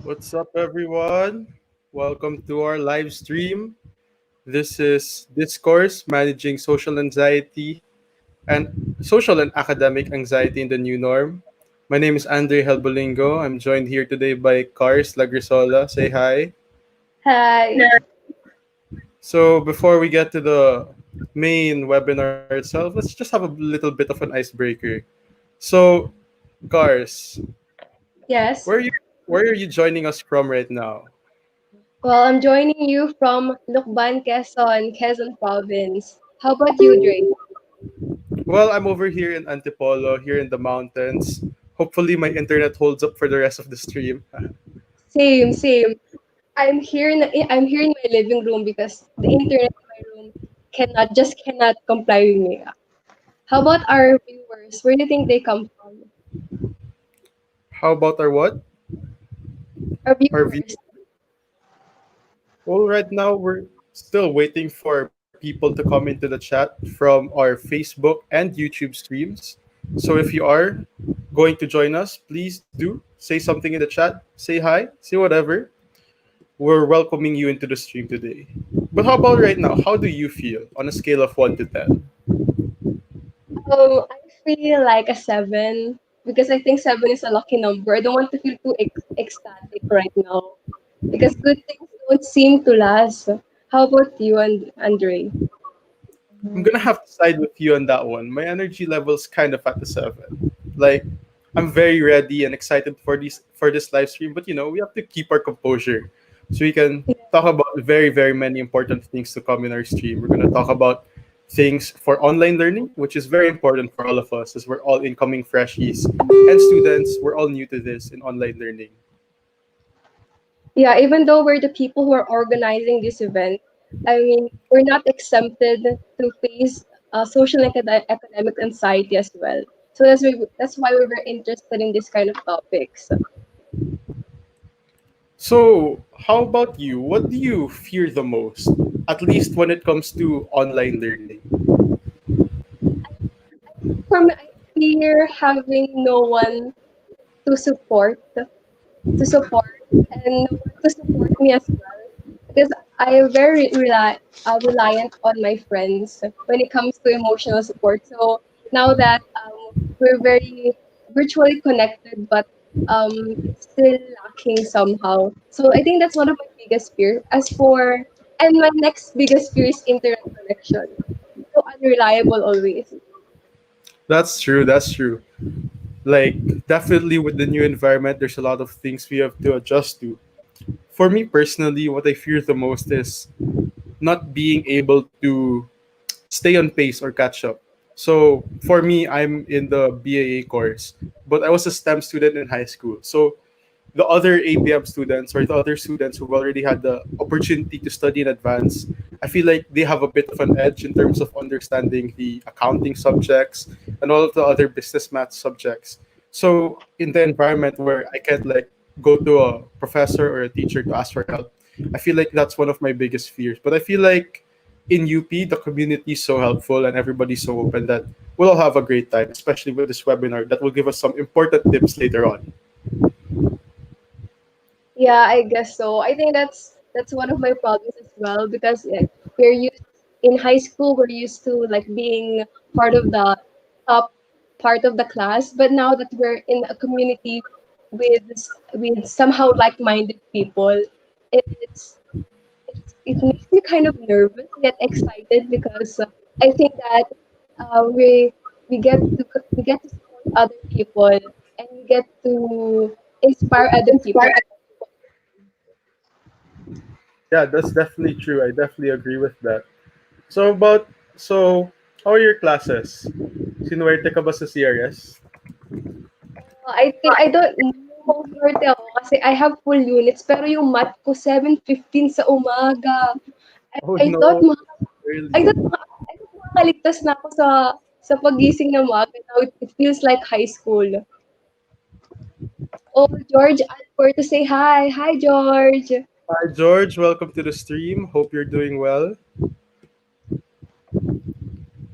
What's up, everyone? Welcome to our live stream. This is dISKOurse, managing social anxiety and social and academic anxiety in the new norm. My name is Andre Helbolingo. I'm joined here today by Cars Lagrisola. Say hi. Hi. So before we get to the main webinar itself, let's just have a little bit of an icebreaker. So, Cars, Yes. where are you where are you joining us from right now? Well, I'm joining you from Lukban, Quezon Province. How about you, Dre? Well, I'm over here in Antipolo, here in the mountains. Hopefully, my internet holds up for the rest of the stream. Same, same. I'm here in my living room because the internet in my room cannot comply with me. How about our viewers? Where do you think they come from? How about our what? Our Our view? viewers. Well, right now we're still waiting for people to come into the chat from our Facebook and YouTube streams. So if you are going to join us, please do say something in the chat. Say hi, say whatever. We're welcoming you into the stream today. But how about right now? How do you feel on a scale of 1 to 10? I feel like a 7 because I think 7 is a lucky number. I don't want to feel too ecstatic right now because good things don't seem to last. How about you, Andre? I'm gonna have to side with you on that one. My energy level's kind of at the 7. Like, I'm very ready and excited for this live stream, but we have to keep our composure so we can talk about very many important things to come in our stream. We're gonna talk about things for online learning, which is very important for all of us, as we're all incoming freshies and students. We're all new to this in online learning. Yeah, even though we're the people who are organizing this event, I mean, we're not exempted to face social and academic anxiety as well. So that's why we were interested in this kind of topics. So, how about you? What do you fear the most, at least when it comes to online learning? For me, I fear having no one to support, and no one to support me as well. Because I am very reliant on my friends when it comes to emotional support. So now that we're very virtually connected, but it's still lacking somehow. So I think that's one of my biggest fears. And my next biggest fear is internet connection. So unreliable always. That's true. That's true. Like, definitely with the new environment, there's a lot of things we have to adjust to. For me personally, what I fear the most is not being able to stay on pace or catch up. So for me, I'm in the BAA course, but I was a STEM student in high school. So the other ABM students or the other students who've already had the opportunity to study in advance, I feel like they have a bit of an edge in terms of understanding the accounting subjects and all of the other business math subjects. So in the environment where I can't like go to a professor or a teacher to ask for help, I feel like that's one of my biggest fears. But I feel like in UP, the community is so helpful and everybody's so open that we'll all have a great time, especially with this webinar that will give us some important tips later on. Yeah, I guess so. I think that's one of my problems as well because we're used in high school we're used to like being part of the top part of the class, but now that we're in a community with with somehow like-minded people, it's it makes me kind of nervous yet excited because I think that we get to support other people and we get to inspire other people. Yeah, that's definitely true. I definitely agree with that. So about so how are your classes? Sinuwerte ka ba sa CRS? I think I don't know swerte ako kasi I have full units pero yung math ko 7:15 sa umaga. Oh I thought no, I early. thought I thought makakaligtas na ako sa pagising ng umaga. Now it feels like high school. Oh, George Albert to say hi. Hi, George. Hi George, welcome to the stream. Hope you're doing well.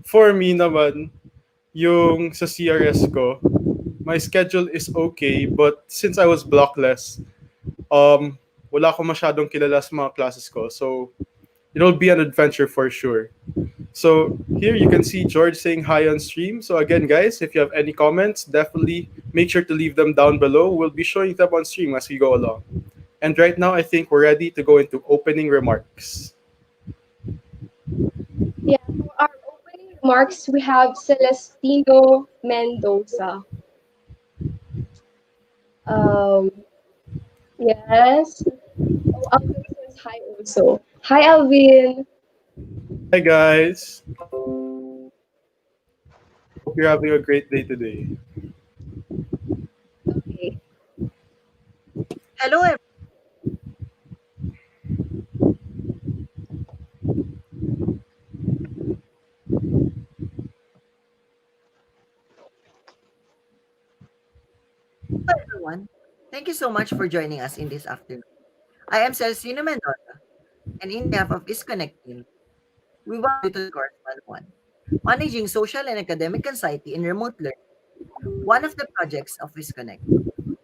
For me naman, yung sa CRS ko, My schedule is okay, but since I was blockless, um, wala akong masyadong kilala sa mga classes ko. So, it'll be an adventure for sure. So, here you can see George saying hi on stream. So, again, guys, if you have any comments, definitely make sure to leave them down below. We'll be showing them on stream as we go along. And right now, I think we're ready to go into opening remarks. Yeah, for our opening remarks, we have Celestino Mendoza. Um, yes. Oh, Alvin says hi also. Hi, Alvin. Hi, guys. Hope you're having a great day today. Okay. Hello, everyone. Thank you so much for joining us in this afternoon. I am Celestino Mendoza, and in behalf of Disconnect team, we welcome you to Course 101, Managing Social and Academic Anxiety in Remote Learning, one of the projects of Disconnect.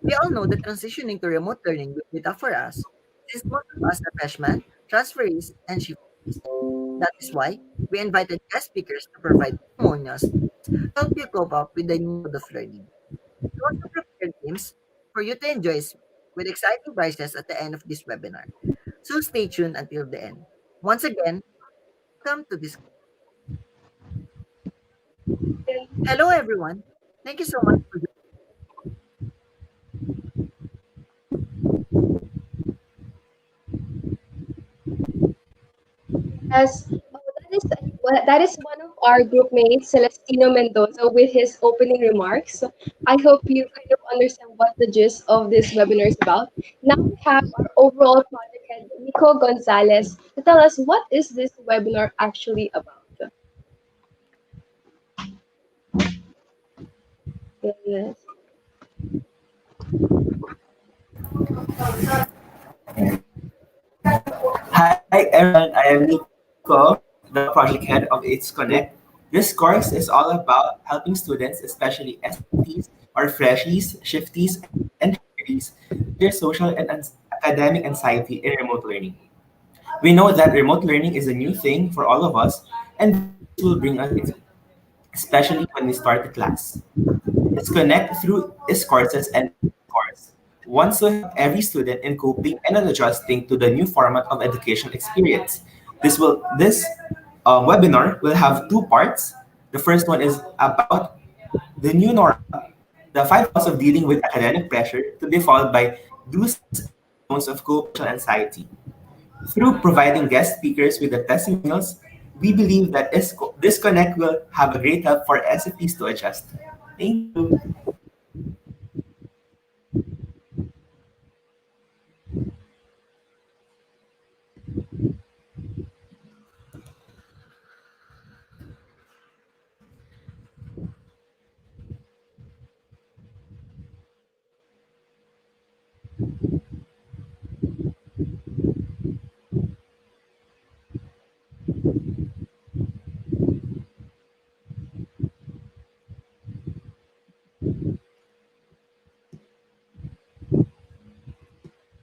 We all know that transitioning to remote learning will be tough for us, since most of us are freshmen, transferees, and shiftees. That is why we invited guest speakers to provide testimonials to help you cope up with the new mode of learning. We also prepared games for you to enjoy with exciting prizes at the end of this webinar. So stay tuned until the end. Once again, welcome to this. Hello, everyone. Thank you so much for Yes. Oh, that is one of our group mates, Celestino Mendoza, with his opening remarks. I hope you kind of understand what the gist of this webinar is about. Now we have our overall project head, Nico Gonzalez, to tell us what is this webinar actually about. Yes. Hi everyone, I am Nico, the project head of It's Connect. This course is all about helping students, especially SATs or freshies, shifties, and shiftees, clear social and academic anxiety in remote learning. We know that remote learning is a new thing for all of us, and this will bring us anxiety, especially when we start the class. Disconnect through its courses and course wants to help every student in coping and adjusting to the new format of education experience. This webinar will have two parts. The first one is about the new normal, the 5 laws of dealing with academic pressure, to be followed by do's and don'ts of coping with social anxiety. Through providing guest speakers with the testimonials, we believe that Disconnect will have a great help for SFPs to adjust. Thank you.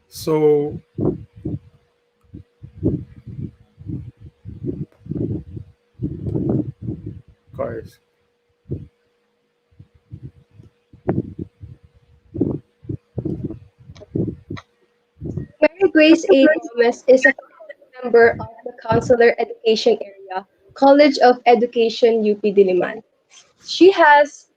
So, cars. Mary Grace A. Thomas is a member of the Counselor Education Area, College of Education, UP Diliman. She has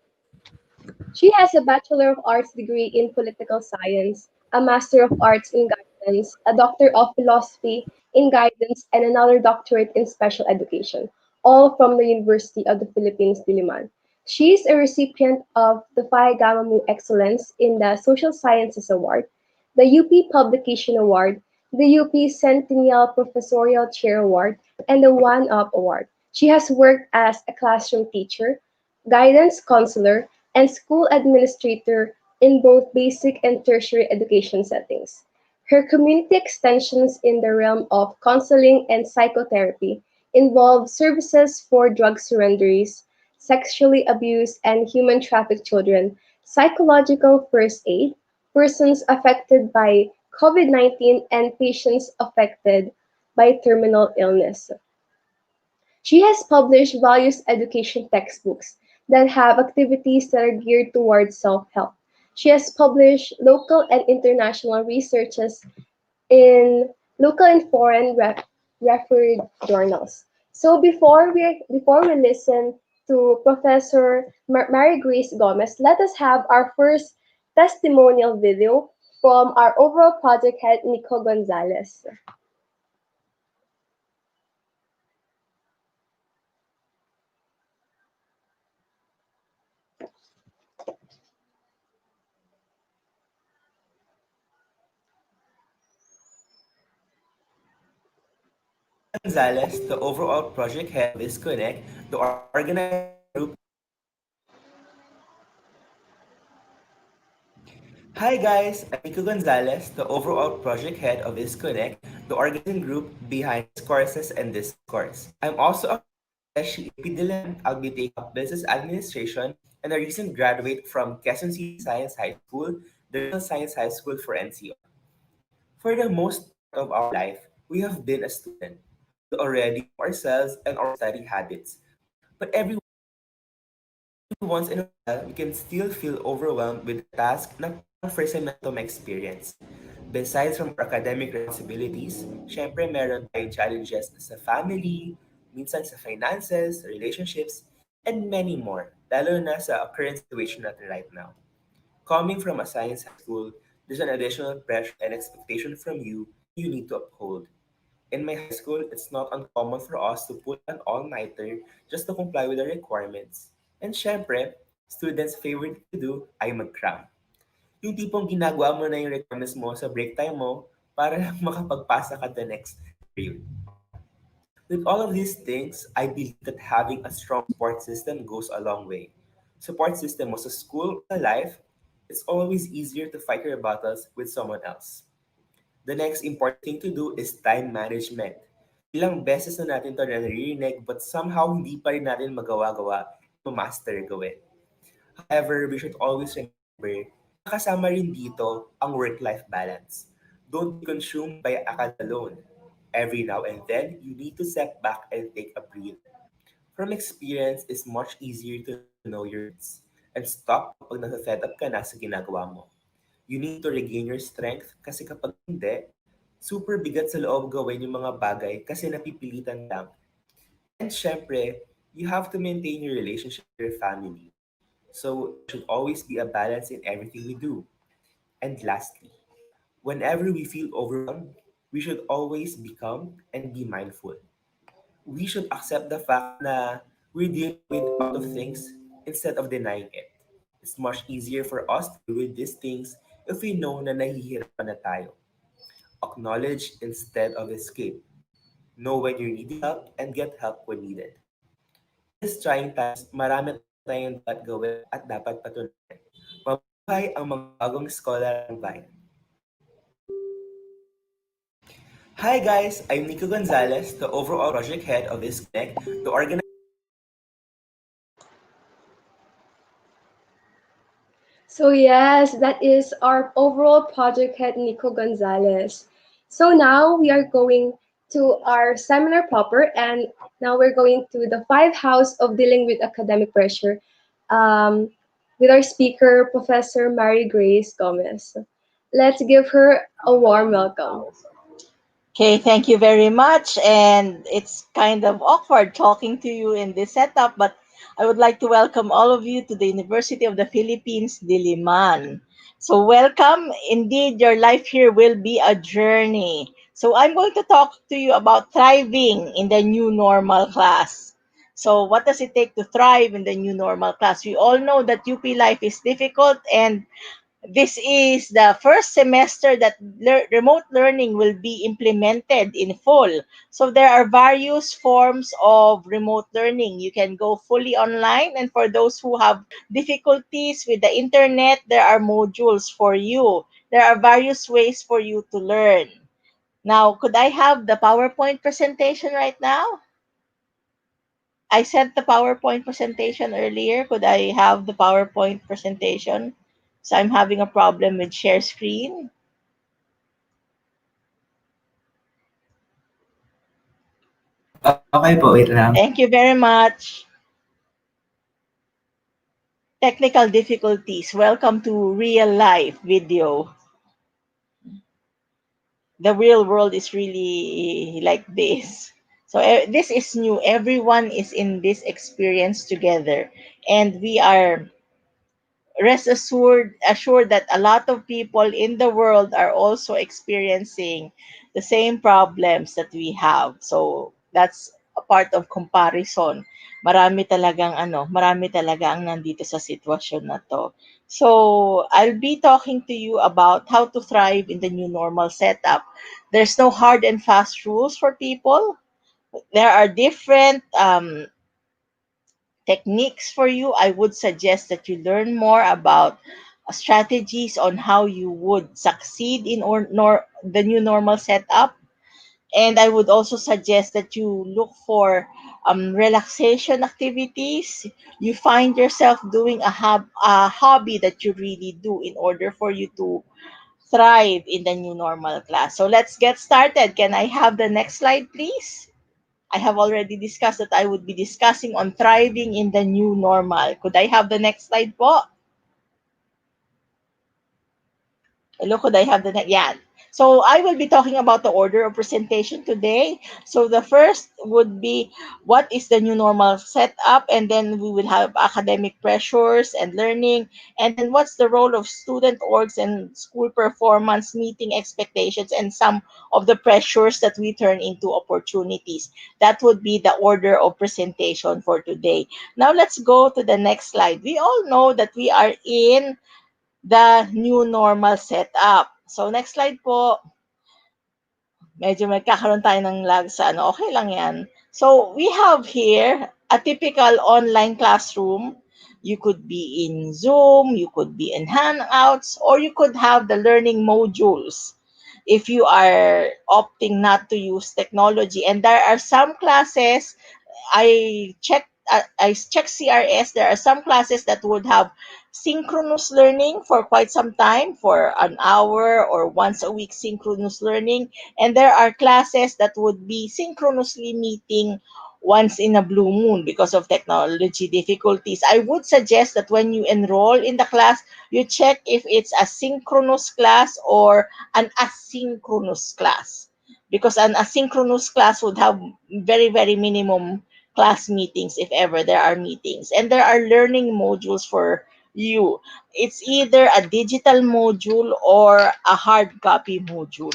She has a Bachelor of Arts degree in Political Science, a Master of Arts in Guidance, a Doctor of Philosophy in Guidance, and another doctorate in Special Education, all from the University of the Philippines, Diliman. She is a recipient of the Phi Gamma Mu Excellence in the Social Sciences Award, the UP Publication Award, the UP Centennial Professorial Chair Award, and the One Up Award. She has worked as a classroom teacher, guidance counselor, and school administrator in both basic and tertiary education settings. Her community extensions in the realm of counseling and psychotherapy involve services for drug surrenderies, sexually abused and human trafficked children, psychological first aid, persons affected by COVID-19, and patients affected by terminal illness. She has published values education textbooks that have activities that are geared towards self-help. She has published local and international researches in local and foreign referred journals. So before we listen to Professor Mary Grace Gomez, let us have our first testimonial video from our overall project head Nico Gonzalez. Gonzalez, the overall project head of ISKONEC, the organizing group. Hi guys, I'm Nico Gonzalez, the overall project head of ISKONEC, the organizing group behind dISKOurses and dISKOurse. I'm also a freshly AP diligent. I'll be taking up business administration and a recent graduate from Quezon City Science High School, the Regional Science High School for NCR. For the most part of our life, we have been a student. We already know ourselves and our study habits. But every once in a while, we can still feel overwhelmed with a task na parang first time natin ito ma-experience. Besides from our academic responsibilities, syempre meron tayong challenges sa family, minsan sa finances, relationships, and many more, lalo na sa current situation natin right now. Coming from a science high school, there's an additional pressure and expectation from you that you need to uphold. In my high school, it's not uncommon for us to pull an all-nighter just to comply with the requirements. And syempre, students' favorite thing to do ay mag-cram. Yung tipong ginagawa mo na yung requirements mo sa break time mo para lang makapagpasa ka the next period. With all of these things, I believe that having a strong support system goes a long way. Support system mo sa school or sa life, it's always easier to fight your battles with someone else. The next important thing to do is time management. Ilang beses na natin ito naririnig but somehow hindi pa rin natin magawa-gawa to master gawin. However, we should always remember na kasama rin dito ang work-life balance. Don't be consumed by acad alone. Every now and then, you need to step back and take a breather. From experience, it's much easier to know your limits and stop kapag nasa-fed up ka na sa ginagawa mo. You need to regain your strength kasi kapag hindi, super bigat sa loob gawin yung mga bagay kasi napipilitan lang. And syempre, you have to maintain your relationship with your family. So there should always be a balance in everything we do. And lastly, whenever we feel overwhelmed, we should always become and be mindful. We should accept the fact na we're dealing with a lot of things instead of denying it. It's much easier for us to deal with these things if we know na nahihirapan na tayo. Acknowledge instead of escape. Know when you need help and get help when needed. In these trying times, marami tayong dapat gawin at dapat patunayan. Mabuhay ang mga bagong scholar ng bayan. Hi guys, I'm Nico Gonzalez, the overall project head of this Connect, the organizer. So yes, that is our overall project head, Nico Gonzalez. So now we are going to our seminar proper, and now we're going to the five house of dealing with academic pressure um, with our speaker, Professor Mary Grace Gomez. Let's give her a warm welcome. Okay, thank you very much. And it's kind of awkward talking to you in this setup, but I would like to welcome all of you to the University of the Philippines, Diliman. So, welcome. Indeed, your life here will be a journey. So, I'm going to talk to you about thriving in the new normal class. So, what does it take to thrive in the new normal class? We all know that UP life is difficult, and this is the first semester that remote learning will be implemented in full. So there are various forms of remote learning. You can go fully online, and for those who have difficulties with the internet, there are modules for you. There are various ways for you to learn. Now, could I have the PowerPoint presentation right now? I sent the PowerPoint presentation earlier. Could I have the PowerPoint presentation? So I'm having a problem with share screen. Okay po, wait lang. Thank you very much. Technical difficulties. Welcome to real life video. The real world is really like this. So this is new. Everyone is in this experience together, and we are rest assured that a lot of people in the world are also experiencing the same problems that we have. So that's a part of comparison. Marami talaga ang nandito sa sitwasyon na to. So I'll be talking to you about how to thrive in the new normal setup. There's no hard and fast rules for people. There are different techniques for you. I would suggest that you learn more about strategies on how you would succeed in the new normal setup. And I would also suggest that you look for relaxation activities. You find yourself doing a hobby that you really do in order for you to thrive in the new normal class. So let's get started. Can I have the next slide, please? I have already discussed that I would be discussing on thriving in the new normal. Could I have the next slide po? Hello, could I have the next? Yeah. So I will be talking about the order of presentation today. So the first would be what is the new normal setup, and then we will have academic pressures and learning, and then what's the role of student orgs and school performance, meeting expectations, and some of the pressures that we turn into opportunities. That would be the order of presentation for today. Now let's go to the next slide. We all know that we are in the new normal setup. So next slide po. Medyo magkakaroon tayo ng lag sa ano. Okay lang yan. So we have here a typical online classroom. You could be in Zoom, you could be in Hangouts, or you could have the learning modules if you are opting not to use technology. And there are some classes I checked CRS. There are some classes that would have synchronous learning for quite some time, for an hour or once a week synchronous learning, and there are classes that would be synchronously meeting once in a blue moon because of technology difficulties. I would suggest that when you enroll in the class, you check if it's a synchronous class or an asynchronous class, because an asynchronous class would have very minimum class meetings if ever there are meetings, and there are learning modules for you. It's either a digital module or a hard copy module.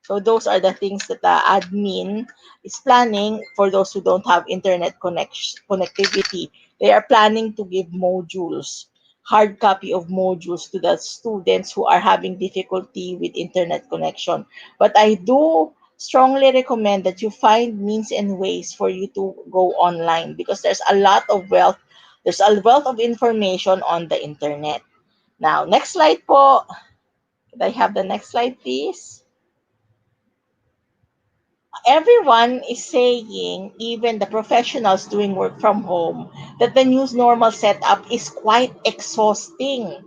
So those are the things that the admin is planning for those who don't have internet connectivity. They are planning to give modules, hard copy of modules to the students who are having difficulty with internet connection. But I do strongly recommend that you find means and ways for you to go online, because there's a wealth of information on the internet. Now, next slide po. Could I have the next slide, please? Everyone is saying, even the professionals doing work from home, that the new normal setup is quite exhausting.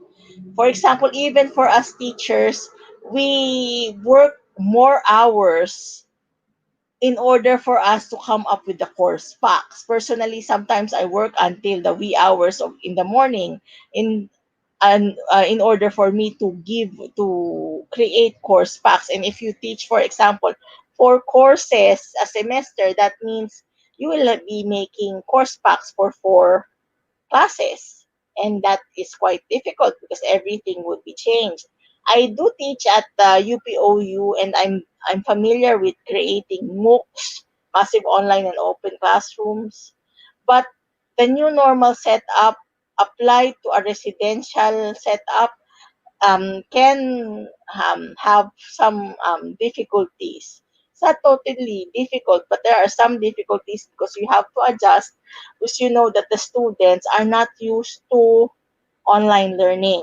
For example, even for us teachers, we work more hours in order for us to come up with the course packs. Personally, sometimes I work until the wee hours of in the morning in in order for me to create course packs. And if you teach, for example, 4 courses a semester, that means you will be making course packs for 4 classes, and that is quite difficult because everything would be changed. I do teach at the UPOU, and I'm familiar with creating MOOCs, massive online and open classrooms. But the new normal setup applied to a residential setup can have some difficulties. It's not totally difficult, but there are some difficulties because you have to adjust, because you know that the students are not used to online learning.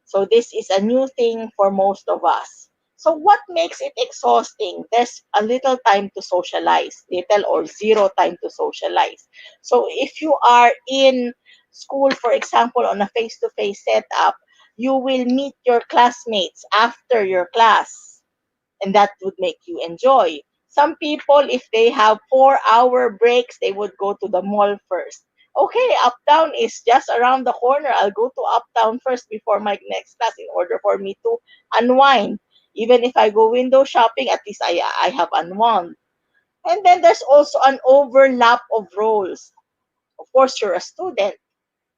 So this is a new thing for most of us. So what makes it exhausting? There's a little time to socialize, little or zero time to socialize. So if you are in school, for example, on a face-to-face setup, you will meet your classmates after your class, and that would make you enjoy. Some people, if they have 4-hour breaks, they would go to the mall first. Okay, uptown is just around the corner. I'll go to uptown first before my next class in order for me to unwind. Even if I go window shopping, at least I have unwound. And then there's also an overlap of roles. Of course, you're a student,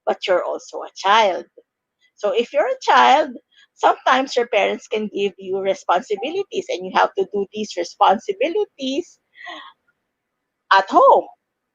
but you're also a child. So if you're a child, sometimes your parents can give you responsibilities and you have to do these responsibilities at home.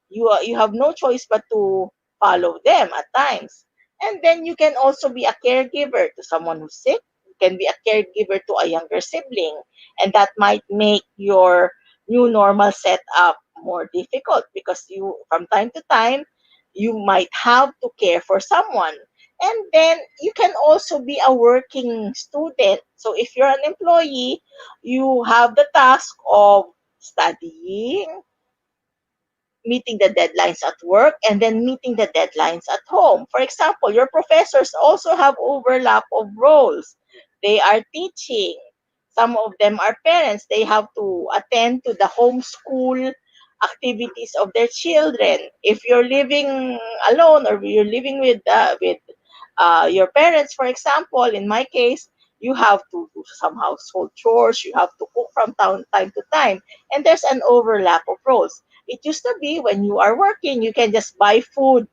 You have no choice but to follow them at times. And then you can also be a caregiver to someone who's sick. You can be a caregiver to a younger sibling, and that might make your new normal setup more difficult because you from time to time you might have to care for someone. And then you can also be a working student. So if you're an employee, you have the task of studying, meeting the deadlines at work, and then meeting the deadlines at home. For example, your professors also have overlap of roles. They are teaching. Some of them are parents. They have to attend to the homeschool activities of their children. If you're living alone or you're living with your parents, for example, in my case, you have to do some household chores, you have to cook from time to time, and there's an overlap of roles. It used to be when you are working, you can just buy food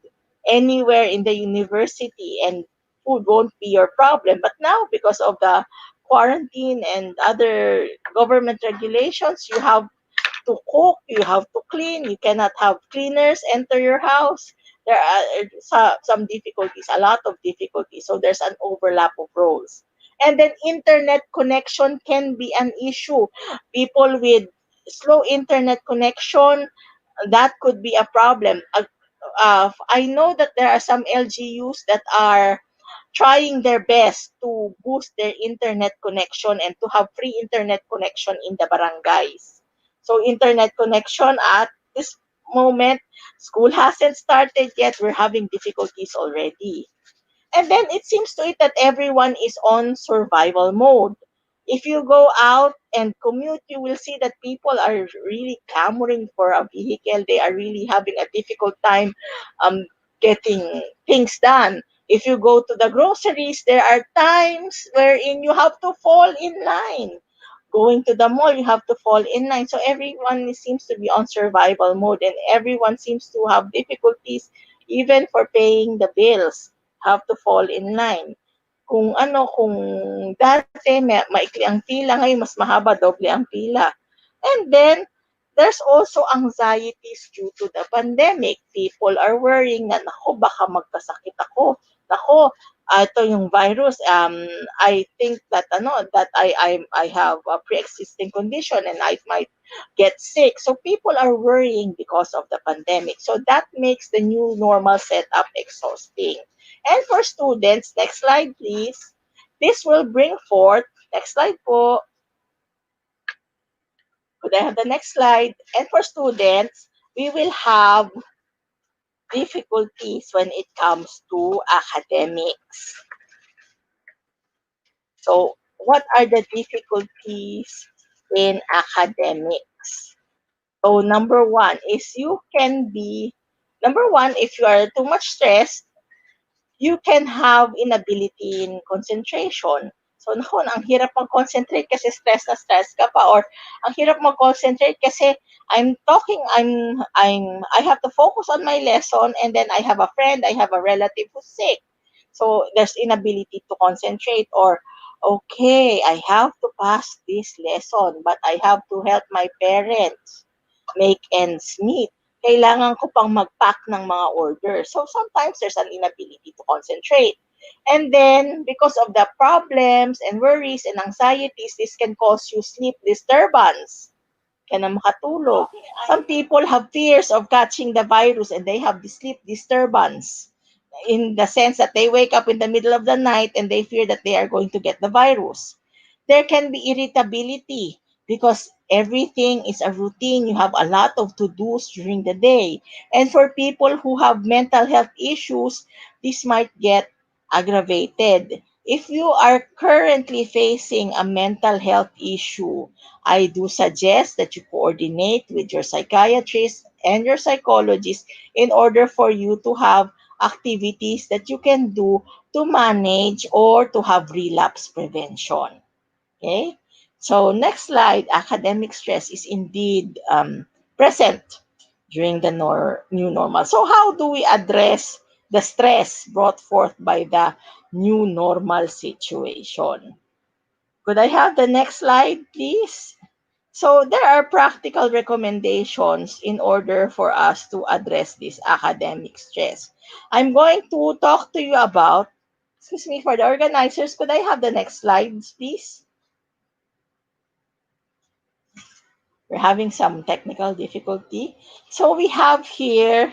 anywhere in the university and food won't be your problem. But now, because of the quarantine and other government regulations, you have to cook, you have to clean, you cannot have cleaners enter your house. There are some difficulties, a lot of difficulties. So there's an overlap of roles. And then internet connection can be an issue. People with slow internet connection, that could be a problem. I know that there are some LGUs that are trying their best to boost their internet connection and to have free internet connection in the barangays. So internet connection at this moment, school hasn't started yet. We're having difficulties already. And then it seems to it that everyone is on survival mode. If you go out and commute, you will see that people are really clamoring for a vehicle. They are really having a difficult time um, getting things done. If you go to the groceries, there are times wherein you have to fall in line. Going to the mall, you have to fall in line. So everyone seems to be on survival mode and everyone seems to have difficulties even for paying the bills, have to fall in line. Kung dati maikli ang pila, ngayon mas mahaba, doble ang pila. And then, there's also anxieties due to the pandemic. People are worrying na, nako, baka magkasakit ako. Nako, ito yung virus. I think that I have a pre-existing condition and I might get sick. So people are worrying because of the pandemic. So that makes the new normal setup exhausting. And for students, next slide please. This will bring forth, next slide po, could I have the next slide? And for students, we will have difficulties when it comes to academics. So, what are the difficulties in academics? So, number one, if you are too much stressed, you can have inability in concentration. So, naku, ang hirap mag-concentrate kasi stress na stress ka pa, or ang hirap mag-concentrate kasi I have to focus on my lesson and then I have a friend, I have a relative who's sick. So, there's inability to concentrate, or okay, I have to pass this lesson but I have to help my parents make ends meet. Kailangan ko pang mag-pack ng mga orders. So sometimes there's an inability to concentrate. And then because of the problems and worries and anxieties, this can cause you sleep disturbance. Ka na makatulog. Some people have fears of catching the virus and they have the sleep disturbance in the sense that they wake up in the middle of the night and they fear that they are going to get the virus. There can be irritability because everything is a routine. You have a lot of to dos during the day. And for people who have mental health issues, this might get aggravated. If you are currently facing a mental health issue, I do suggest that you coordinate with your psychiatrist and your psychologist in order for you to have activities that you can do to manage or to have relapse prevention. Okay? So, next slide, academic stress is indeed present during the new normal. So, how do we address the stress brought forth by the new normal situation? Could I have the next slide, please? So, there are practical recommendations in order for us to address this academic stress. I'm going to talk to you about, excuse me, for the organizers, could I have the next slides, please? We're having some technical difficulty. So we have here,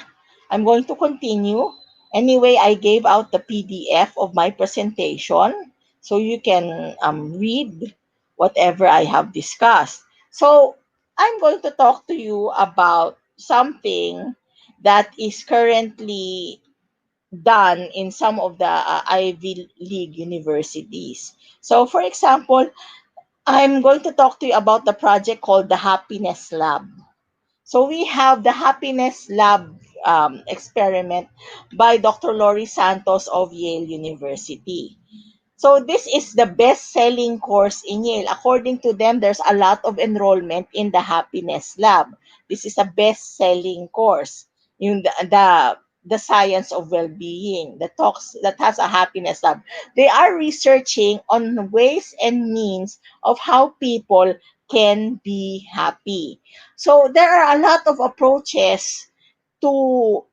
I'm going to continue. Anyway, I gave out the PDF of my presentation so you can read whatever I have discussed. So I'm going to talk to you about something that is currently done in some of the Ivy League universities. So, for example, I'm going to talk to you about the project called the Happiness Lab. So we have the Happiness Lab experiment by Dr. Lori Santos of Yale University. So this is the best-selling course in Yale. According to them, there's a lot of enrollment in the Happiness Lab. This is a best-selling course. Yung the science of well-being, the talks that has a happiness lab. They are researching on ways and means of how people can be happy. So there are a lot of approaches to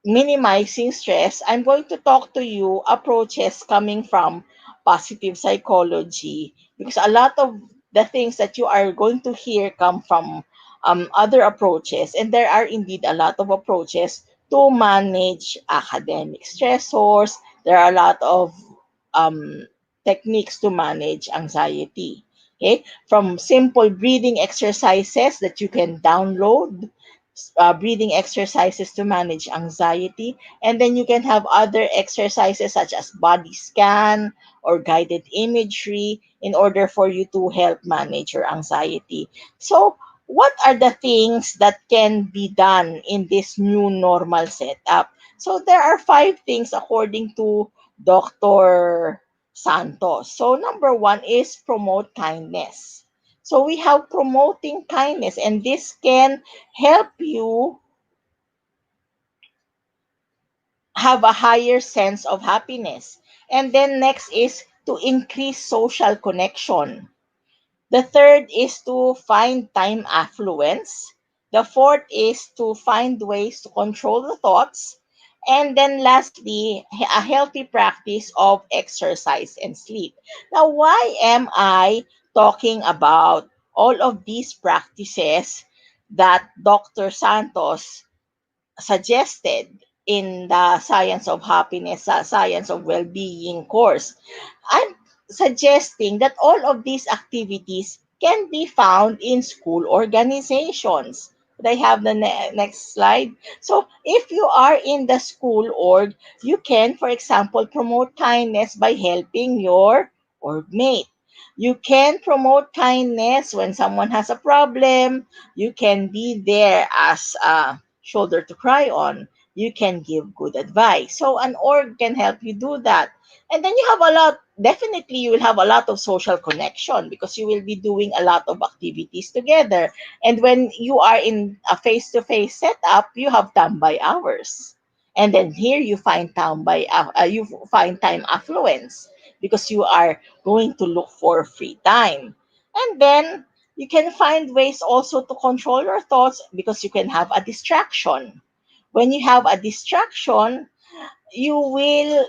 minimizing stress. I'm going to talk to you approaches coming from positive psychology because a lot of the things that you are going to hear come from other approaches, and there are indeed a lot of approaches to manage academic stressors. There are a lot of um, techniques to manage anxiety. Okay, from simple breathing exercises that you can download, breathing exercises to manage anxiety. And then you can have other exercises such as body scan or guided imagery in order for you to help manage your anxiety. So, what are the things that can be done in this new normal setup? So, there are five things according to Dr. Santos. So, number one is promote kindness. So, we have promoting kindness, and this can help you have a higher sense of happiness. And then next is to increase social connection. The third is to find time affluence. The fourth is to find ways to control the thoughts. And then lastly, a healthy practice of exercise and sleep. Now, why am I talking about all of these practices that Dr. Santos suggested in the Science of Happiness, Science of Well-being course? I'm suggesting that all of these activities can be found in school organizations. Could I have the next slide? So, if you are in the school org, you can, for example, promote kindness by helping your org mate. You can promote kindness when someone has a problem. You can be there as a shoulder to cry on. You can give good advice. So, an org can help you do that. And then you have a lot, definitely you will have a lot of social connection because you will be doing a lot of activities together. And when you are in a face-to-face setup, you have tambay hours. And then here you find you find time affluence because you are going to look for free time. And then you can find ways also to control your thoughts because you can have a distraction. When you have a distraction, you will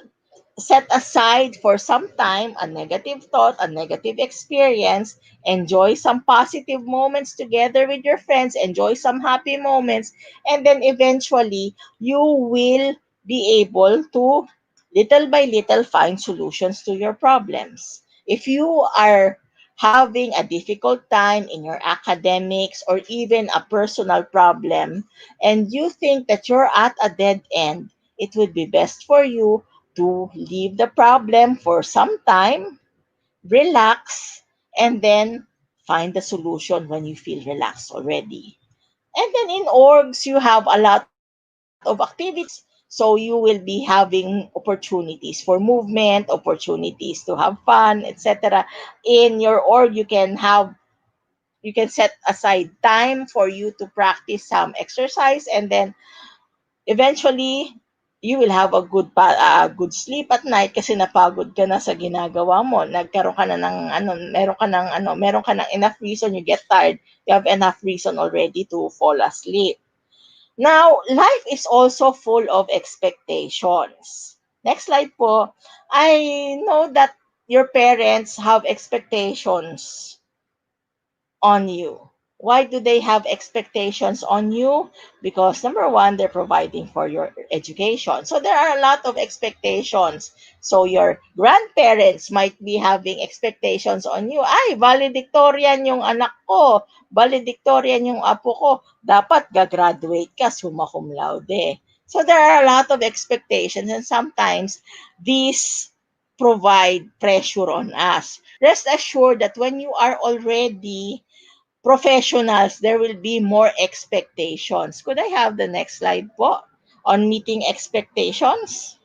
set aside for some time a negative thought, a negative experience, enjoy some positive moments together with your friends, enjoy some happy moments, and then eventually you will be able to little by little find solutions to your problems. If you are having a difficult time in your academics or even a personal problem, and you think that you're at a dead end, it would be best for you to leave the problem for some time, relax, and then find the solution when you feel relaxed already. And then in orgs, you have a lot of activities. So you will be having opportunities for movement, opportunities to have fun, etc. In your org, you can set aside time for you to practice some exercise, and then eventually you will have a good sleep at night kasi napagod ka na sa ginagawa mo. Nagkaroon ka na ng meron ka ng enough reason, you get tired, you have enough reason already to fall asleep. Now, life is also full of expectations. Next slide po. I know that your parents have expectations on you. Why do they have expectations on you? Because number one, they're providing for your education. So there are a lot of expectations. So your grandparents might be having expectations on you. Ay, valedictorian yung anak ko. Valedictorian yung apo ko. Dapat gagraduate ka, summa cum laude. So there are a lot of expectations, and sometimes these provide pressure on us. Rest assured that when you are already professionals, there will be more expectations. Could I have the next slide po on meeting expectations?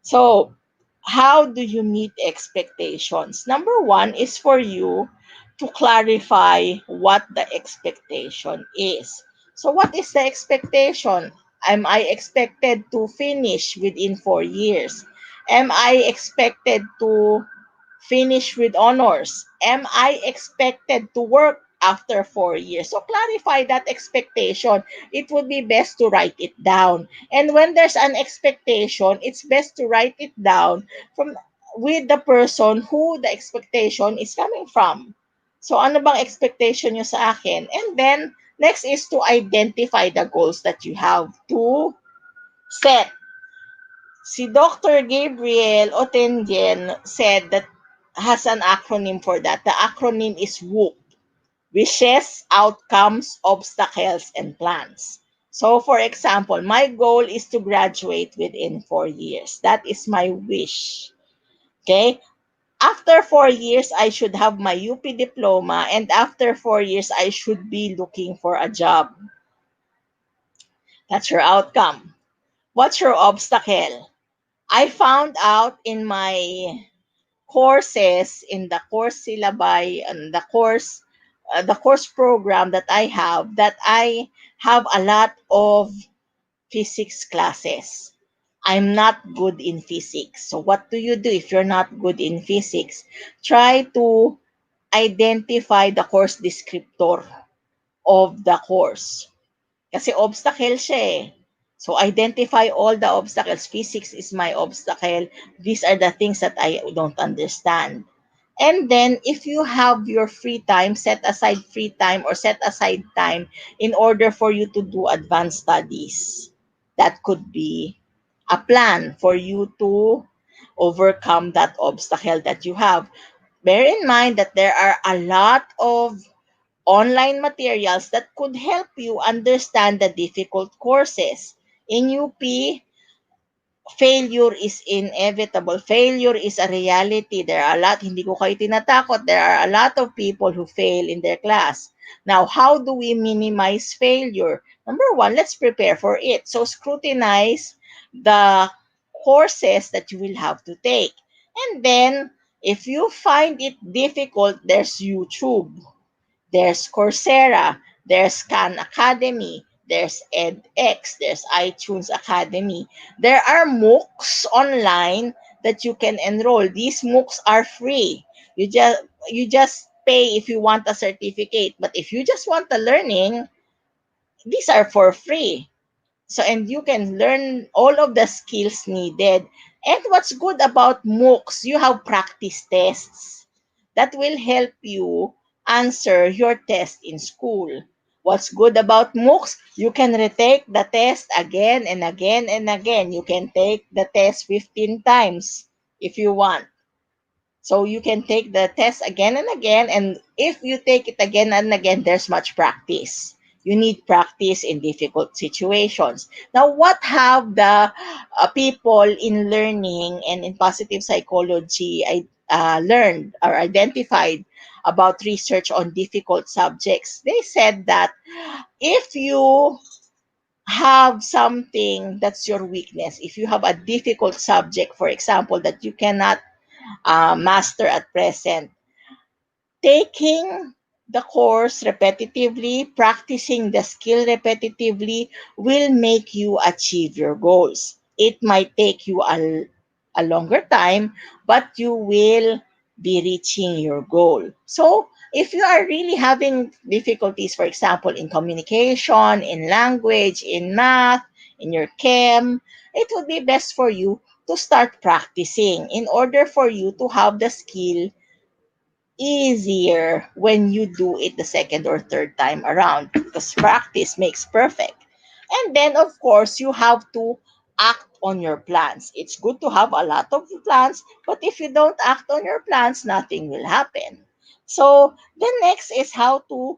So, how do you meet expectations? Number one is for you to clarify what the expectation is. So, what is the expectation? Am I expected to finish within 4 years? Am I expected to finish with honors? Am I expected to work after 4 years? So clarify that expectation. It would be best to write it down. And when there's an expectation, it's best to write it down from with the person who the expectation is coming from. So ano bang expectation nyo sa akin? And then next is to identify the goals that you have to set. Si Dr. Gabriel Otengen said that has an acronym for that. The acronym is WOOP: wishes, outcomes, obstacles, and plans. So, for example, my goal is to graduate within 4 years. That is my wish. Okay? After 4 years, I should have my UP diploma, and after 4 years, I should be looking for a job. That's your outcome. What's your obstacle? I found out in my courses, in the course syllabi and the course program that I have, that I have a lot of physics classes. I'm not good in physics. So what do you do if you're not good in physics? Try to identify the course descriptor of the course. Kasi obstacle siya eh. So identify all the obstacles. Physics is my obstacle. These are the things that I don't understand. And then if you have your free time, set aside free time or set aside time in order for you to do advanced studies. That could be a plan for you to overcome that obstacle that you have. Bear in mind that there are a lot of online materials that could help you understand the difficult courses. In UP, failure is inevitable. Failure is a reality. There are a lot, hindi ko kayo tinatakot, there are a lot of people who fail in their class. Now, how do we minimize failure? Number one, let's prepare for it. So scrutinize the courses that you will have to take. And then, if you find it difficult, there's YouTube, there's Coursera, there's Khan Academy, there's edX, there's iTunes Academy. There are MOOCs online that you can enroll. These MOOCs are free. You just pay if you want a certificate, but if you just want the learning, these are for free. So, and you can learn all of the skills needed. And what's good about MOOCs, you have practice tests that will help you answer your test in school. What's good about MOOCs, you can retake the test again and again and again. You can take the test 15 times if you want. So you can take the test again and again. And if you take it again and again, there's much practice. You need practice in difficult situations. Now, what have the people in learning and in positive psychology learned or identified about research on difficult subjects? They said that if you have something that's your weakness, if you have a difficult subject, for example, that you cannot master at present, taking the course repetitively, practicing the skill repetitively will make you achieve your goals. It might take you a longer time, but you will be reaching your goal. So, if you are really having difficulties, for example, in communication, in language, in math, in your chem, it would be best for you to start practicing in order for you to have the skill easier when you do it the second or third time around, because practice makes perfect. And then, of course, you have to act on your plans. It's good to have a lot of plans, but if you don't act on your plans, nothing will happen. So, the next is how to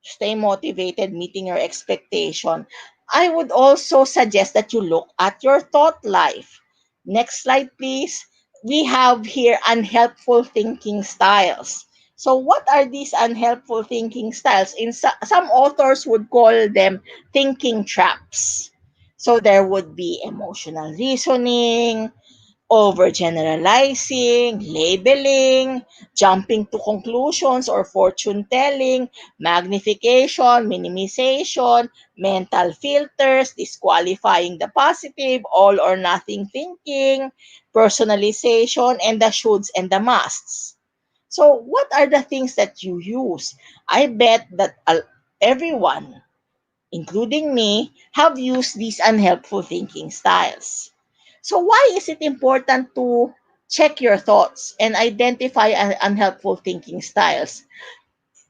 stay motivated, meeting your expectation. I would also suggest that you look at your thought life. Next slide, please. We have here unhelpful thinking styles. So, what are these unhelpful thinking styles? Some authors would call them thinking traps. So, there would be emotional reasoning, overgeneralizing, labeling, jumping to conclusions or fortune telling, magnification, minimization, mental filters, disqualifying the positive, all or nothing thinking, personalization, and the shoulds and the musts. So, what are the things that you use? I bet that everyone, including me, have used these unhelpful thinking styles. So, why is it important to check your thoughts and identify unhelpful thinking styles?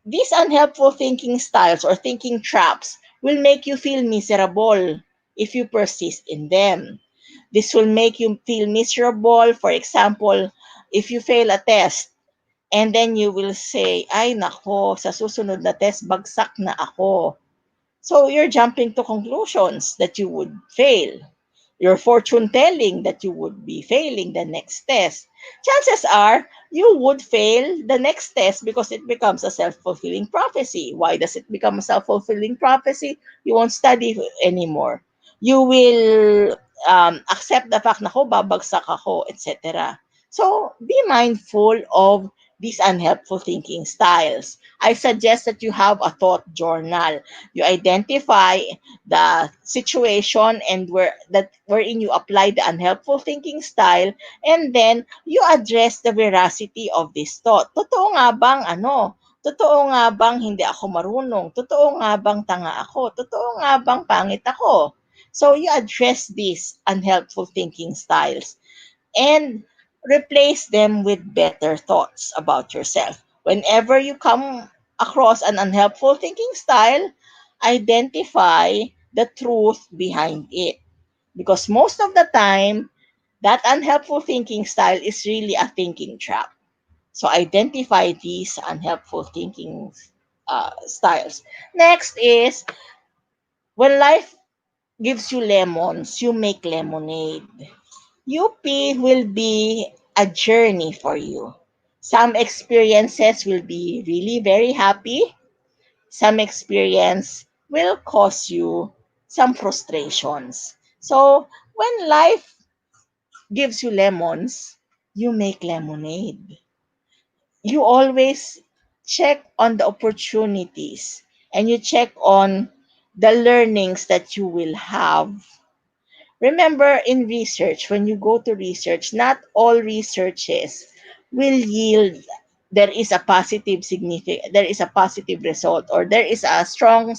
These unhelpful thinking styles or thinking traps will make you feel miserable if you persist in them. This will make you feel miserable, for example, if you fail a test and then you will say, ay nako, sa susunod na test, bagsak na ako. So you're jumping to conclusions that you would fail. You're fortune telling that you would be failing the next test. Chances are you would fail the next test because it becomes a self fulfilling prophecy. Why does it become a self fulfilling prophecy? You won't study anymore. You will accept the fact na ko, babagsak ako, etc. So be mindful of these unhelpful thinking styles. I suggest that you have a thought journal. You identify the situation and wherein you apply the unhelpful thinking style, and then you address the veracity of this thought. Totoo nga bang ano? Totoo nga bang hindi ako marunong? Totoo nga bang tanga ako? Totoo nga bang pangit ako? So you address these unhelpful thinking styles and replace them with better thoughts about yourself. Whenever you come across an unhelpful thinking style, identify the truth behind it. Because most of the time, that unhelpful thinking style is really a thinking trap. So identify these unhelpful thinking styles. Next is when life gives you lemons, you make lemonade. UP will be a journey for you. Some experiences will be really very happy. Some experience will cause you some frustrations. So, when life gives you lemons, you make lemonade. You always check on the opportunities and you check on the learnings that you will have. Remember, in research, when you go to research, not all researches will yield there is a positive result, or there is a strong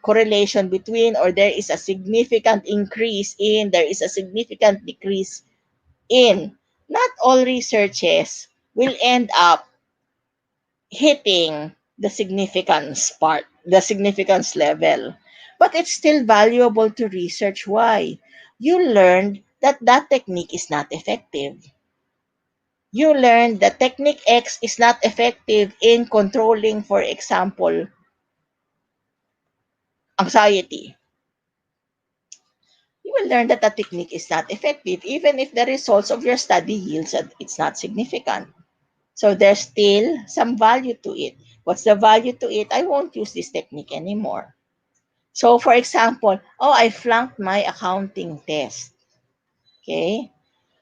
correlation between, or there is a significant increase in, there is a significant decrease in. Not all researches will end up hitting the significance level. But it's still valuable to research why. You learned that that technique is not effective. You learn that technique X is not effective in controlling, for example, anxiety. You will learn that the technique is not effective even if the results of your study yields that it's not significant. So there's still some value to it. What's the value to it? I won't use this technique anymore. So for example, oh, I flunked my accounting test. Okay?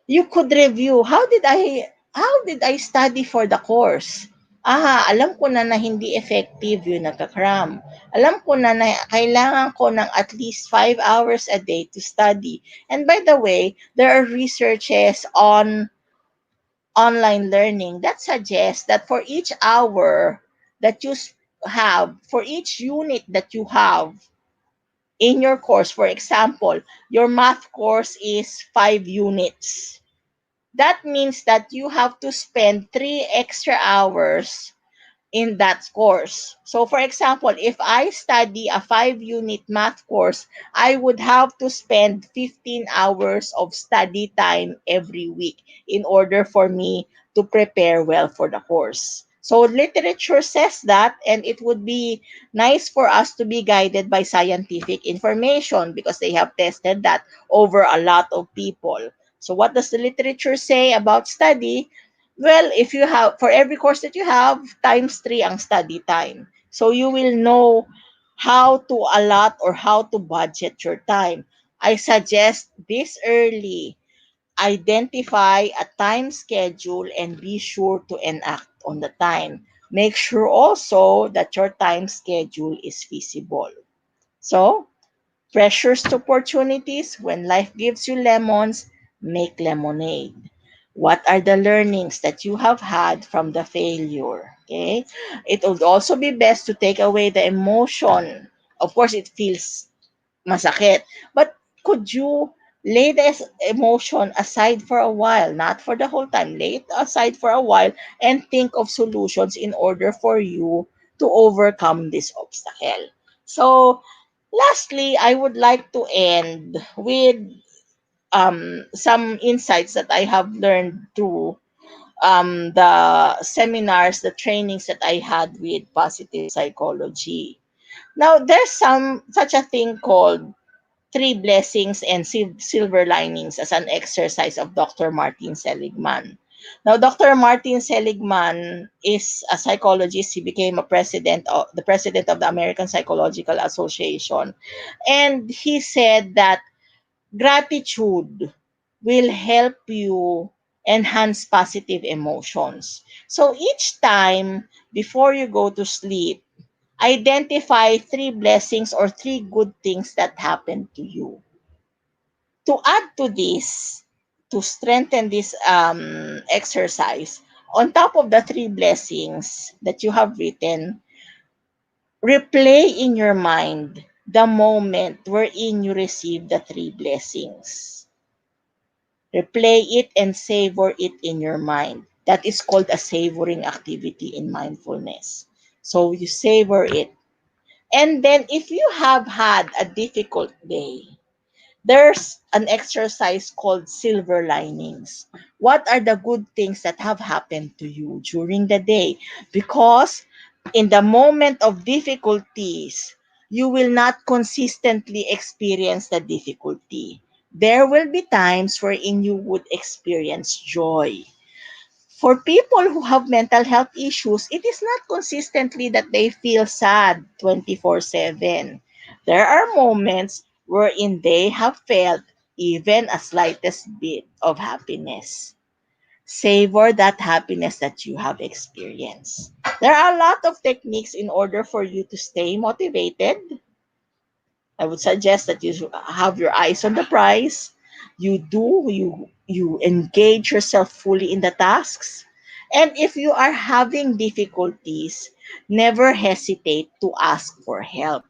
You could review, how did I study for the course? Alam ko na hindi effective yung nagka-cram. Alam ko na kailangan ko ng at least 5 hours a day to study. And by the way, there are researches on online learning that suggests that for each hour that have, for each unit that you have in your course, for example, your math course is 5 units. That means that you have to spend 3 extra hours in that course. So, for example, if I study a 5 unit math course, I would have to spend 15 hours of study time every week in order for me to prepare well for the course. So, literature says that, and it would be nice for us to be guided by scientific information because they have tested that over a lot of people. So, what does the literature say about study? Well, if you have, for every course that you have, times three ang study time. So you will know how to allot or how to budget your time. I suggest this early. Identify a time schedule and be sure to enact on the time. Make sure also that your time schedule is feasible. So, pressures to opportunities. When life gives you lemons, make lemonade. What are the learnings that you have had from the failure? Okay. It would also be best to take away the emotion. Of course, it feels masakit. But could you lay this emotion aside for a while, not for the whole time, lay it aside for a while and think of solutions in order for you to overcome this obstacle. So, lastly, I would like to end with some insights that I have learned through the seminars, the trainings that I had with positive psychology. Now, there's such a thing called three blessings and silver linings as an exercise of Dr. Martin Seligman. Now, Dr. Martin Seligman is a psychologist. He became the president of the American Psychological Association, and he said that gratitude will help you enhance positive emotions. So each time before you go to sleep, identify three blessings or three good things that happened to you. To add to this, to strengthen this exercise, on top of the three blessings that you have written, replay in your mind the moment wherein you receive the three blessings. Replay it and savor it in your mind. That is called a savoring activity in mindfulness. So you savor it. And then if you have had a difficult day, there's an exercise called silver linings. What are the good things that have happened to you during the day? Because in the moment of difficulties, you will not consistently experience the difficulty. There will be times wherein you would experience joy. For people who have mental health issues, it is not consistently that they feel sad 24/7. There are moments wherein they have felt even a slightest bit of happiness. Savor that happiness that you have experienced. There are a lot of techniques in order for you to stay motivated. I would suggest that you have your eyes on the prize. You engage yourself fully in the tasks. And if you are having difficulties, never hesitate to ask for help.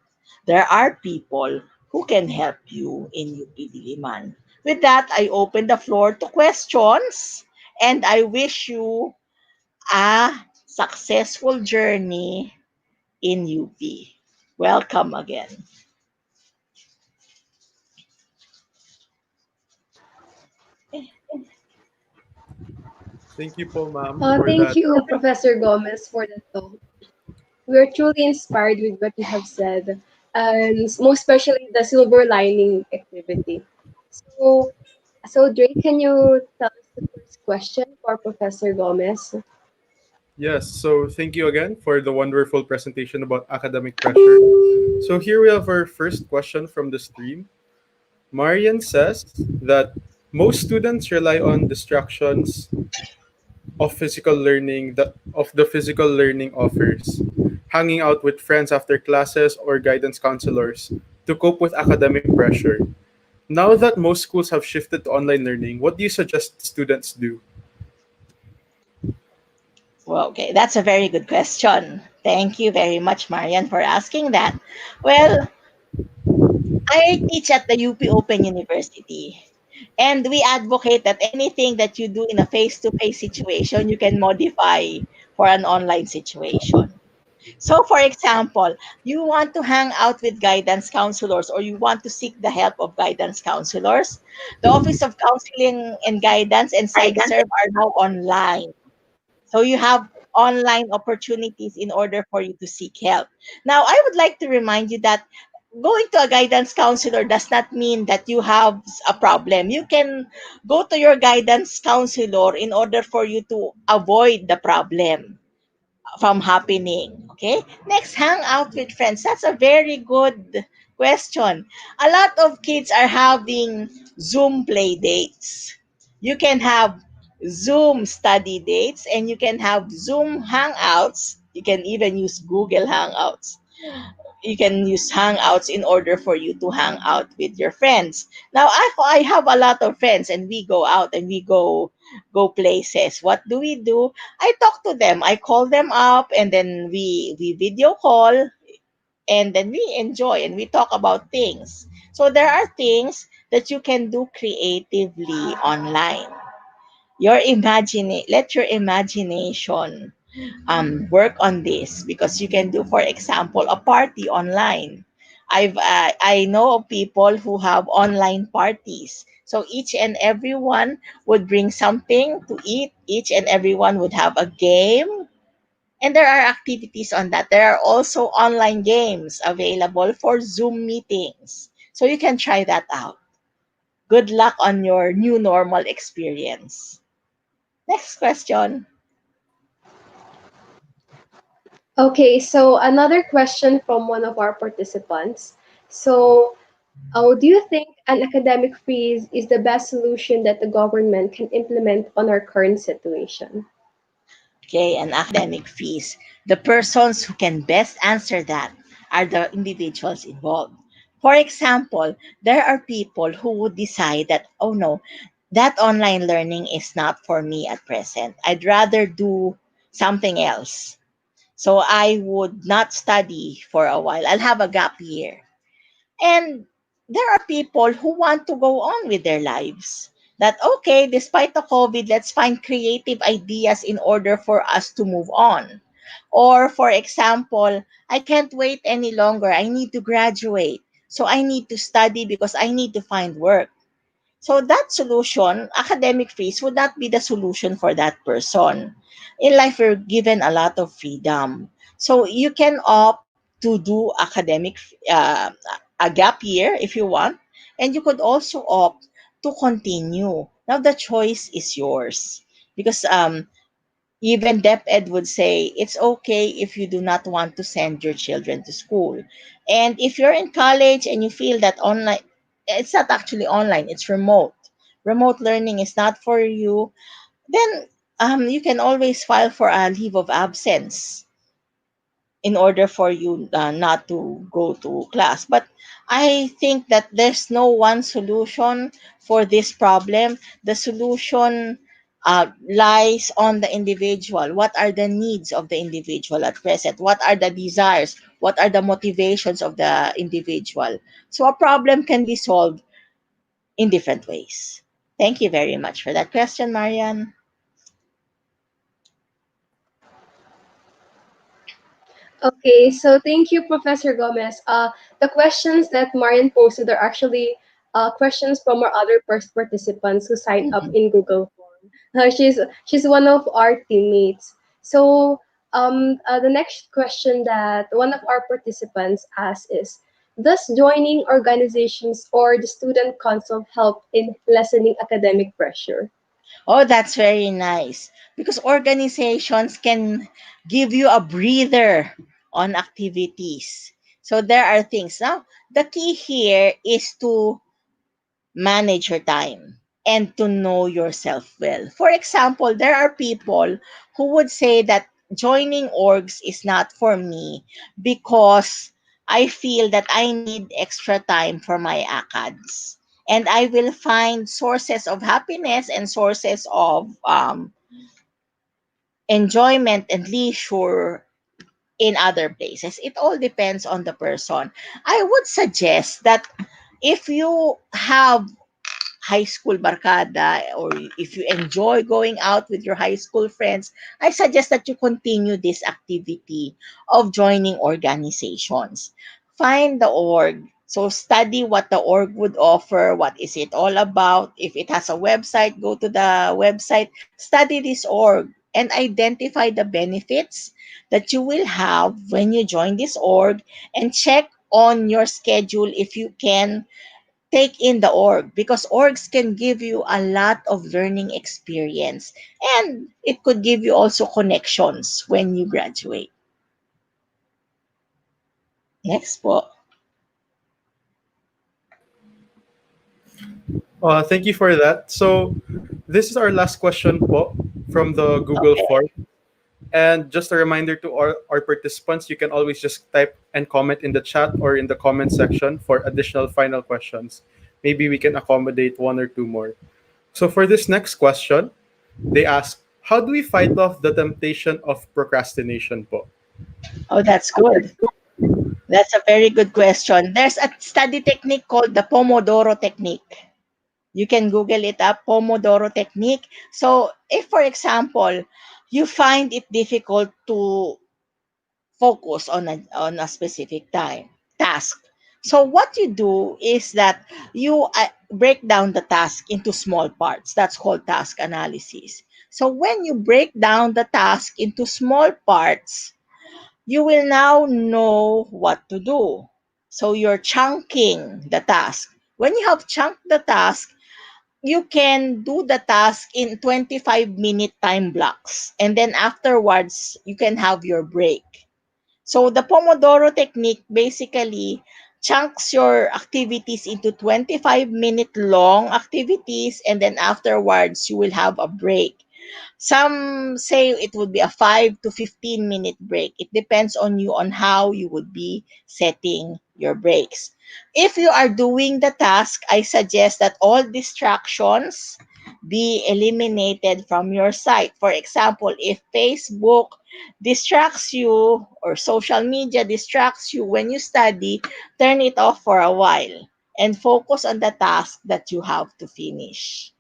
There are people who can help you in UP Diliman. With that, I open the floor to questions and I wish you a successful journey in UP. Welcome again. Thank you po, ma'am, for Thank that. you, Professor Gomez, for that talk. We're truly inspired with what you have said, and most especially the silver lining activity. So, Drake, can you tell us the first question for Professor Gomez? Yes, so thank you again for the wonderful presentation about academic pressure. So here we have our first question from the stream. Marian says that most students rely on distractions of physical learning that of the physical learning offers, hanging out with friends after classes or guidance counselors to cope with academic pressure. Now that most schools have shifted to online learning, what do you suggest students do? Well, okay, that's a very good question. Thank you very much, Marian, for asking that. Well, I teach at the UP Open University. And we advocate that anything that you do in a face to face situation, you can modify for an online situation. So, for example, you want to hang out with guidance counselors or you want to seek the help of guidance counselors. The Office of Counseling and Guidance and SegServe are now online. So you have online opportunities in order for you to seek help. Now, I would like to remind you that going to a guidance counselor does not mean that you have a problem. You can go to your guidance counselor in order for you to avoid the problem from happening. Okay? Next, hang out with friends. That's a very good question. A lot of kids are having Zoom play dates. You can have Zoom study dates and you can have Zoom hangouts. You can even use Google Hangouts. You can use Hangouts in order for you to hang out with your friends. Now, I have a lot of friends and we go out and we go places. What do we do? I talk to them. I call them up and then we video call and then we enjoy and we talk about things. So there are things that you can do creatively online. Let your imagination work on this because you can do, for example, a party online. I know of people who have online parties. So each and everyone would bring something to eat. Each and everyone would have a game. And there are activities on that. There are also online games available for Zoom meetings. So you can try that out. Good luck on your new normal experience. Next question. Okay, so another question from one of our participants. So, do you think an academic freeze is the best solution that the government can implement on our current situation? Okay, and academic fees. The persons who can best answer that are the individuals involved. For example, there are people who would decide that, oh no, that online learning is not for me at present. I'd rather do something else. So I would not study for a while. I'll have a gap year. And there are people who want to go on with their lives. That, okay, despite the COVID, let's find creative ideas in order for us to move on. Or, for example, I can't wait any longer. I need to graduate. So I need to study because I need to find work. So that solution, academic freeze, would not be the solution for that person. In life, we're given a lot of freedom. So you can opt to do a gap year if you want, and you could also opt to continue. Now the choice is yours because even DepEd would say it's okay if you do not want to send your children to school. And if you're in college and you feel that online, it's not actually online, it's remote. Remote learning is not for you, then you can always file for a leave of absence in order for you not to go to class. But I think that there's no one solution for this problem. The solution lies on the individual. What are the needs of the individual at present? What are the desires? What are the motivations of the individual? So a problem can be solved in different ways. Thank you very much for that question, Marian. Okay, so thank you, Professor Gomez. The questions that Marian posted are actually questions from our other participants who signed up Mhm. in Google Form. She's one of our teammates. So the next question that one of our participants asked is, does joining organizations or the student council help in lessening academic pressure? Oh, that's very nice. Because organizations can give you a breather on activities. So there are things. Now, the key here is to manage your time and to know yourself well. For example, there are people who would say that joining orgs is not for me because I feel that I need extra time for my ACADS. And I will find sources of happiness and sources of enjoyment and leisure in other places. It all depends on the person. I would suggest that if you have high school barkada, or if you enjoy going out with your high school friends, I suggest that you continue this activity of joining organizations. Find the org. So study what the org would offer, what is it all about. If it has a website, go to the website, study this org and identify the benefits that you will have when you join this org, and check on your schedule if you can take in the org, because orgs can give you a lot of learning experience, and it could give you also connections when you graduate. Next po. Thank you for that. So, this is our last question po from the Google Okay. form. And just a reminder to our participants, you can always just type and comment in the chat or in the comment section for additional final questions. Maybe we can accommodate one or two more. So, for this next question, they ask, how do we fight off the temptation of procrastination po? Oh, that's good. That's a very good question. There's a study technique called the Pomodoro technique. You can Google it up, Pomodoro technique. So, if for example, you find it difficult to focus on a specific time task. So what you do is that you break down the task into small parts. That's called task analysis. So when you break down the task into small parts, you will now know what to do. So you're chunking the task. When you have chunked the task, you can do the task in 25-minute time blocks. And then afterwards, you can have your break. So the Pomodoro technique basically chunks your activities into 25-minute long activities, and then afterwards you will have a break. Some say it would be a 5 to 15-minute break. It depends on you on how you would be setting your breaks. If you are doing the task, I suggest that all distractions be eliminated from your site. For example, if Facebook distracts you or social media distracts you when you study, turn it off for a while and focus on the task that you have to finish.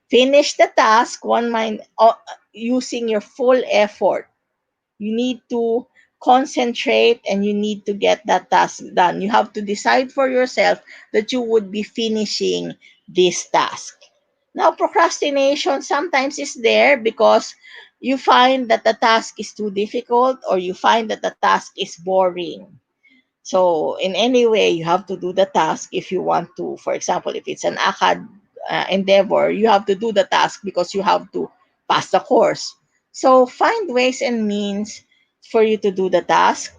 Finish the task one mind using your full effort. You need to concentrate and you need to get that task done. You have to decide for yourself that you would be finishing this task. Now, procrastination sometimes is there because you find that the task is too difficult, or you find that the task is boring. So in any way, you have to do the task if you want to. For example, if it's an ACAD endeavor, you have to do the task because you have to pass the course. So find ways and means for you to do the task.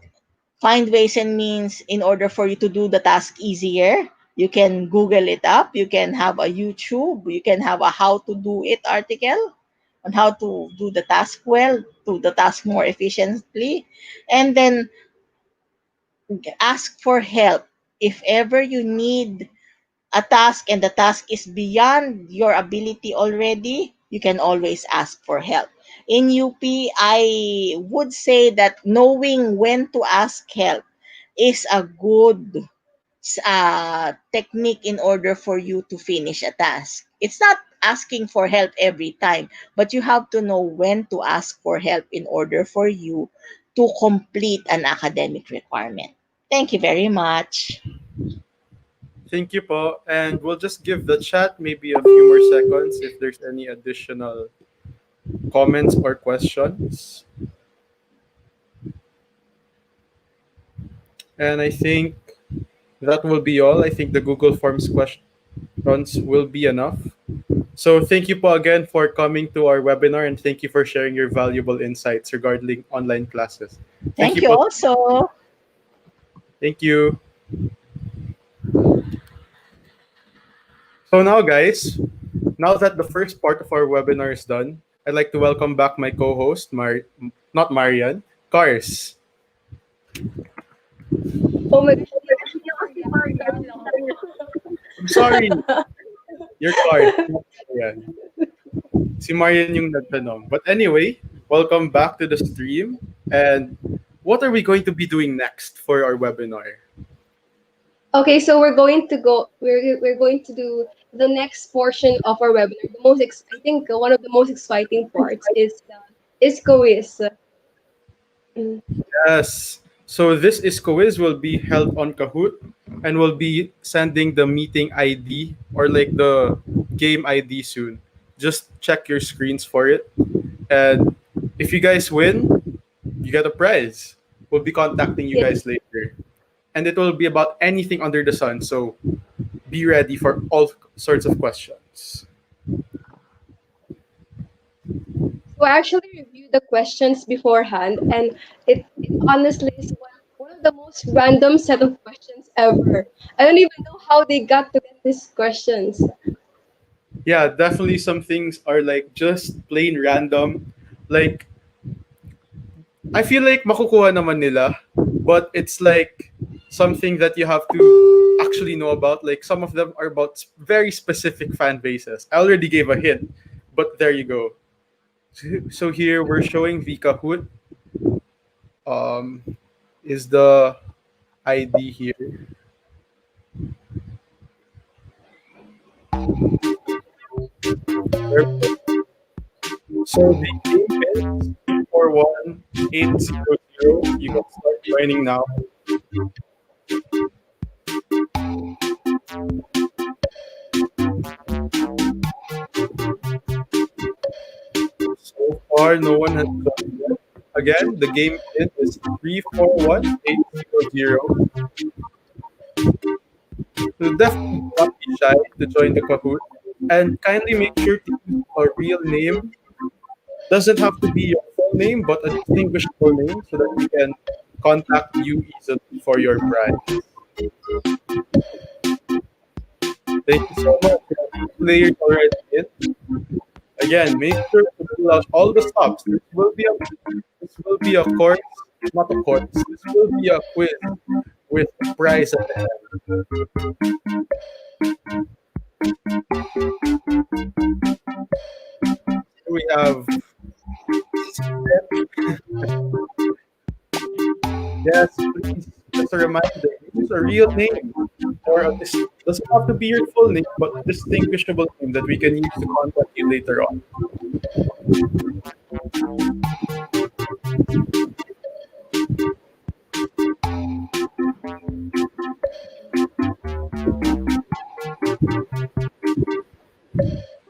Find ways and means in order for you to do the task easier. You can Google it up. You can have a YouTube. You can have a how to do it article on how to do the task well, do the task more efficiently. And then ask for help. If ever you need a task and the task is beyond your ability already, you can always ask for help. In UP, I would say that knowing when to ask help is a good technique in order for you to finish a task. It's not asking for help every time, but you have to know when to ask for help in order for you to complete an academic requirement. Thank you very much. Thank you po. And we'll just give the chat maybe a few more seconds if there's any additional comments or questions. And I think that will be all. I think the Google Forms questions will be enough. So thank you po again for coming to our webinar, and thank you for sharing your valuable insights regarding online classes. Thank Thank you you po. also. Thank you. So now guys, now that the first part of our webinar is done, I'd like to welcome back my co-host, not Marian, Cars. Oh my gosh, hindi ako si Marian. Sorry lang. I'm sorry, your Cars, not Marian. Si Marian yung nagtanong. But anyway, welcome back to the stream. And what are we going to be doing next for our webinar? Okay, so we're going to do the next portion of our webinar. I think one of the most exciting parts is the ISKO quiz. Mm. Yes. So this is quiz will be held on Kahoot, and we'll be sending the meeting ID or like the game ID soon. Just check your screens for it. And if you guys win, you get a prize. We'll be contacting you Yeah. guys later. And it will be about anything under the sun. So be ready for all sorts of questions. So I actually reviewed the questions beforehand, and it honestly is one of the most random set of questions ever. I don't even know how they got to get these questions. Yeah, definitely some things are like just plain random. Like I feel like makukuha naman nila, but it's like something that you have to actually know about. Like some of them are about very specific fan bases. I already gave a hint, but there you go. So here we're showing the Kahoot. Um, is the ID here? So the game is 341800. You can start joining now. So far, no one has joined yet. Again, the game pin is 341800. So definitely do not be shy to join the Kahoot. And kindly make sure to use a real name. Doesn't have to be your full name, but a distinguishable name so that we can contact you easily for your prize. Thank you so much. We have 2 players already in. Again, make sure to fill out all the stops. This will be a course, not a course. This will be a quiz with a prize at the end. Here we have yes, please. Just a reminder, use a real name or doesn't have to be your full name, but a distinguishable name that we can use to contact you later on.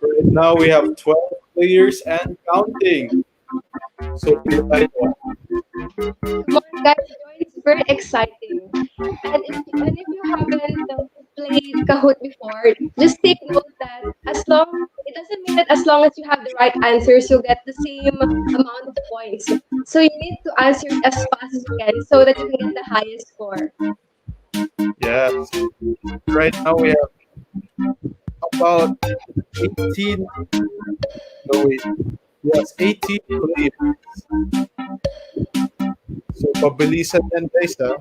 Right now we have 12 players and counting. So you're right on. Come on, guys, join! It's very exciting. And if you haven't played Kahoot before, just take note that as long it doesn't mean that as long as you have the right answers, you'll get the same amount of points. So you need to answer it as fast as you can so that you can get the highest score. Yes. Right now we have about 18, no wait, yes, 18 players. So pabilisan yan guys ha.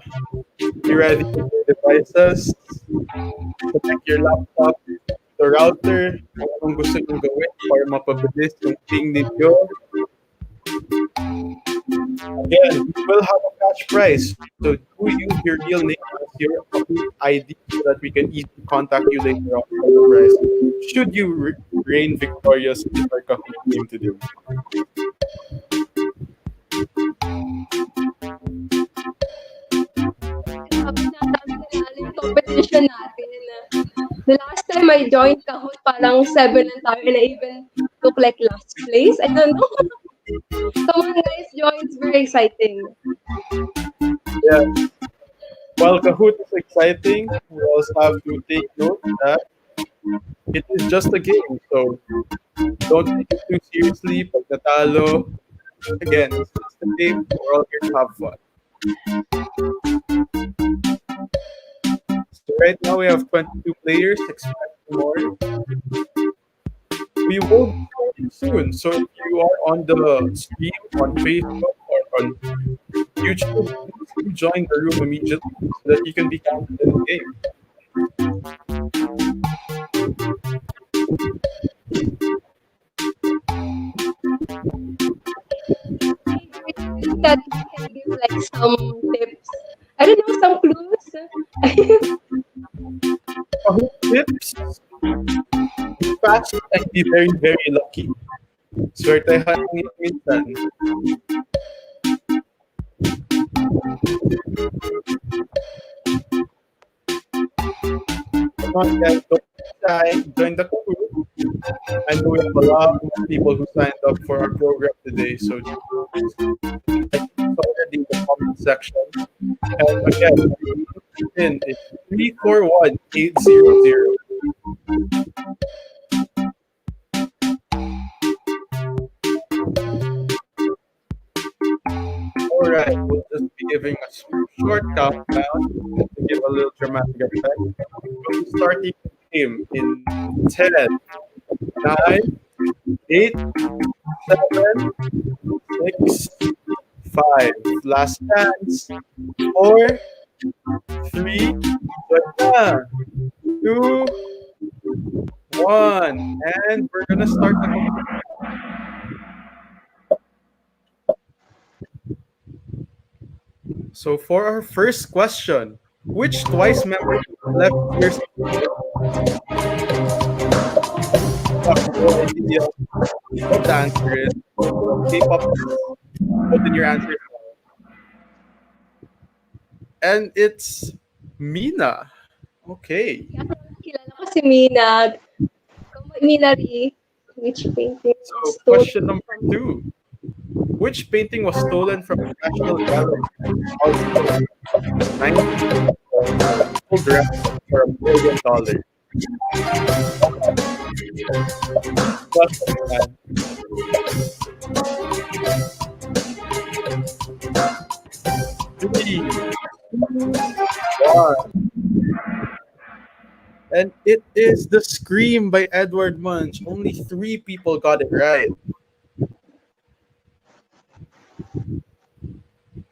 Be ready with your devices. Connect your laptop, the router, kung anong gusto nyo gawin para mapabilis yung ping ninyo. Again, we will have a cash prize. So do use your real name as your ID so that we can easily contact you later on for the prize. Should you reign victorious in our Kahoot game today? Grabe na, ang dami nilalo yung competition natin. The last time I joined Kahoot, parang 7 lang tayo and I even look like last place. I don't know. Come on, guys, join. It's very exciting. Yeah. While Kahoot is exciting, we also have to take note that it is just a game. So don't take it too seriously. Pag natalo, again, it's just a game. We're all here to have fun. So right now we have 22 players. Expect more. We will be starting soon. So if you are on the stream on Facebook or on YouTube, please do join the room immediately so that you can be counted in the game. Okay, great. I think that we can give like some tips. I don't know, some clues. Kahoot tips, be fast and be very, very lucky. Swertehan lang yan minsan. Come on guys, don't be shy. Join the Kahoot. I know we have a lot more people who signed up for our program today, so just like already in the comment section. And again, in is 341800. All right, we'll just be giving a short countdown to give a little dramatic effect. We'll be starting the game in 10, 9, 8, 7, 6, 5. Last chance. 4, 3, 2, 1. And we're gonna start the competition. So for our first question, which twice member of the left ears have no idea what the answer is? K-pop artist. Put in your answer. And it's Mina. Okay. Kilala ko si Mina. Mina Ri. Which painting was So stolen question number from 2. Which painting was stolen from the National Gallery in Oslo in 1984 and sold replica for $1 million? Question man. 3, 2, 1. And it is The Scream by Edward Munch. Only 3 people got it right.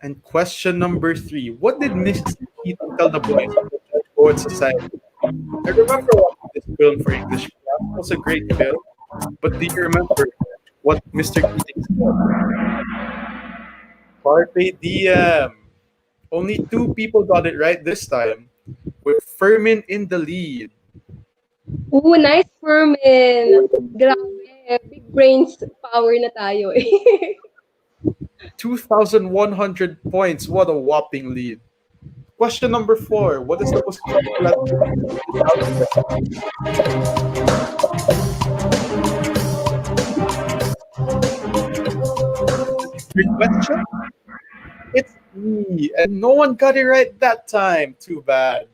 And question number 3. What did Mr. Keaton tell the boys of the Judge Poet Society? I remember watching this film for English class. It was a great film. But do you remember what Mr. Keating said? Carpe diem. Only 2 people got it right this time, with Fermin in the lead. Ooh, nice Fermin. Grabe. Big brains power na tayo eh. 2,100 points. What a whopping lead. Question number 4. What is the most popular activity in algebra? Trick question? It's me. And no one got it right that time. Too bad.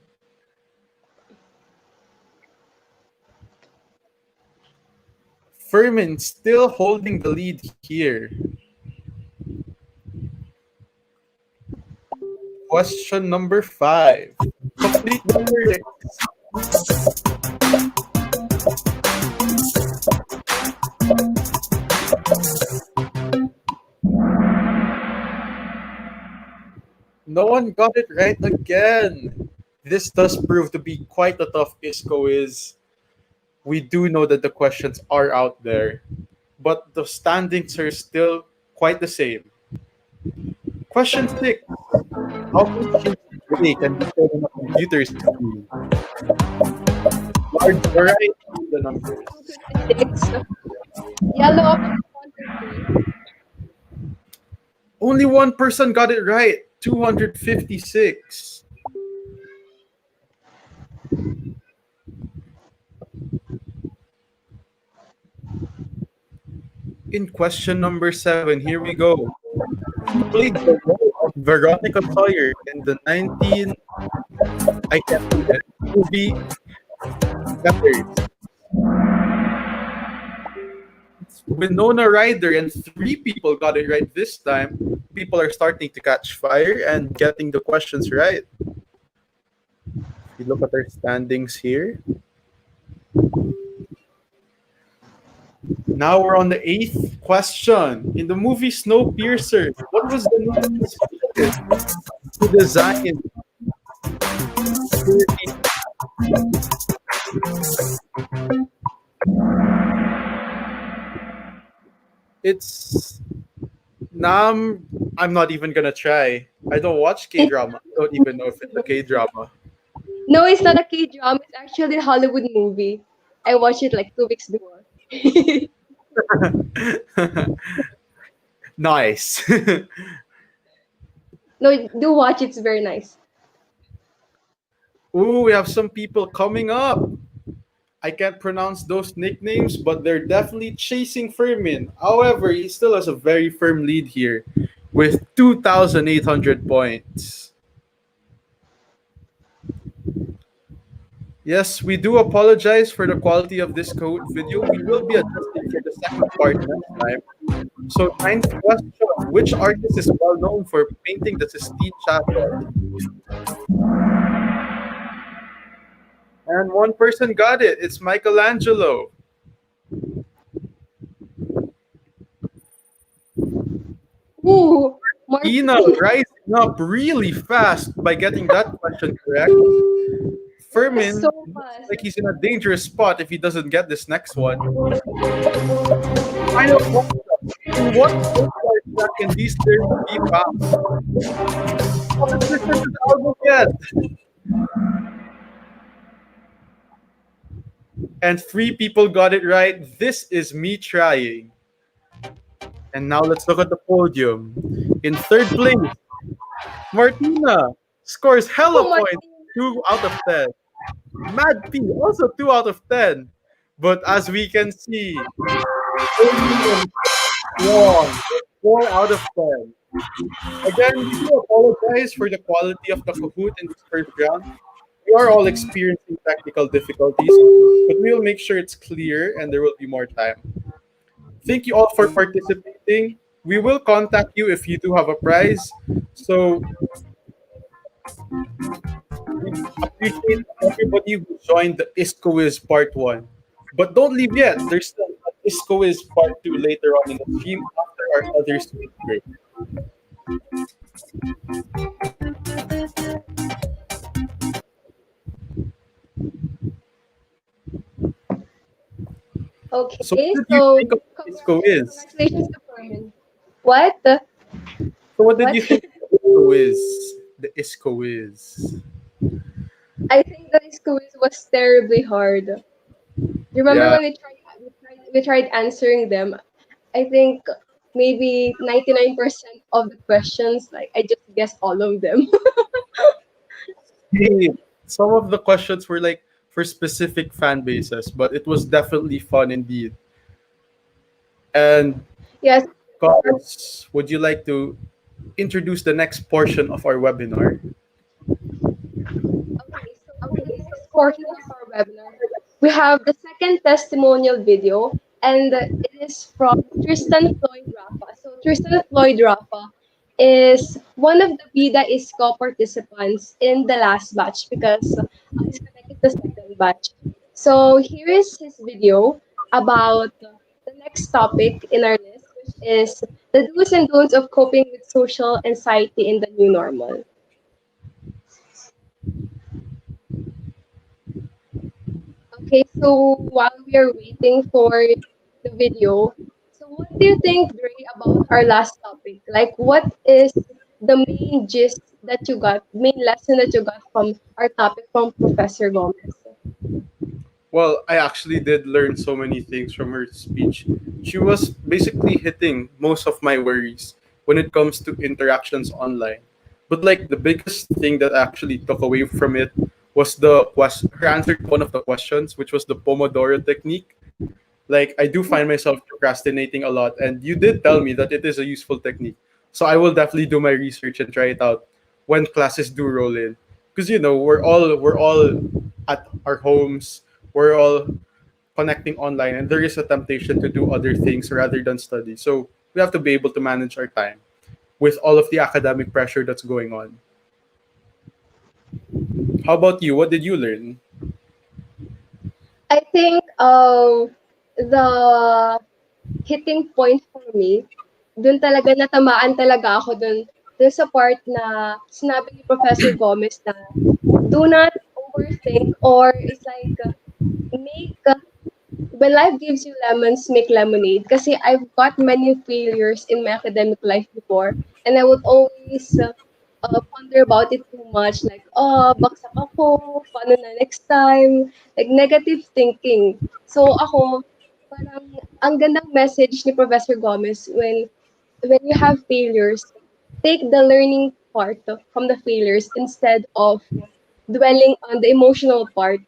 Fermin still holding the lead here. Question number 5. Complete the lyrics. No one got it right again. This does prove to be quite a tough ISKO is. We do know that the questions are out there, but the standings are still quite the same. Question 6. How many shades of gray can be shown on a computer screen? Large variety in the numbers. 256. Yellow up to 103. Only one person got it right. 256. In question number 7, here we go. Who played the role of Veronica Sawyer in the 19 I can't read it movie Gutters? Winona Ryder, and 3 people got it right this time. People are starting to catch fire and getting the questions right. If you look at our standings here, now we're on the 8th question. In the movie Snowpiercer, what was the main species who designed security? It's Nam. I'm not even gonna try. I don't watch K It's drama. I don't even know if it's a K drama. no, it's not a K drama. It's actually a Hollywood movie. I watched it like 2 weeks before. Nice. No, do watch it. It's very nice. Ooh, we have some people coming up. I can't pronounce those nicknames, but they're definitely chasing Fermin. However, he still has a very firm lead here with 2,800 points. Yes, we do apologize for the quality of this code video. We will be adjusting for the second part next time. So, ninth question: which artist is well known for painting the Sistine Chapel? And one person got it. It's Michelangelo. Ooh, Ina Martin. rising up really fast by getting that question correct. That was Fermin so looks fast. like he's in a dangerous spot if he doesn't get this next one. Final question. In what folklore can these lyrics be found? Haven't listened to the album yet. And 3 people got it right. This is me trying. And now let's look at the podium. In third place, Martina scores hella Oh, points, Martin. 2 out of 10. Mad P also 2 out of 10. But as we can see, Fermin is wrong. 4 out of 10. Again, we do apologize for the quality of the Kahoot in this first round. We are all experiencing technical difficulties, but we'll make sure it's clear and there will be more time. Thank you all for participating. We will contact you if you do have a prize. So we appreciate everybody who joined the ISKO Quiz Part 1. But don't leave yet. There's still an ISKO Quiz Part 2 later on in the stream after our other speaker. So what Okay, did you so think of the ISKO Quiz? congratulations to Carmen. What? So what did What? you think of the ISKO Quiz? The ISKO Quiz. I think that this quiz was terribly hard. Remember Yeah. when we tried answering them? I think maybe 99% of the questions, like I just guessed all of them. Hey, some of the questions were like for specific fan bases, but it was definitely fun indeed. And Yes. Cars, would you like to introduce the next portion of our webinar? Okay, so for the next portion of our webinar, we have the second testimonial video, and it is from Tristan Floyd Rafa. So Tristan Floyd Rafa is one of the Bida Isko participants in the last batch because it's connected to the second batch. So here is his video about the next topic in our list, which is the do's and don'ts of coping with social anxiety in the new normal. Okay, so while we are waiting for the video, so what do you think, Dre, about our last topic? Like, what is the main gist that you got, main lesson that you got from our topic from Professor Gomez? Well, I actually did learn so many things from her speech. She was basically hitting most of my worries when it comes to interactions online. But like the biggest thing that I actually took away from it was her answer to one of the questions, which was the Pomodoro technique. Like I do find myself procrastinating a lot, and you did tell me that it is a useful technique. So I will definitely do my research and try it out when classes do roll in. Because we're all at our homes, we're all connecting online, and there is a temptation to do other things rather than study. So we have to be able to manage our time with all of the academic pressure that's going on. How about you? What did you learn? I think the hitting point for me, dun talaga natamaan talaga ako dun sa part na sinabi ni Professor Gomez na do not overthink, or it's like make when life gives you lemons, make lemonade. Kasi I've got many failures in my academic life before, and I would always ponder about it too much. Like, oh, baksak ako, paano na next time? Like, negative thinking. So, ako, parang, ang gandang message ni Professor Gomez when you have failures, take the learning part from the failures instead of dwelling on the emotional part.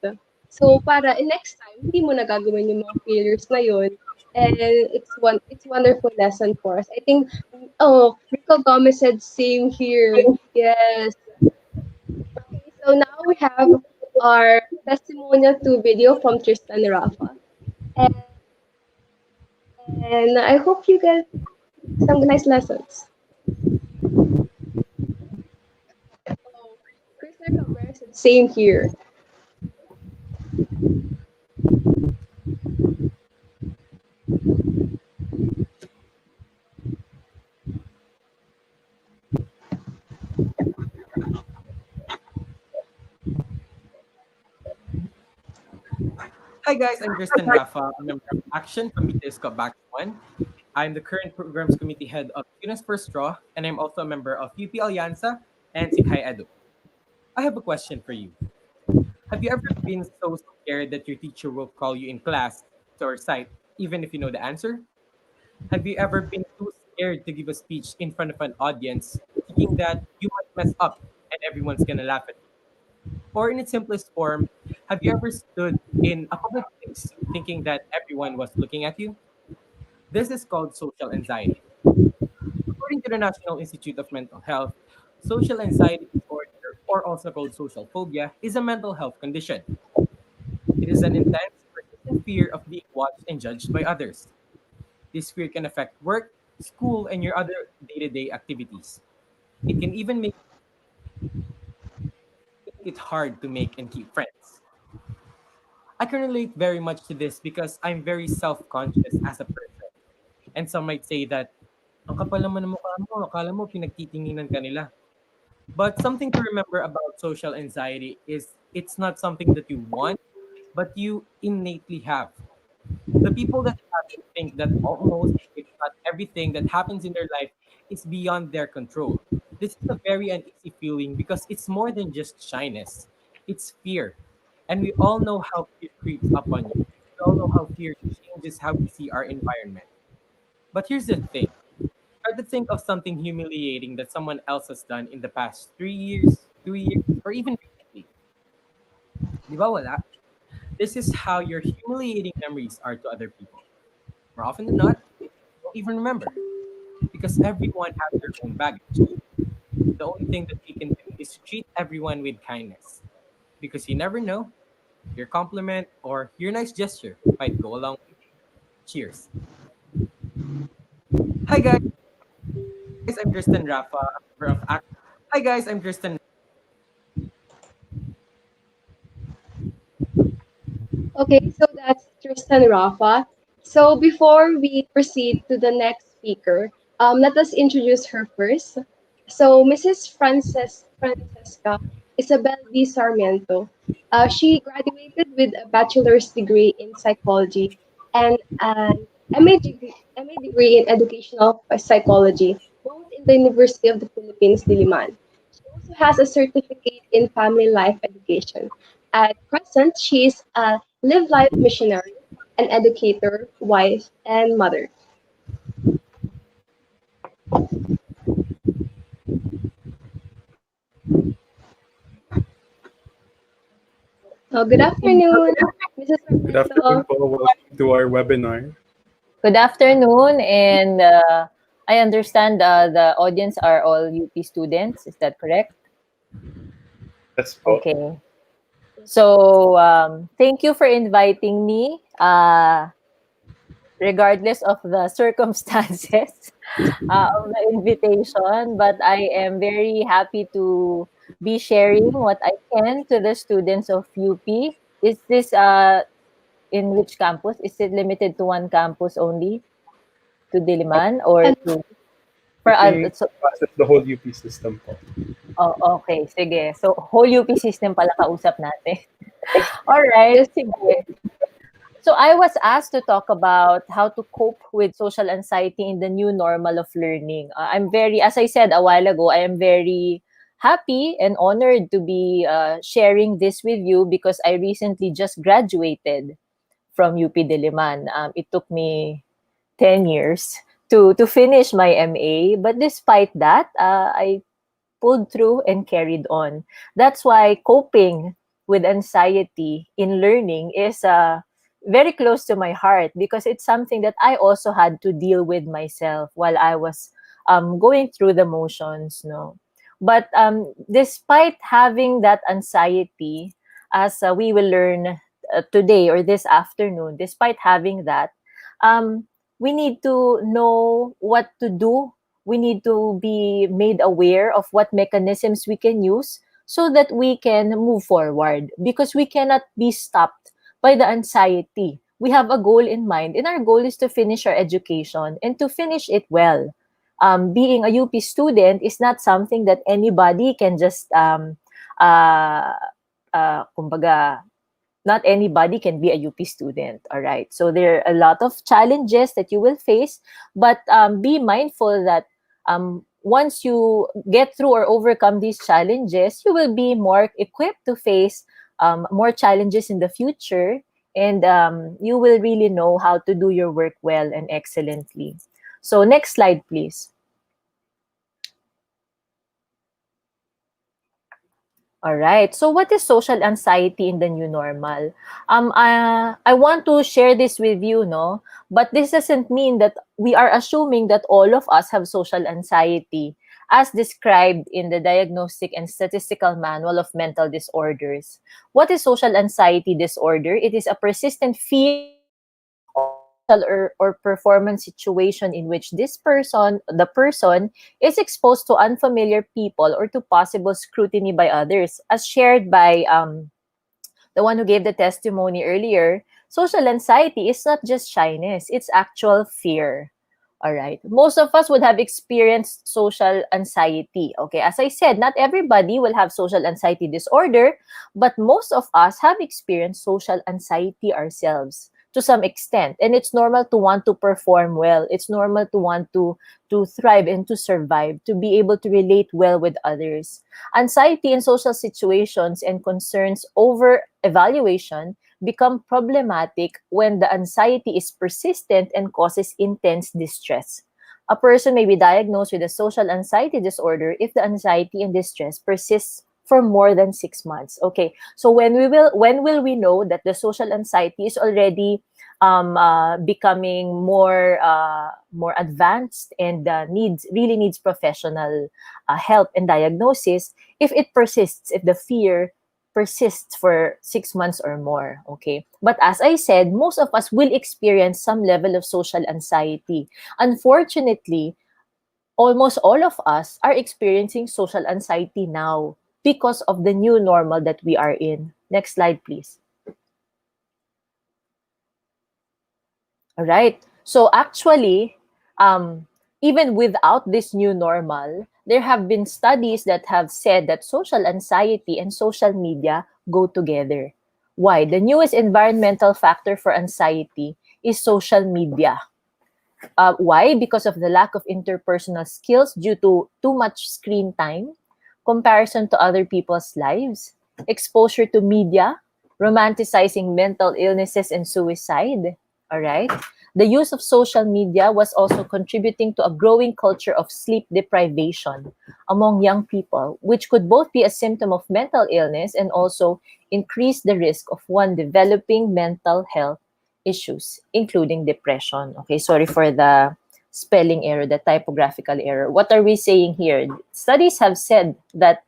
So para next time hindi mo na gagawin yung mga failures na yun. And it's wonderful lesson for us. I think Rico Gomez said same here. Yes. Okay, so now we have our testimonial to video from Tristan Rafa. And I hope you get some nice lessons. Oh, Christopher Cabrera said same here. Hi guys, I'm Tristan Rafa, a member of Action from Bida Isko Back One. I'm the current programs committee head of Students First Straw, and I'm also a member of UP Alianza and Sikhay Edu. I have a question for you. Have you ever been so scared that your teacher will call you in class to recite, even if you know the answer? Have you ever been too scared to give a speech in front of an audience, thinking that you might mess up and everyone's gonna laugh at you? Or in its simplest form, have you ever stood in a public place thinking that everyone was looking at you? This is called social anxiety. According to the National Institute of Mental Health, social anxiety disorder, or also called social phobia, is a mental health condition. It is an intense, persistent fear of being watched and judged by others. This fear can affect work, school, and your other day to day activities. It can even make it hard to make and keep friends. I can relate very much to this because I'm very self-conscious as a person. And some might say that, ang kapal naman ng mukha mo, akala mo pinagtitinginan ka nila. But something to remember about social anxiety is it's not something that you want, but you innately have. The people that have it think that almost, if not everything that happens in their life is beyond their control. This is a very uneasy feeling because it's more than just shyness, it's fear. And we all know how fear creeps up on you. We all know how fear changes how we see our environment. But here's the thing, try to think of something humiliating that someone else has done in the past 3 years, 2 years, or even recently. Di ba wala? This is how your humiliating memories are to other people. More often than not, they don't even remember because everyone has their own baggage. The only thing that we can do is to treat everyone with kindness because you never know, your compliment or your nice gesture might go along. Cheers. Hi guys, I'm Tristan Rafa, a member of Act. Hi guys, I'm Tristan. Okay, so that's Tristan Rafa. So before we proceed to the next speaker, let us introduce her first. So Mrs. Francesca Isabel D. Sarmiento. She graduated with a bachelor's degree in psychology and an MA degree in educational psychology, both in the University of the Philippines, Diliman. She also has a certificate in family life education. At present, she is a live life missionary, an educator, wife, and mother. Good afternoon, This is Good afternoon Fernando. po. Welcome to our webinar. Good afternoon, and I understand the audience are all UP students. Is that correct? Yes po. Okay. So thank you for inviting me, regardless of the circumstances of the invitation. But I am very happy to be sharing what I can to the students of UP. Is this in which campus? Is it limited to one campus only, to Diliman, or And to for Looking so, at the whole UP system po. oh, okay, sige. So, whole UP system pala kausap natin. Alright, yes, sige. So, I was asked to talk about how to cope with social anxiety in the new normal of learning. As I said a while ago, I am very happy and honored to be sharing this with you because I recently just graduated from UP Diliman. It took me 10 years to finish my MA, but despite that, I pulled through and carried on. That's why coping with anxiety in learning is very close to my heart because it's something that I also had to deal with myself while I was going through the motions. No, but despite having that anxiety, as we will learn today or this afternoon, despite having that, um, we need to know what to do. We need to be made aware of what mechanisms we can use so that we can move forward because we cannot be stopped by the anxiety. We have a goal in mind, and our goal is to finish our education and to finish it well. Being a UP student is not something that anybody can just uh, kumbaga, not anybody can be a UP student. All right. So there are a lot of challenges that you will face, but be mindful that once you get through or overcome these challenges, you will be more equipped to face more challenges in the future. And you will really know how to do your work well and excellently. So, next slide, please. All right. So, what is social anxiety in the new normal? I want to share this with you, no. But this doesn't mean that we are assuming that all of us have social anxiety, as described in the Diagnostic and Statistical Manual of Mental Disorders. What is social anxiety disorder? It is a persistent fear of a social or performance situation in which the person, is exposed to unfamiliar people or to possible scrutiny by others. As shared by the one who gave the testimony earlier, social anxiety is not just shyness, it's actual fear. All right. Most of us would have experienced social anxiety. Okay. As I said, not everybody will have social anxiety disorder, but most of us have experienced social anxiety ourselves to some extent. And it's normal to want to perform well. It's normal to want to thrive and to survive, to be able to relate well with others. Anxiety in social situations and concerns over evaluation become problematic when the anxiety is persistent and causes intense distress. A person may be diagnosed with a social anxiety disorder if the anxiety and distress persists for more than 6 months. Okay, so when will we know that the social anxiety is already becoming more advanced and needs professional help and diagnosis if it persists, if the fear persists for 6 months or more. Okay. But as I said, most of us will experience some level of social anxiety. Unfortunately, almost all of us are experiencing social anxiety now because of the new normal that we are in. Next slide, please. All right. So actually, even without this new normal, there have been studies that have said that social anxiety and social media go together. Why? The newest environmental factor for anxiety is social media. Why? Because of the lack of interpersonal skills due to too much screen time, comparison to other people's lives, exposure to media, romanticizing mental illnesses and suicide, All right. The use of social media was also contributing to a growing culture of sleep deprivation among young people, which could both be a symptom of mental illness and also increase the risk of one developing mental health issues, including depression. Okay, sorry for the spelling error, the typographical error. What are we saying here? Studies have said that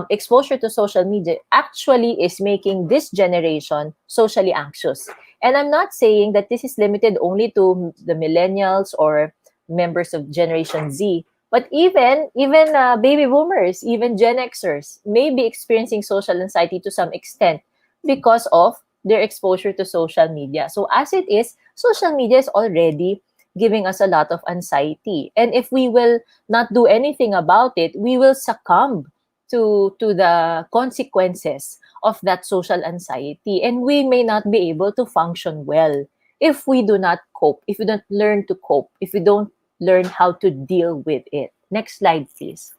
exposure to social media actually is making this generation socially anxious. And I'm not saying that this is limited only to the millennials or members of Generation Z, but even baby boomers, even Gen Xers may be experiencing social anxiety to some extent because of their exposure to social media. So as it is, social media is already giving us a lot of anxiety. And if we will not do anything about it, we will succumb to the consequences of that social anxiety, and we may not be able to function well if we do not cope, if we don't learn to cope, if we don't learn how to deal with it. Next slide, please.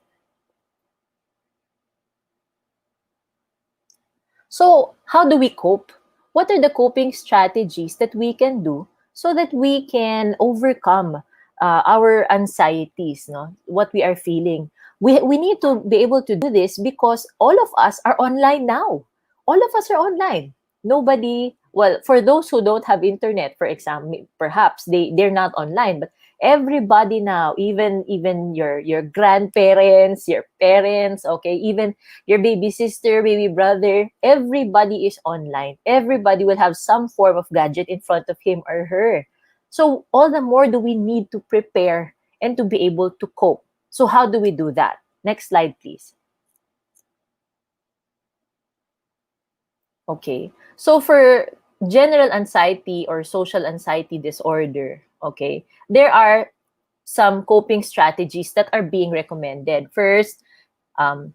So, how do we cope? What are the coping strategies that we can do so that we can overcome our anxieties, no? What we are feeling? We need to be able to do this because all of us are online now. All of us are online. Nobody, well, for those who don't have internet, for example, perhaps they're not online, but everybody now, even your grandparents, your parents, okay, even your baby sister, baby brother, everybody is online. Everybody will have some form of gadget in front of him or her. So all the more do we need to prepare and to be able to cope. So how do we do that? Next slide, please. Okay. So for general anxiety or social anxiety disorder, okay, there are some coping strategies that are being recommended. First, um,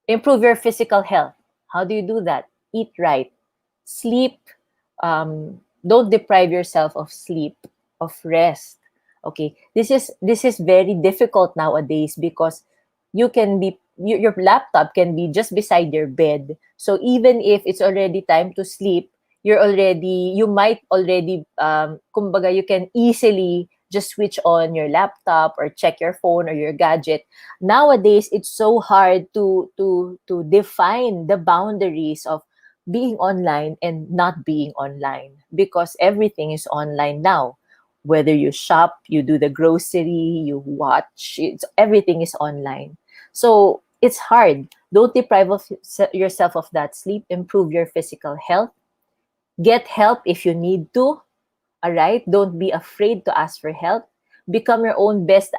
improve your physical health. How do you do that? Eat right, sleep. Don't deprive yourself of sleep, of rest. Okay, this is very difficult nowadays because your laptop can be just beside your bed. So even if it's already time to sleep, you might already kumbaga you can easily just switch on your laptop or check your phone or your gadget. Nowadays it's so hard to define the boundaries of being online and not being online because everything is online now. Whether you shop, you do the grocery, you watch, everything is online. So it's hard. Don't deprive yourself of that sleep. Improve your physical health. Get help if you need to. All right? Don't be afraid to ask for help. Become your own best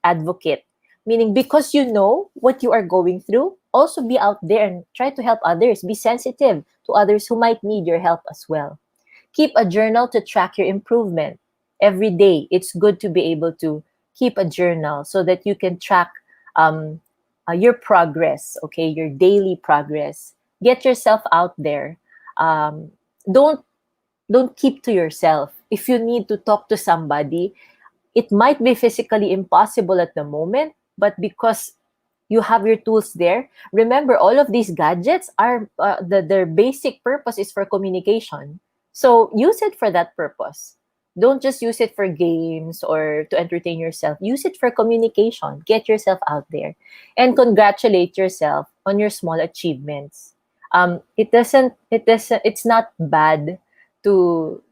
advocate. Meaning, because you know what you are going through, also be out there and try to help others. Be sensitive to others who might need your help as well. Keep a journal to track your improvement every day. It's good to be able to keep a journal so that you can track um, your progress, okay, your daily progress. Get yourself out there. Um, don't don't keep to yourself. If you need to talk to somebody, it might be physically impossible at the moment, but because you have your tools there, remember all of these gadgets are their basic purpose is for communication. So use it for that purpose. Don't just use it for games or to entertain yourself. Use it for communication. Get yourself out there and congratulate yourself on your small achievements. It's not bad to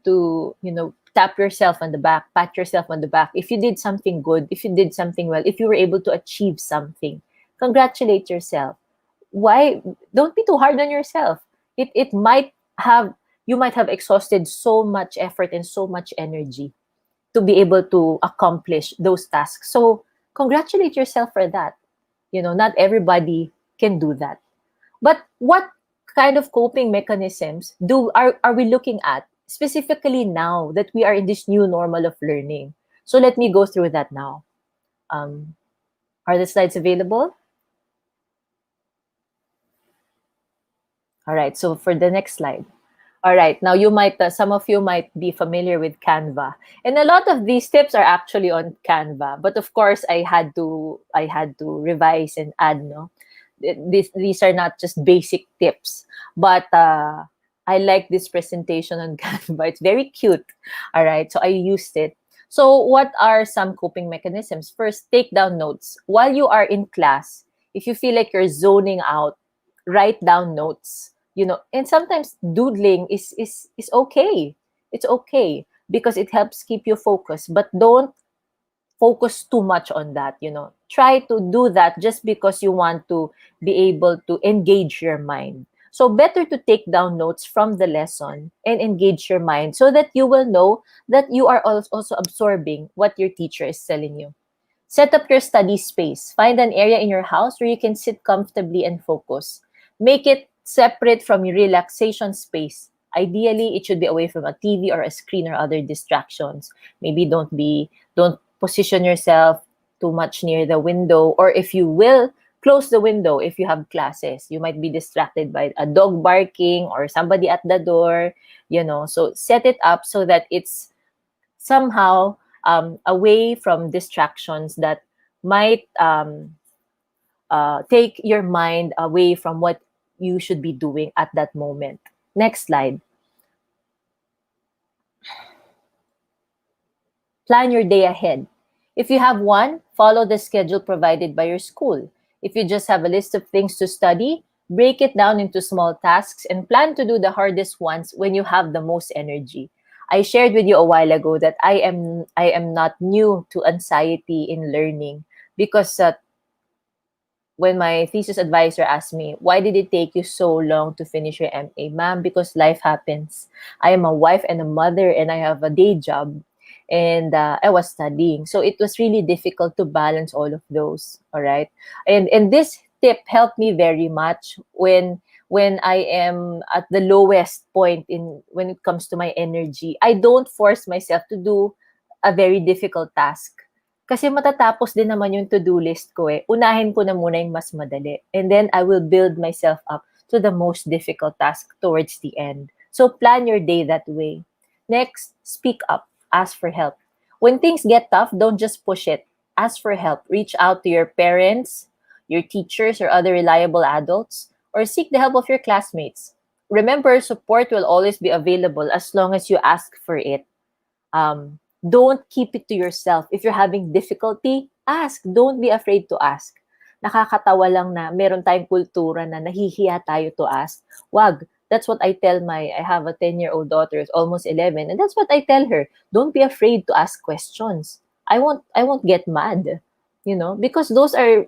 tap yourself on the back, pat yourself on the back if you did something good, if you did something well, if you were able to achieve something. Congratulate yourself. Why? Don't be too hard on yourself. It might have you might have exhausted so much effort and so much energy to be able to accomplish those tasks. So congratulate yourself for that. Not everybody can do that. But what kind of coping mechanisms are we looking at specifically now that we are in this new normal of learning? So let me go through that now. Um, are the slides available? All right. So for the next slide. All right. Now some of you might be familiar with Canva, and a lot of these tips are actually on Canva. But of course, I had to revise and add. No, these are not just basic tips, but I like this presentation on Canva. It's very cute. All right. So I used it. So what are some coping mechanisms? First, take down notes. While you are in class, if you feel like you're zoning out, write down notes. And sometimes doodling is okay. It's okay because it helps keep you focused. But don't focus too much on that. Try to do that just because you want to be able to engage your mind. So better to take down notes from the lesson and engage your mind so that you will know that you are also absorbing what your teacher is telling you. Set up your study space. Find an area in your house where you can sit comfortably and focus. Make it separate from your relaxation space. Ideally, it should be away from a TV or a screen or other distractions. Maybe don't position yourself too much near the window, or if you will, close the window if you have classes. You might be distracted by a dog barking or somebody at the door. So set it up so that it's somehow away from distractions that might take your mind away from what you should be doing at that moment. Next slide. Plan your day ahead. If you have one, follow the schedule provided by your school. If you just have a list of things to study, break it down into small tasks and plan to do the hardest ones when you have the most energy. I shared with you a while ago that I am not new to anxiety in learning because when my thesis advisor asked me, why did it take you so long to finish your MA? Ma'am, because life happens. I am a wife and a mother and I have a day job and I was studying. So it was really difficult to balance all of those. All right. And this tip helped me very much when I am at the lowest point in when it comes to my energy. I don't force myself to do a very difficult task. Kasi matatapos din naman yung to-do list ko eh. Unahin ko na muna yung mas madali. And then I will build myself up to the most difficult task towards the end. So plan your day that way. Next, speak up. Ask for help. When things get tough, don't just push it. Ask for help. Reach out to your parents, your teachers, or other reliable adults, or seek the help of your classmates. Remember, support will always be available as long as you ask for it. Don't keep it to yourself. If you're having difficulty, ask. Don't be afraid to ask. Nakakatawa lang na meron tayong kultura na nahihiya tayo to ask. Wag. That's what I tell I have a 10-year-old daughter, it's almost 11, and that's what I tell her. Don't be afraid to ask questions. I won't get mad, because those are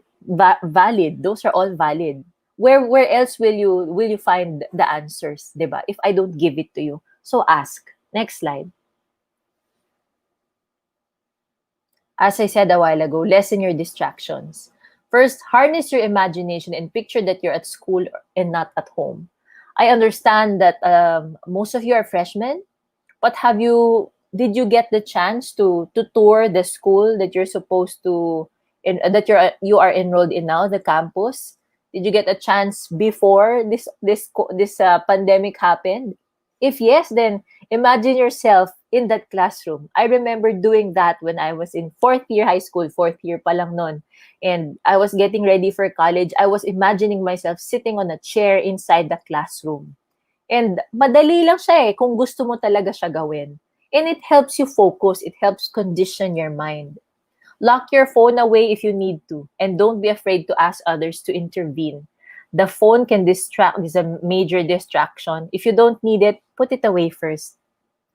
valid. Those are all valid. Where else will you find the answers, 'di ba? If I don't give it to you. So ask. Next slide. As I said a while ago, lessen your distractions. First, harness your imagination and picture that you're at school and not at home. I understand that most of you are freshmen, but did you get the chance to tour the school that you're supposed to that you are enrolled in now, the campus? Did you get a chance before this pandemic happened? If yes, then imagine yourself in that classroom. I remember doing that when I was in fourth year high school, fourth year pa lang nun. And I was getting ready for college. I was imagining myself sitting on a chair inside the classroom. And madali lang siya kung gusto mo talaga siya gawin. And it helps you focus. It helps condition your mind. Lock your phone away if you need to. And don't be afraid to ask others to intervene. The phone can distract, is a major distraction. If you don't need it, put it away first.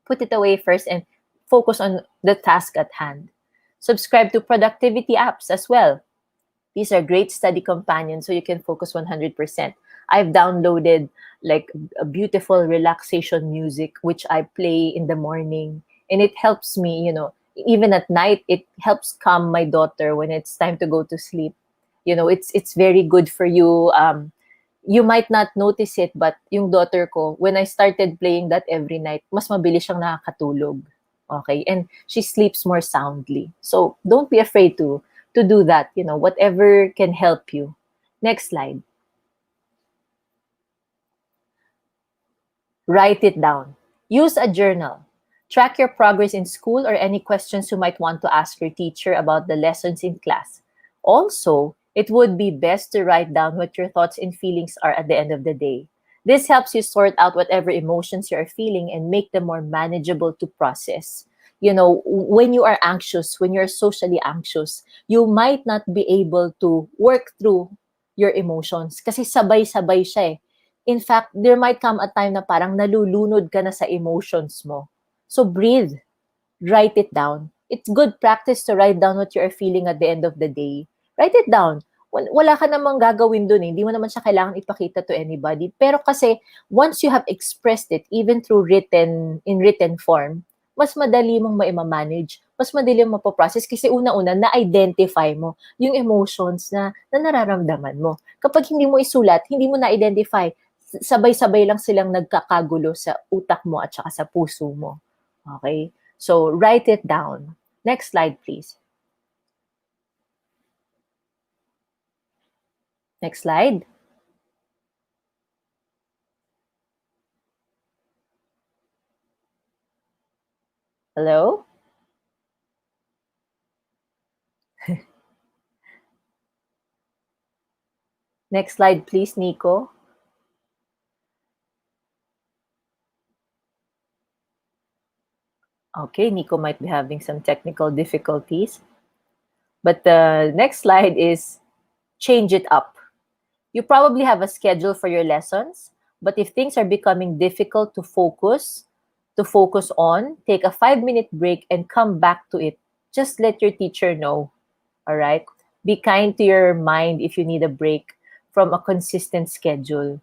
Put it away first and focus on the task at hand. Subscribe to productivity apps as well. These are great study companions so you can focus 100%. I've downloaded like a beautiful relaxation music which I play in the morning, and it helps me, even at night it helps calm my daughter when it's time to go to sleep. It's very good for you. You might not notice it, but yung daughter ko, when I started playing that every night, mas mabilis siyang nakakatulog. Okay? And she sleeps more soundly. So don't be afraid to do that, whatever can help you. Next slide. Write it down. Use a journal. Track your progress in school or any questions you might want to ask your teacher about the lessons in class. Also, it would be best to write down what your thoughts and feelings are at the end of the day. This helps you sort out whatever emotions you are feeling and make them more manageable to process. When you are anxious, when you're socially anxious, you might not be able to work through your emotions kasi sabay-sabay siya eh. In fact, there might come a time na parang nalulunod ka na sa emotions mo. So breathe, write it down. It's good practice to write down what you are feeling at the end of the day. Write it down. Wala ka namang gagawin dun eh. Hindi mo naman siya kailangan ipakita to anybody. Pero kasi, once you have expressed it, even through in written form, mas madali mong ma-manage, mas madali mong mapoprocess kasi una-una, na-identify mo yung emotions na nararamdaman mo. Kapag hindi mo isulat, hindi mo na-identify, sabay-sabay lang silang nagkakagulo sa utak mo at saka sa puso mo. Okay? So, write it down. Next slide, please. Next slide. Hello? Next slide, please, Nico. Okay, Nico might be having some technical difficulties. But the next slide is change it up. You probably have a schedule for your lessons, but if things are becoming difficult to focus on, take a 5-minute break and come back to it. Just let your teacher know. All right? Be kind to your mind if you need a break from a consistent schedule.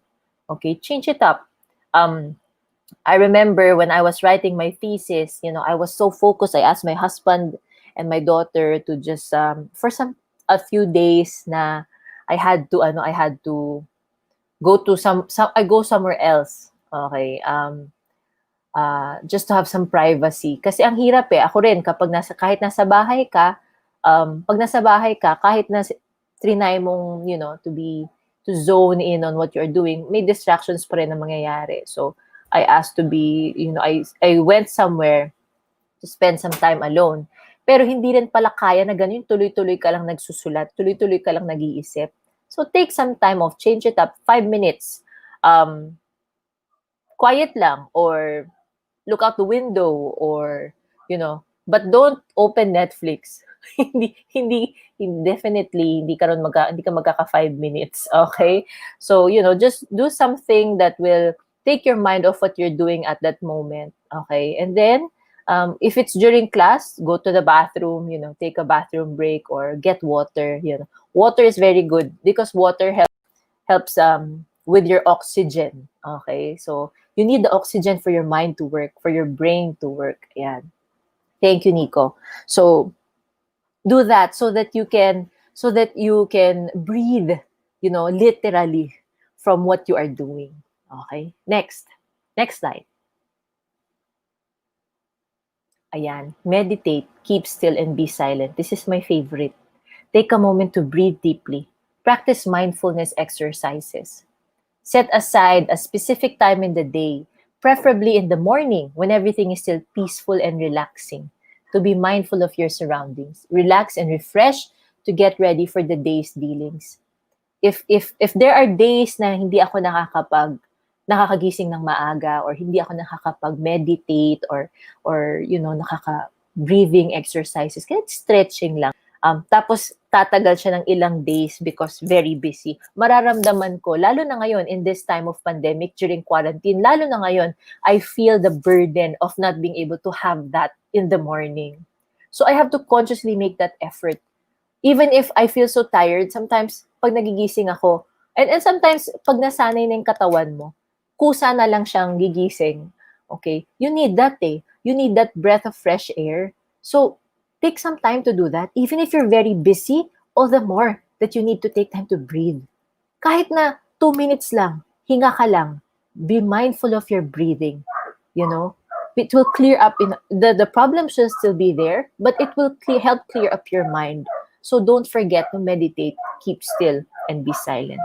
Okay, change it up. I remember when I was writing my thesis, I was so focused. I asked my husband and my daughter to just for a few days na I had to go to I go somewhere else. Okay. Just to have some privacy. Kasi ang hirap eh. Ako rin kapag kahit nasa bahay ka, pag nasa bahay ka, kahit na trinay mong, to zone in on what you're doing, may distractions pa rin na mangyayari. So, I asked to be, I went somewhere to spend some time alone. Pero hindi rin pala kaya na ganun, tuloy-tuloy ka lang nagsusulat, tuloy-tuloy ka lang nag-iisip. So, take some time off, change it up, 5 minutes. Quiet lang, or look out the window, or, but don't open Netflix. Definitely, hindi ka magkaka 5 minutes, okay? So, just do something that will take your mind off what you're doing at that moment, okay? And then, if it's during class, go to the bathroom, take a bathroom break or get water, Water is very good because water helps with your oxygen, okay? So, you need the oxygen for your mind to work, for your brain to work. Yeah. Thank you, Nico. So, do that so that you can breathe, literally from what you are doing. Okay? Next slide. Ayan, meditate, keep still and be silent. This is my favorite. Take a moment to breathe deeply. Practice mindfulness exercises. Set aside a specific time in the day, preferably in the morning when everything is still peaceful and relaxing, to be mindful of your surroundings. Relax and refresh to get ready for the day's dealings. If there are days na hindi ako nakakagising ng maaga, or hindi ako nakakapag-meditate, or breathing exercises, kahit stretching lang. Tapos tatagal siya ng ilang days because very busy. Mararamdaman ko, lalo na ngayon in this time of pandemic, during quarantine, lalo na ngayon, I feel the burden of not being able to have that in the morning. So I have to consciously make that effort. Even if I feel so tired, sometimes pag nagigising ako, and sometimes pag nasanay na yung katawan mo, kusa na lang siyang gigising. Okay? You need that eh. You need that breath of fresh air. So, take some time to do that. Even if you're very busy, all the more that you need to take time to breathe. Kahit na 2 minutes lang, hinga ka lang. Be mindful of your breathing. It will clear up. The problems will still be there, but it will help clear up your mind. So don't forget to meditate, keep still, and be silent.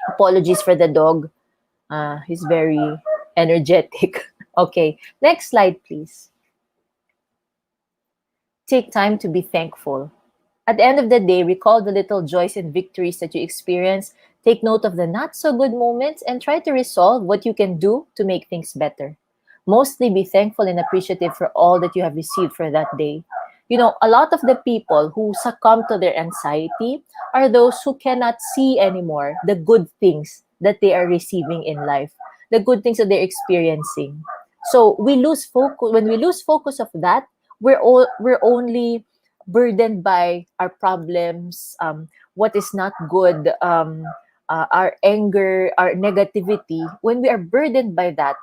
Apologies for the dog. He's very energetic. Okay, next slide, please. Take time to be thankful. At the end of the day, recall the little joys and victories that you experience. Take note of the not so good moments and try to resolve what you can do to make things better. Mostly be thankful and appreciative for all that you have received for that day. A lot of the people who succumb to their anxiety are those who cannot see anymore the good things that they are receiving in life, the good things that they're experiencing. So we lose focus. When we lose focus of that, we're only burdened by our problems, what is not good, our anger, our negativity. When we are burdened by that,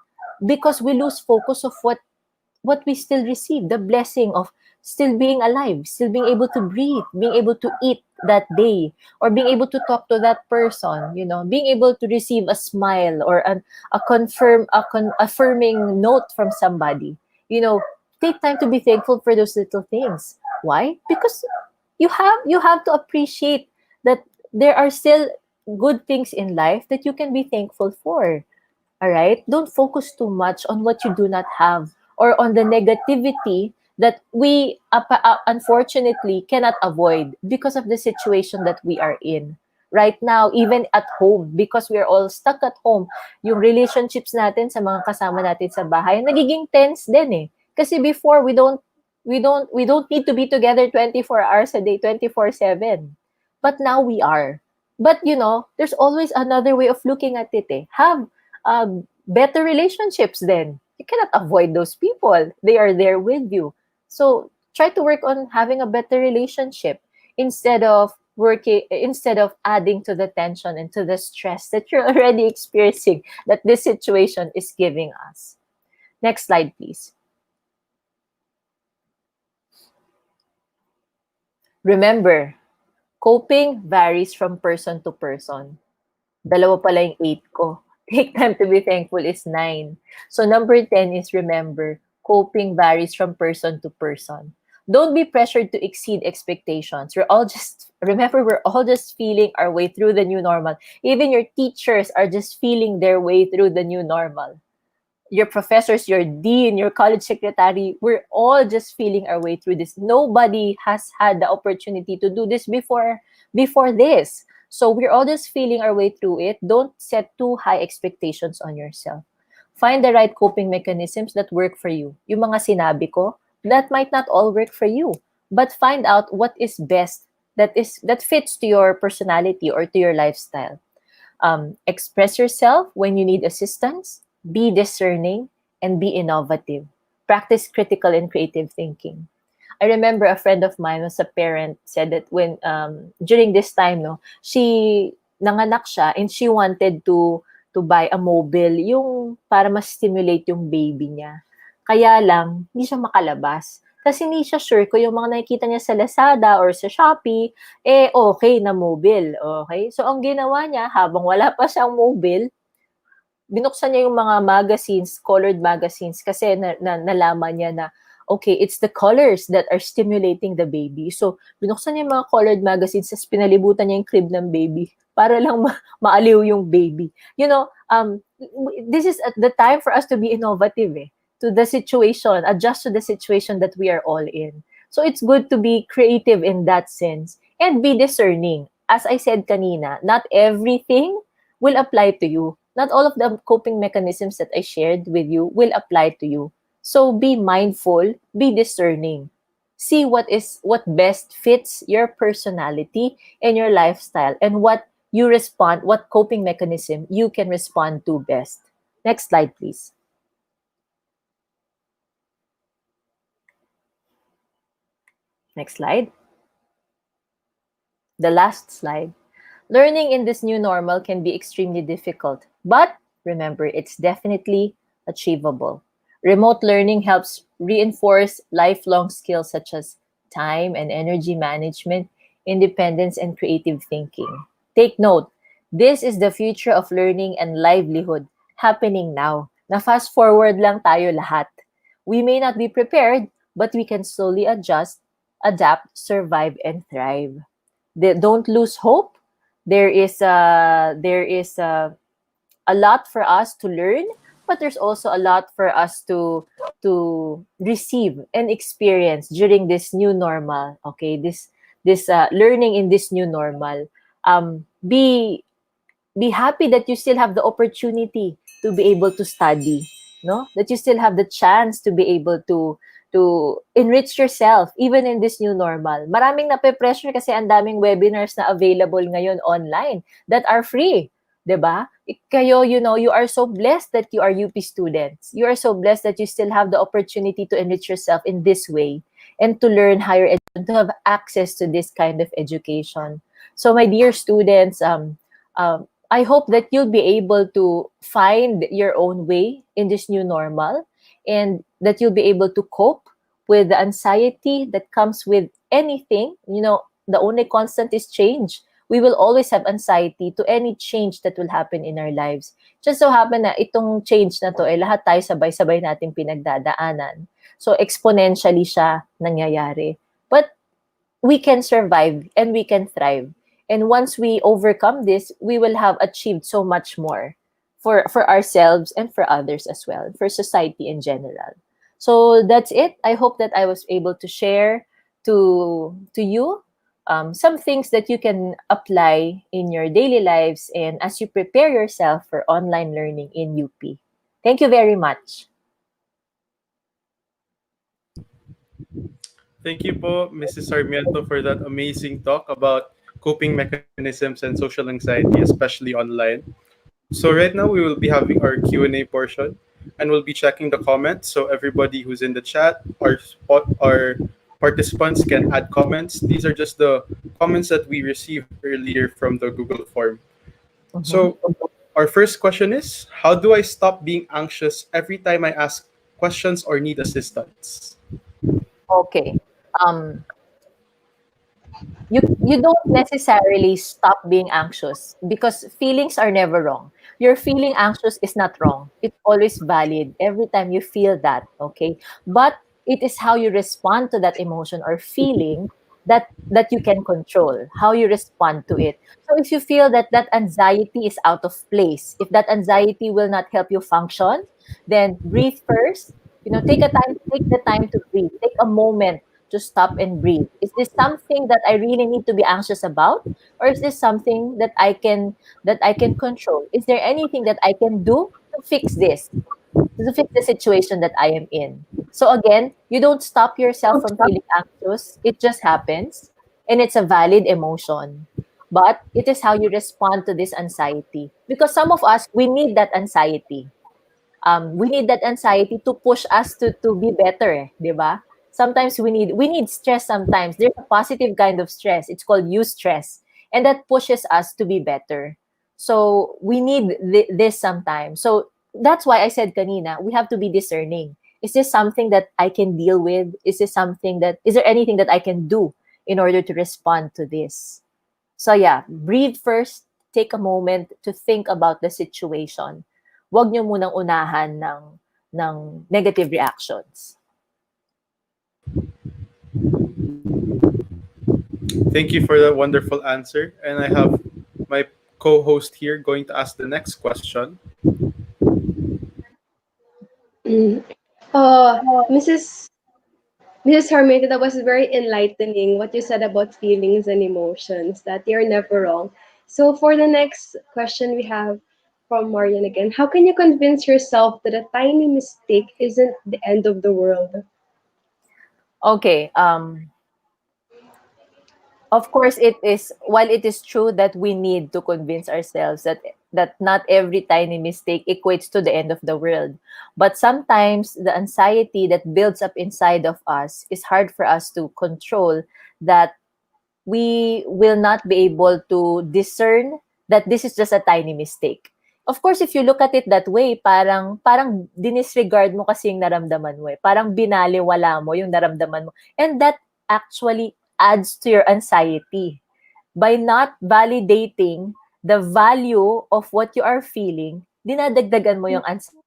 because we lose focus of what we still receive, the blessing of still being alive, still being able to breathe, being able to eat that day, or being able to talk to that person, being able to receive a smile or affirming note from somebody. You know, take time to be thankful for those little things. Why? Because you have to appreciate that there are still good things in life that you can be thankful for. All right? Don't focus too much on what you do not have or on the negativity that we unfortunately cannot avoid because of the situation that we are in. Right now, even at home, because we are all stuck at home, yung relationships natin sa mga kasama natin sa bahay, nagiging tense din eh. Kasi before, we don't need to be together 24 hours a day, 24/7. But now we are. But there's always another way of looking at it eh. Have better relationships then. You cannot avoid those people. They are there with you. So try to work on having a better relationship instead of adding to the tension and to the stress that you're already experiencing that this situation is giving us. Next slide, please. Remember, coping varies from person to person. Dalawa pala yung 8 ko. Take time to be thankful is 9. So number 10 is remember, coping varies from person to person. Don't be pressured to exceed expectations. We're all just feeling our way through the new normal. Even your teachers are just feeling their way through the new normal. Your professors, your dean, your college secretary, we're all just feeling our way through this. Nobody has had the opportunity to do this before this. So we're all just feeling our way through it. Don't set too high expectations on yourself. Find the right coping mechanisms that work for you. Yung mga sinabi ko, that might not all work for you, but find out what is best that fits to your personality or to your lifestyle. Express yourself when you need assistance, be discerning, and be innovative. Practice critical and creative thinking. I remember a friend of mine was a parent said that when during this time no, she nanganak siya and she wanted to buy a mobile yung para mas stimulate yung baby niya. Kaya lang hindi siya makalabas. Kasi hindi siya sure kung yung mga nakikita niya sa Lazada or sa Shopee, okay na mobile. Okay? So, ang ginawa niya, habang wala pa siyang mobile, binuksan niya yung mga magazines, colored magazines, kasi nalaman niya na, okay, it's the colors that are stimulating the baby. So, binuksan niya yung mga colored magazines, tapos pinalibutan niya yung crib ng baby para lang maaliw yung baby. This is at the time for us to be innovative to the situation, adjust to the situation that we are all in. So, it's good to be creative in that sense and be discerning. As I said kanina, not everything will apply to you. Not all of the coping mechanisms that I shared with you will apply to you. So be mindful, be discerning. See what best fits your personality and your lifestyle and what coping mechanism you can respond to best. Next slide, please. Next slide. The last slide. Learning in this new normal can be extremely difficult, but remember, it's definitely achievable. Remote learning helps reinforce lifelong skills such as time and energy management, independence, and creative thinking. Take note, this is the future of learning and livelihood happening now. Na fast forward lang tayo lahat. We may not be prepared, but we can slowly adjust, adapt, survive, and thrive. Don't lose hope. There is a lot for us to learn, but there's also a lot for us to receive and experience during this new normal. Okay, this learning in this new normal. Be be happy that you still have the opportunity to be able to study, no, that you still have the chance to be able to enrich yourself even in this new normal. Maraming nape-pressure kasi ang daming webinars na available ngayon online that are free, 'di ba? Kayo, you know, you are so blessed that you are UP students. You are so blessed that you still have the opportunity to enrich yourself in this way and to learn higher education, to have access to this kind of education. So my dear students, I hope that you'll be able to find your own way in this new normal, and that you'll be able to cope with the anxiety that comes with anything. You know, the only constant is change. We will always have anxiety to any change that will happen in our lives. Just so happen na itong change na to, lahat tayo sabay-sabay natin pinagdadaanan. So exponentially siya nangyayari. But we can survive and we can thrive. And once we overcome this, we will have achieved so much more for ourselves and for others as well, for society in general. So that's it. I hope that I was able to share to you some things that you can apply in your daily lives and as you prepare yourself for online learning in UP. Thank you very much. Thank you po, Mrs. Sarmiento, for that amazing talk about coping mechanisms and social anxiety, especially online. So right now we will be having our Q&A portion, and we'll be checking the comments. So everybody who's in the chat, our participants can add comments. These are just the comments that we received earlier from the Google form. Mhm. So our first question is, how do I stop being anxious every time I ask questions or need assistance? Okay. Um, you don't necessarily stop being anxious because feelings are never wrong. Your feeling anxious is not wrong. It's always valid every time you feel that, okay? But it is how you respond to that emotion or feeling that you can control, how you respond to it. So if you feel that that anxiety is out of place, if that anxiety will not help you function, then breathe first. You know, take the time to breathe. Take a moment to stop and breathe. Is this something that I really need to be anxious about, or is this something that I can control? Is there anything that I can do to fix this, to fix the situation that I am in? So again, you don't stop yourself from feeling anxious. It just happens, and it's a valid emotion. But it is how you respond to this anxiety. Because some of us, we need that anxiety. We need that anxiety to push us to be better, di ba? Sometimes we need stress sometimes. There's a positive kind of stress. It's called eustress. And that pushes us to be better. So we need this sometimes. So that's why I said kanina, we have to be discerning. Is this something that I can deal with? Is there anything that I can do in order to respond to this? So yeah, breathe first, take a moment to think about the situation. Huwag niyo munang unahan ng negative reactions. Thank you for that wonderful answer. And I have my co-host here going to ask the next question. Mm. Uh, Mrs. Mrs. Harmita, that was very enlightening what you said about feelings and emotions, that you're never wrong. So for the next question we have from Marian again, how can you convince yourself that a tiny mistake isn't the end of the world? Okay, of course it is, while it is true that we need to convince ourselves that not every tiny mistake equates to the end of the world, but sometimes the anxiety that builds up inside of us is hard for us to control, that we will not be able to discern that this is just a tiny mistake. Of course, if you look at it that way, parang dinisregard mo kasi yung naramdaman mo eh. Parang binaliwala mo yung naramdaman mo. And that actually adds to your anxiety. By not validating the value of what you are feeling, dinadagdagan mo yung anxiety.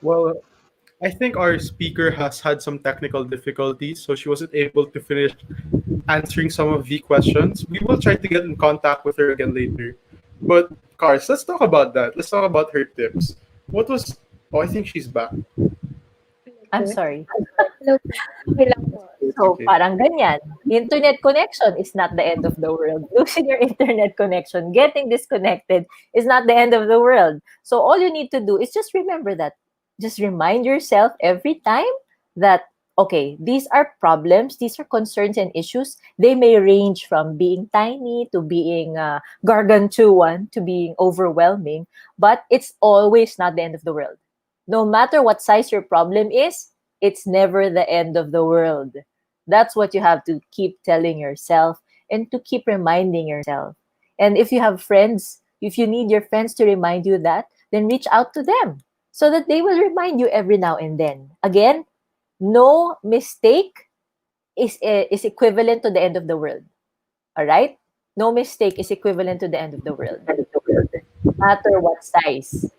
Well, I think our speaker has had some technical difficulties, so she wasn't able to finish answering some of the questions. We will try to get in contact with her again later. But, Cars, let's talk about that. Let's talk about her tips. What was. Oh, I think she's back. Hello I'm po. sorry. Hello po. Okay lang po. It's So, okay. parang ganyan. Internet connection is not the end of the world. Losing your internet connection, getting disconnected is not the end of the world. So, all you need to do is just remember that. Just remind yourself every time that, okay, these are problems, these are concerns and issues. They may range from being tiny to being gargantuan to being overwhelming, but it's always not the end of the world. No matter what size your problem is, it's never the end of the world. That's what you have to keep telling yourself and to keep reminding yourself. And if you have friends, if you need your friends to remind you that, then reach out to them so that they will remind you every now and then. Again, no mistake is equivalent to the end of the world. All right? No mistake is equivalent to the end of the world, no matter what size.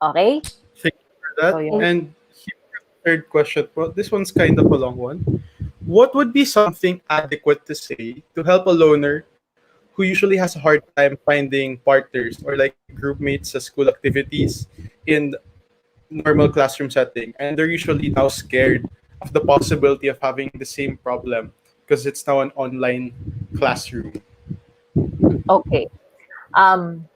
Okay? Thank you for that. So yun. Thank And here's the third question. Well, this one's kind of a long one. What would be something adequate to say to help a loner who usually has a hard time finding partners or like groupmates at school activities in normal classroom setting, and they're usually now scared of the possibility of having the same problem because it's now an online classroom. Okay. Um,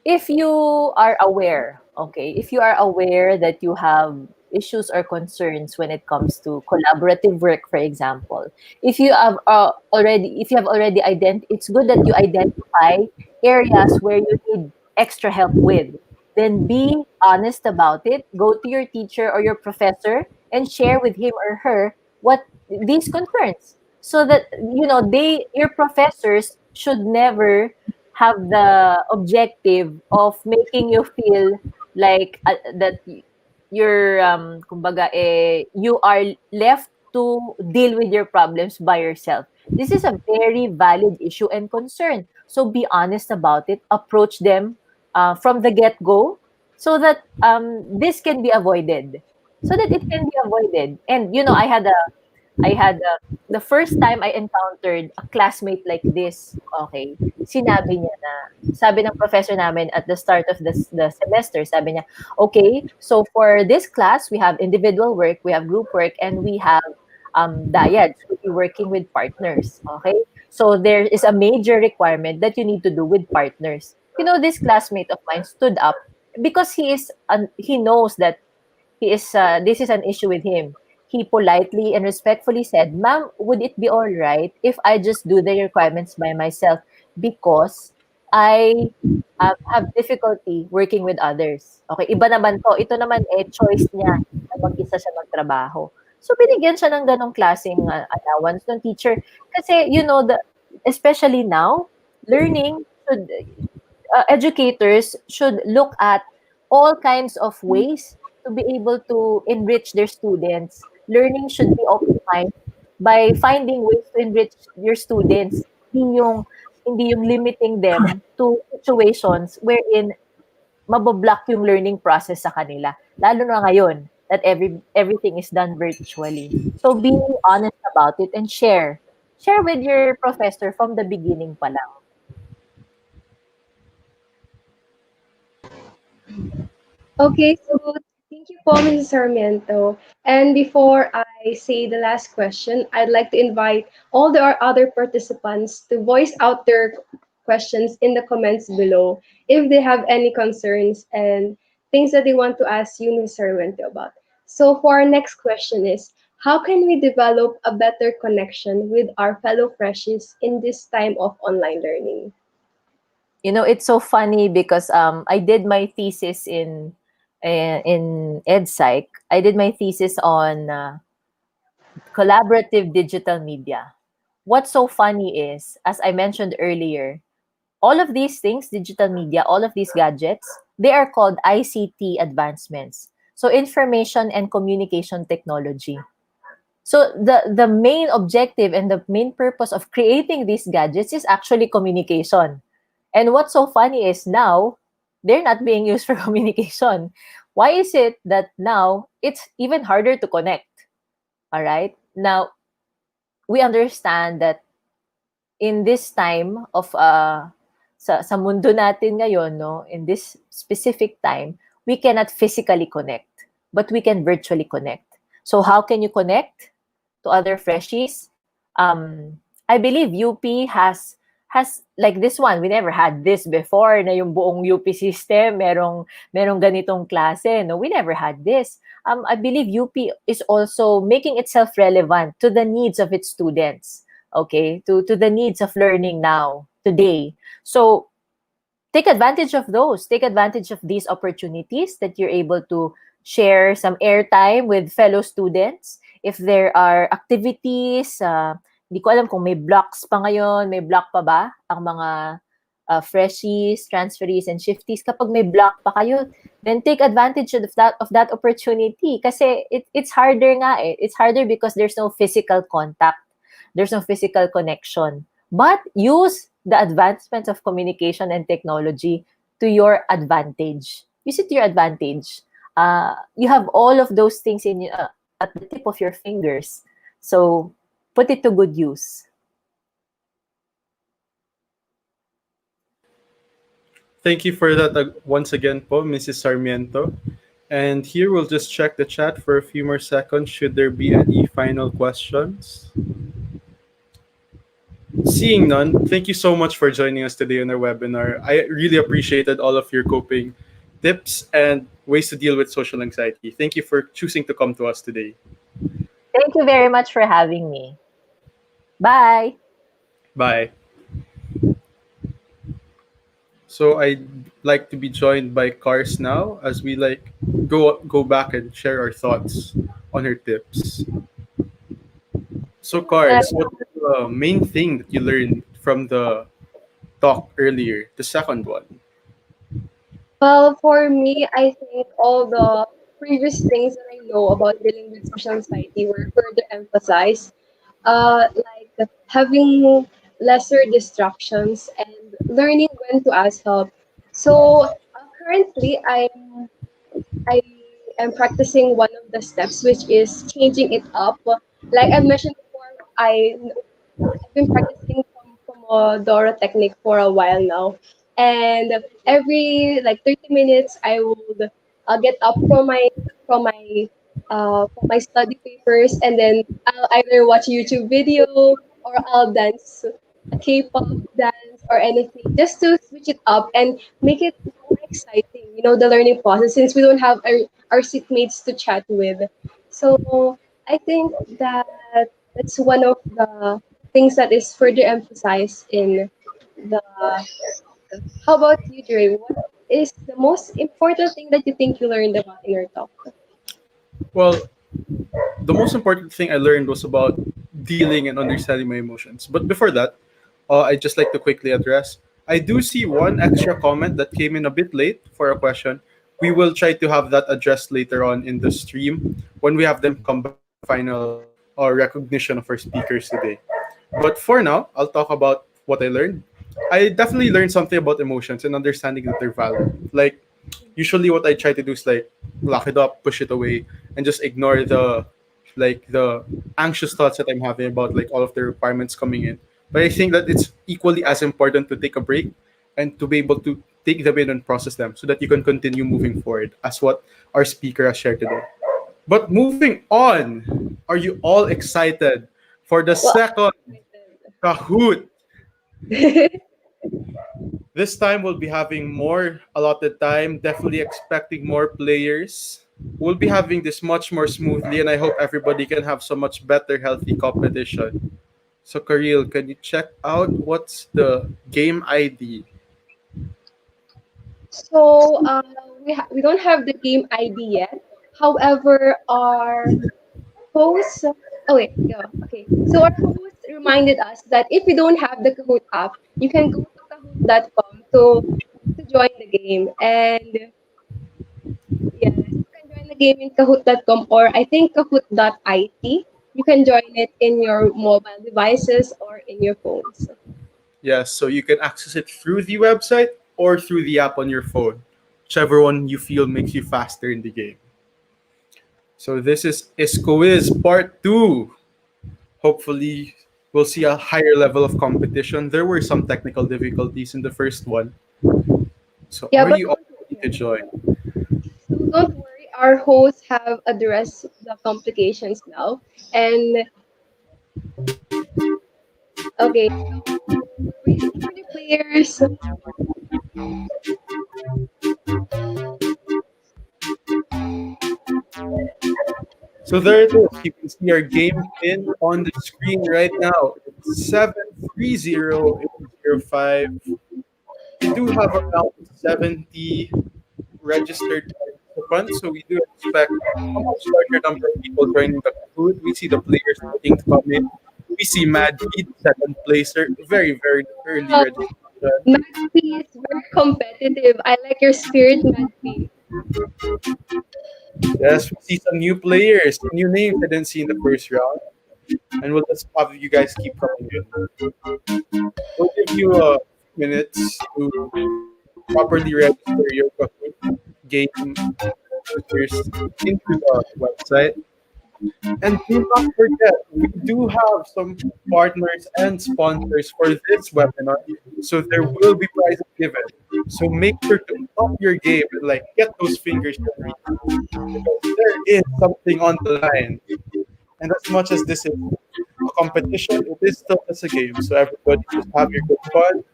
if you are aware, okay, if you are aware that you have issues or concerns when it comes to collaborative work, for example, if you have already it's good that you identify areas where you need extra help with. Then be honest about it. Go to your teacher or your professor and share with him or her what these concerns, so that your professors should never have the objective of making you feel like that you're kumbaga you are left to deal with your problems by yourself. This is a very valid issue and concern. So be honest about it. Approach them from the get go, so that this can be avoided. So that it can be avoided. And the first time I encountered a classmate like this, okay, sabi ng professor namin at the start of the semester, sabi niya, okay, so for this class, we have individual work, we have group work, and we have dyads, we'll be working with partners, okay? So there is a major requirement that you need to do with partners. This classmate of mine stood up because he knows that this is an issue with him. He politely and respectfully said, "Ma'am, would it be all right if I just do the requirements by myself because I have difficulty working with others." Okay, iba naman to. Ito naman choice niya na mag-isa siya magtrabaho. So binigyan siya ng ganong klaseng allowance ng teacher kasi especially now, learning should educators should look at all kinds of ways to be able to enrich their students. Learning should be optimized by finding ways to enrich your students, hindi yung limiting them to situations wherein mabablock yung learning process sa kanila. Lalo na ngayon that everything is done virtually. So being honest about it and share. Share with your professor from the beginning pa lang. Okay, so thank you po, Mrs. Sarmiento. And before I say the last question, I'd like to invite all the our other participants to voice out their questions in the comments below if they have any concerns and things that they want to ask you, Mrs. Sarmiento, about. So for our next question is, how can we develop a better connection with our fellow freshies in this time of online learning? It's so funny because I did my thesis in EdPsych. I did my thesis on collaborative digital media. What's so funny is, as I mentioned earlier, all of these things, digital media, all of these gadgets, they are called ICT advancements. So information and communication technology. So the main objective and the main purpose of creating these gadgets is actually communication. And what's so funny is now they're not being used for communication. Why is it that now it's even harder to connect? All right. Now, we understand that in this time of sa mundo natin ngayon, no, in this specific time, we cannot physically connect, but we can virtually connect. So how can you connect to other freshies? I believe UP has like this one. We never had this before na yung buong UP system merong ganitong klase, no. We never had this. I believe UP is also making itself relevant to the needs of its students, okay, to the needs of learning now today. So take advantage of those. Take advantage of these opportunities that you're able to share some airtime with fellow students. If there are activities, hindi ko alam kung may blocks pa ngayon, may block pa ba ang mga freshies, transferees, and shifties. Kapag may block pa kayo, then take advantage of that opportunity. Kasi it's harder nga eh. It's harder because there's no physical contact. There's no physical connection. But use the advancements of communication and technology to your advantage. Use it to your advantage. You have all of those things at the tip of your fingers. So put it to good use. Thank you for that once again po, Mrs. Sarmiento. And here we'll just check the chat for a few more seconds should there be any final questions. Seeing none, thank you so much for joining us today on our webinar. I really appreciated all of your coping tips and ways to deal with social anxiety. Thank you for choosing to come to us today. Thank you very much for having me. Bye. Bye. So I'd like to be joined by Cars now as we go back and share our thoughts on her tips. So Cars, what's the main thing that you learned from the talk earlier, the second one? Well, for me, I think all the previous things that I know about dealing with social anxiety were further emphasized, like having lesser distractions and learning when to ask help. So currently, I am practicing one of the steps, which is changing it up. Like I mentioned before, I've been practicing Pomodoro technique for a while now, and every like 30 minutes, I would get up from my study papers, and then I'll either watch a YouTube video or I'll dance a K-pop dance or anything just to switch it up and make it more exciting. You know, the learning process since we don't have our seatmates to chat with. So I think that that's one of the things that is further emphasized in the talk. How about you, Dre? What is the most important thing that you think you learned about in your talk? Well, the most important thing I learned was about dealing and understanding my emotions. But before that, I'd just like to quickly address. I do see one extra comment that came in a bit late for a question. We will try to have that addressed later on in the stream when we have them combine the final recognition of our speakers today. But for now, I'll talk about what I learned. I definitely learned something about emotions and understanding that they're valid. Like, usually what I try to do is like lock it up, push it away, and just ignore the anxious thoughts that I'm having about like all of the requirements coming in. But I think that it's equally as important to take a break and to be able to take them in and process them so that you can continue moving forward as what our speaker has shared today. But moving on, are you all excited for the Well, second Kahoot? I'm This time we'll be having more allotted time, definitely expecting more players. We'll be having this much more smoothly, and I hope everybody can have so much better, healthy competition. So, Karil, can you check out what's the game ID? So we don't have the game ID yet. However, our host. Oh wait, yeah, okay. So our host reminded us that if you don't have the Kahoot app, you can go to kahoot.com to join the game. And yes, you can join the game in kahoot.com or I think kahoot.it. You can join it in your mobile devices or in your phones. Yes, so you can access it through the website or through the app on your phone. whichever one you feel makes you faster in the game. So this is Iskowiz Part 2. Hopefully, we'll see a higher level of competition. There were some technical difficulties in the first one. So Yeah, are but you all ready to join? so don't worry, our hosts have addressed the complications now. And okay, so we're waiting for the players. So there it is. You can see our game pin on the screen right now. It's 730-805. We do have around 70 registered participants, so we do expect a much larger number of people joining the Kahoot. We see the players waiting to come in. We see Mad Pete, second placer, very, very early Wow, registration. Madpi is very competitive. I like your spirit, Madpi. Yes, we see some new players, new names I didn't see in the first round, and we'll just have you guys keep coming in. We'll give you a few minutes to properly register your Kahoot game users into the website. And do not forget, we do have some partners and sponsors for this webinar, so there will be prizes given. So make sure to up your game and like get those fingers ready because there is something on the line. And as much as this is a competition, it is still just a game. So everybody just have your good fun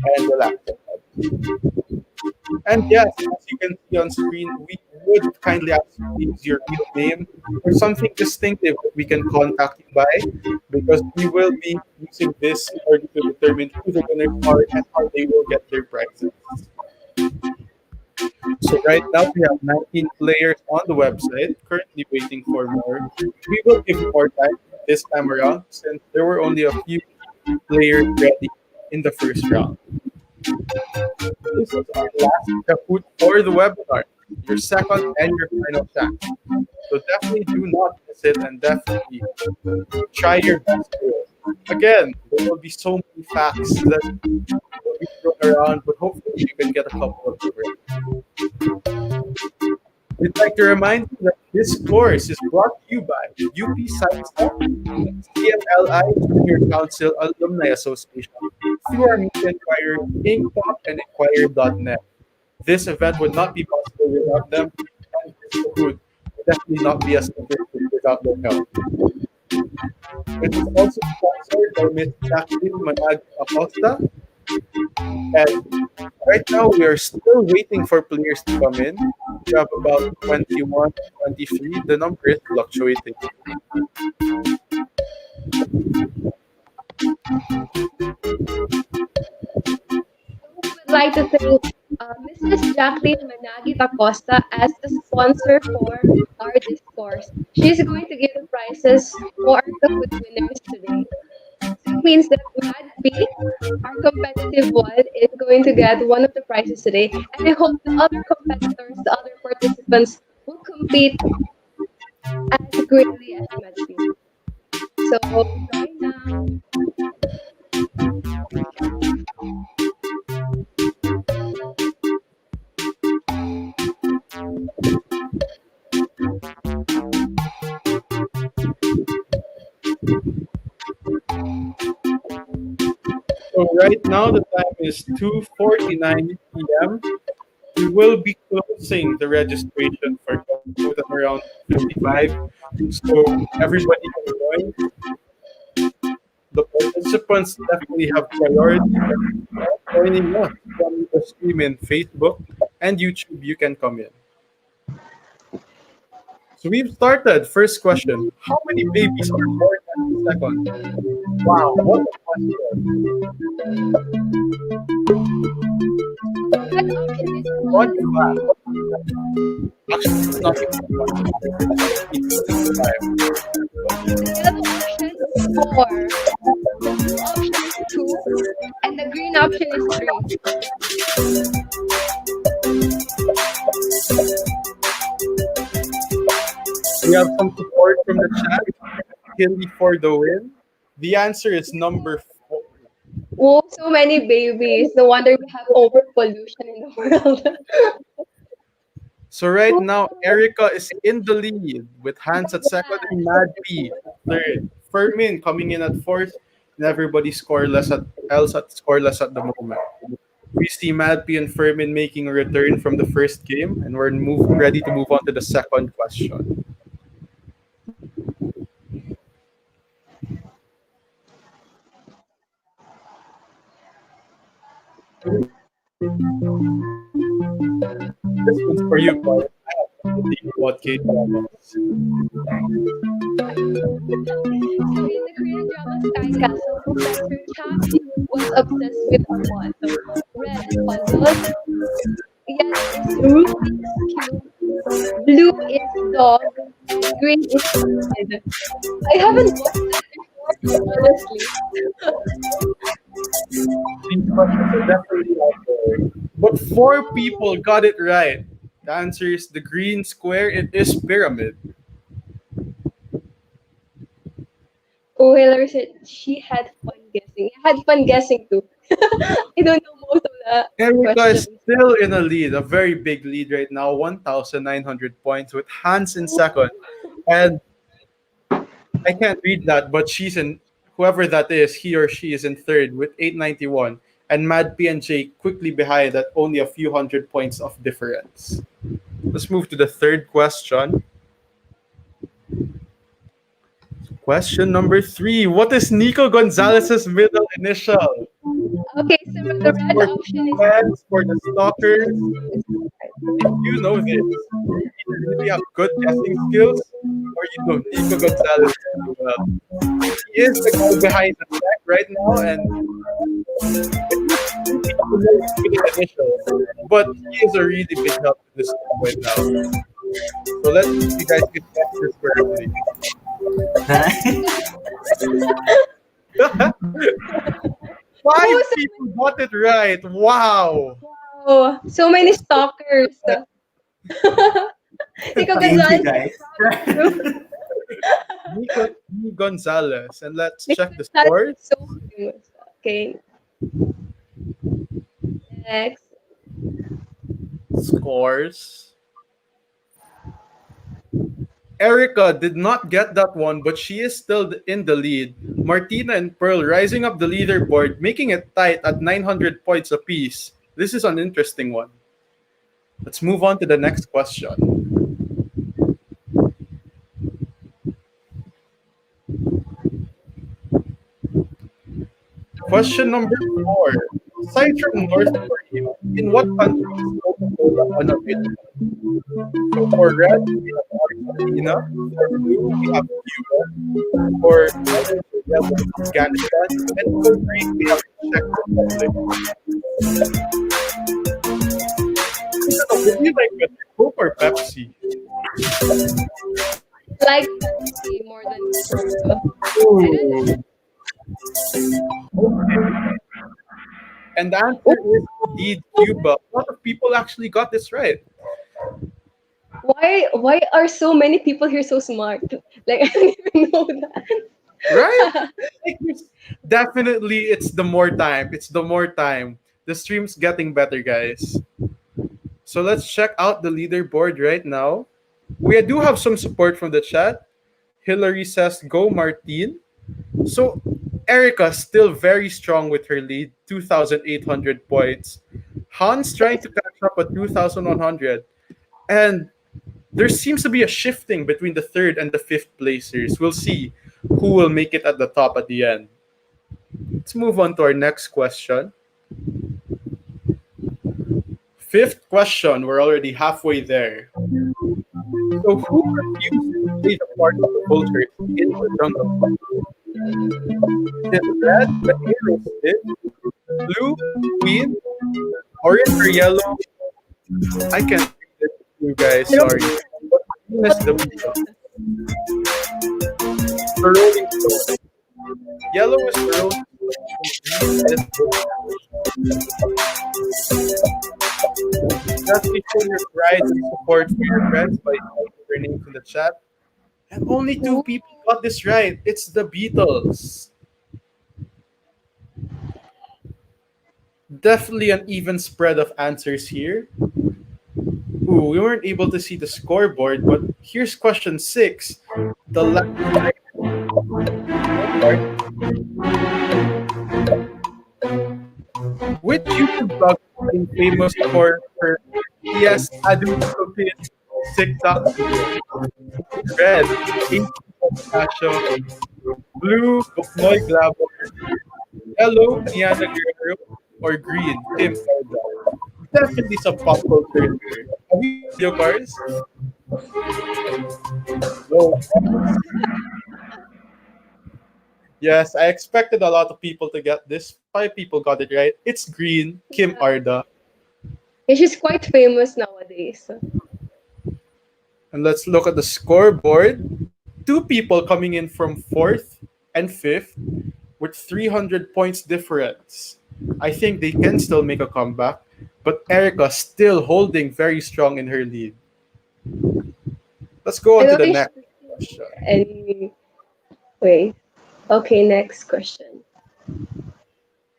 and relax. And yes, as you can see on screen, we would kindly ask you to use your real name or something distinctive that we can contact you by because we will be using this in order to determine who the winners are and how they will get their prizes. So right now we have 19 players on the website, currently waiting for more. We will give you more time this time around since there were only a few players ready in the first round. This is our last Kahoot for the webinar, your second and your final chance. So definitely do not miss it and definitely try your best to it. Again, there will be so many facts that will be thrown around, but hopefully you can get a couple of them right. We'd like to remind you that this course is brought to you by UP Science Tech and CMLI Junior Council Alumni Association through our media inquiry, Inkpop and Inquire.net. This event would not be possible without them, and this Kahoot would definitely not be as effective without their help. It is also sponsored by Ms. Jacqueline Manag Acosta, and right now we are still waiting for players to come in. We have about 21, 23. The number is fluctuating. We would like to thank Mrs. Jacqueline Managit Acosta as the sponsor for our discourse. She's going to give the prizes for our Kahoot winners today. So it means that Mad P, our competitive one, is going to get one of the prizes today. And I hope the other competitors, the other participants, will compete as greatly as Mad P. So join now. So right now the time is 2:49 p.m. We will be closing the registration for Kahoot at around 55. So everybody can join. The participants definitely have priority. Joining us from the stream in Facebook and YouTube, you can come in. So we've started. First question: how many babies are born every second? Wow, what a question! The correct option is What one. is that? Actually, it's not even one. It's 65. The yellow option is four. The blue option is two. And the green option is three. We have some support from the chat. Hilly for the win. The answer is number 4. Oh, so many babies. No wonder we have overpollution in the world. So right now, Ooh, Erica is in the lead with Hans at second and congrats. Mad P at third. Fermin coming in at fourth, and everybody else at scoreless at the moment. We see Mad P and Fermin making a return from the first game, and we're ready to move on to the second question. This one's for you, Paul. I have to think about K-dramas. So in the Korean drama Sky Castle, Professor Chang was obsessed with a what? Red is puzzles, yellow is Rubik's cube, blue is dog, and green is pyramid. I haven't watched that before, honestly. These questions are definitely out there. But four people got it right. The answer is the green square. It is pyramid. Oh, Hillary said she had fun guessing. I had fun guessing too. I don't know most of the Erica is questions. still in a lead, a very big lead right now, 1,900 points with Hans in second. And I can't read that, but she's in, whoever that is, he or she is in third with 891. And Mad PNJ quickly behind at only a few hundred points of difference. Let's move to the third question. Question number three. What is Nico Gonzalez's middle initial? Okay, so the That's red for the option is fans, for the stalkers. If you know this, you either really have good guessing skills or you know Nico Gonzalez really well. He is the guy behind the tech right now, and it looks easy to know his middle initial, but he is a really big help to this team right now. So let's see if you guys can guess this correctly. Five oh, people got it right. Wow. oh, so many stalkers. Nico Thank you, Gonzalez, guys. I'm proud of you. Nico T. Gonzalez. And let's Nico check the Gonzalez scores. is so famous. Okay, next. Scores. Erica did not get that one, but she is still in the lead. Martina and Pearl rising up the leaderboard, making it tight at 900 points apiece. This is an interesting one. Let's move on to the next question. Question number four. Aside from North Korea, in what country is Coca-Cola unavailable? So for red, we have Argentina. For blue, we have Cuba. For orange or yellow, Afghanistan. And for green, we have Czech Republic. I don't know, would you like better, Coke or Pepsi? Like Pepsi more than Coke. I don't know. Ooh, okay. And the answer is indeed Cuba. A lot of people actually got this right. Why are so many people here so smart? Like I don't even know Right? that. Like, definitely, it's the more time. It's the more time. The stream's getting better, guys. So let's check out the leaderboard right now. We do have some support from the chat. Hillary says, go Martine. So Erica still very strong with her lead, 2,800 points. Hans trying to catch up at 2,100. And there seems to be a shifting between the third and the fifth placers. We'll see who will make it at the top at the end. Let's move on to our next question. Fifth question. We're already halfway there. So who refused to play the part of the vultures in the jungle? Is it red, the heroes did? Blue, queen, orange or yellow? I can't read it to you guys, sorry. But green is the beetle. The rolling stone. Yellow is the rolling stone. Green is definitely show your pride and support for your friends by typing their names in the chat. And only two Ooh, people got this right. It's the Beatles. Definitely an even spread of answers here. Ooh, we weren't able to see the scoreboard, but here's question six. The last part. Which YouTube blogger became famous for her yes, I do cookies TikTok videos? Red, Ink Pistachio, blue, Boknoy Glamour, yellow, Kiana Guerrero, or green, Kim Arda. Definitely some pop culture in here. Have you tried your cars? No. Yes, I expected a lot of people to get this. Five people got it right. It's green, Kim Yeah. Arda. Yeah, she's quite famous nowadays. And let's look at the scoreboard. Two people coming in from fourth and fifth with 300 points difference. I think they can still make a comeback, but Erica still holding very strong in her lead. Let's go I on to don't the think next she's question. any way. Okay, next question.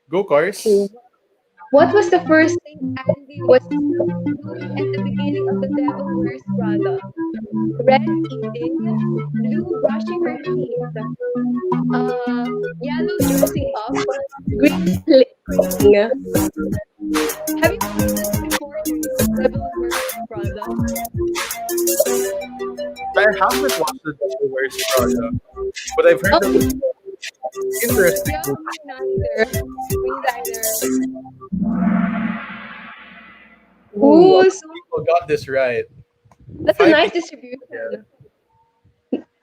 Go, Okay, Cars. what was the first thing Andy was doing at the beginning of The Devil Wears Prada? Red, eating. Blue, brushing her teeth. Yellow, dressing up. Green, praying. Have you watched this before, Devil Wears Prada? I haven't watched The Devil Wears Prada, but I've heard Oh, of it. Interesting. yeah, me neither. Me neither. Ooh, a Ooh, lot so of people got this right. that's a Five nice people again. distribution.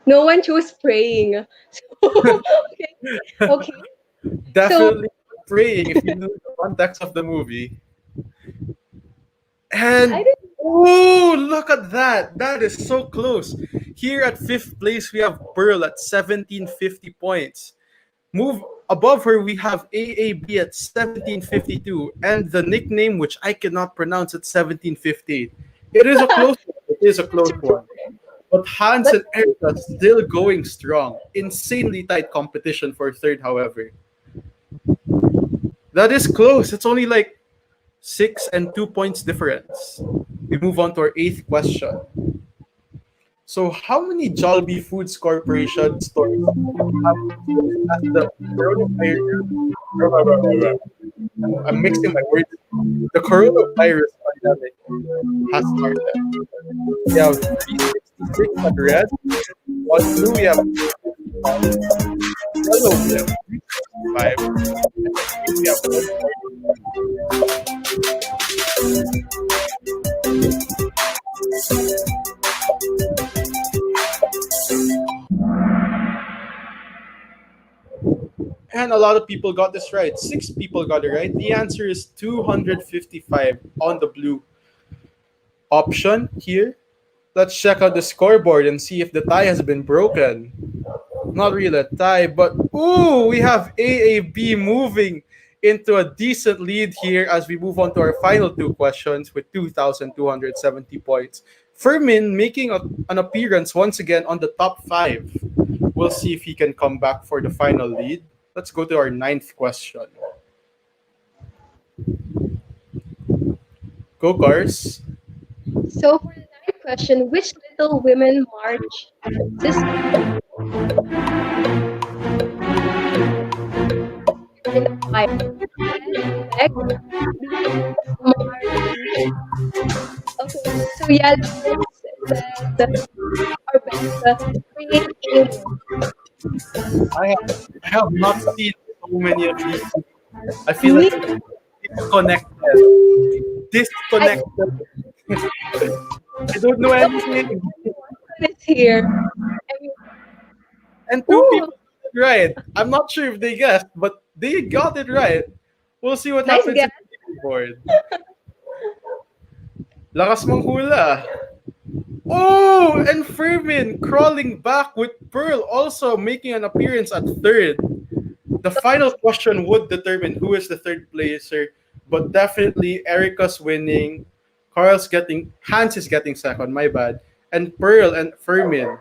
No one chose praying. So, okay, okay. So, Definitely praying if you know the context of the movie. I And didn't. oh, look at that. That is so close. Here at fifth place, we have Pearl at 1750 points. Move above her, we have AAB at 1752, and the nickname, which I cannot pronounce, at 1758. It is a close one. It is a close one. But Hans But and Erica still going strong. Insanely tight competition for third, however. That is close. It's only like 6 and 2 points difference. We move on to our eighth question. So, how many Jollibee Foods Corporation stores have closed as the coronavirus? I'm mixing my words. The coronavirus pandemic has started. We have 366 at red. On blue, we have 355. Yellow, we have 365. And green, we have 140. And a lot of people got this right. Six people got it right. The answer is 255 on the blue option here. Let's check out the scoreboard and see if the tie has been broken. Not really a tie, but ooh, we have AAB moving into a decent lead here as we move on to our final two questions with 2,270 points. Fermin making an appearance once again on the top five. We'll see if he can come back for the final lead. Let's go to our ninth question. Go, Cars. so for the ninth question, which Little Women march this year in the five? Red, Beck, blue, March. Okay, so yellow says our Beck, green, Amy. I have not seen so many of these. I feel Me, like I'm disconnected. I Disconnected. I don't know the anything. only one is here. I mean, And two ooh, people got it right. I'm not sure if they guessed, but they got it right. We'll see what nice happens guess. in the board. Lakas mong hula. Oh, and Fermin crawling back with Pearl also making an appearance at third. The final question would determine who is the third placer, but definitely Erica's winning. Hans is getting second, my bad. And Pearl and Fermin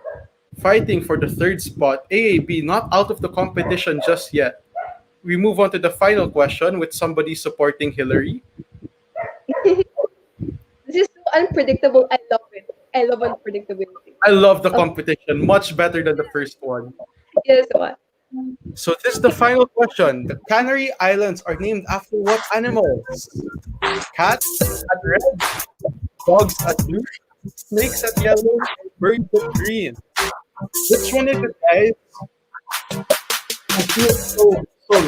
fighting for the third spot. AAB not out of the competition just yet. We move on to the final question with somebody supporting Hillary. This is so unpredictable. I love it. I love unpredictability. I love the Oh, competition, much better than the first one. yes, what? So this is the final question. The Canary Islands are named after what animals? Cats at red, dogs at blue, snakes at yellow, birds at green. Which one is it, guys? I feel so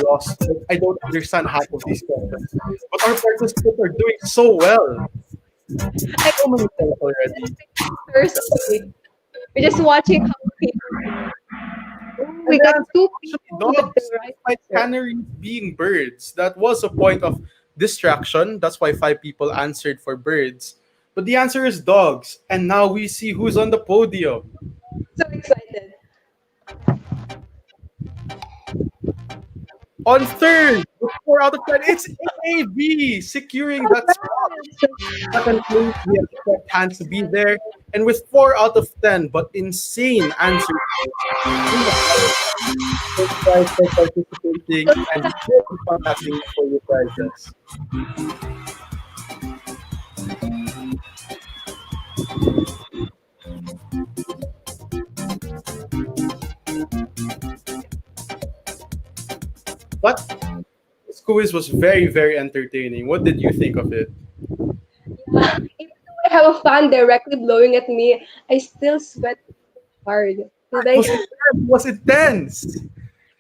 lost. Like, I don't understand half of these questions. But our participants are doing so well. I So many points already. first only. We're just watching how people. Oh, And we the got answer two is people actually with the dogs, right despite answer. canaries being birds. That was a point of distraction. That's why five people answered for birds. But the answer is dogs. And now we see who's on the podium. So excited. On third, with 4 out of 10, it's AAB securing that spot. Congrats. Second place, we expect Hans to be there. And with 4 out of 10, but insane answers in the final. Thank you guys for participating, and we will be contacting you for your prizes. But this quiz was very entertaining. What did you think of it? Yeah. Even though I have a fan directly blowing at me, I still sweat hard. Did It was I? intense. It was intense.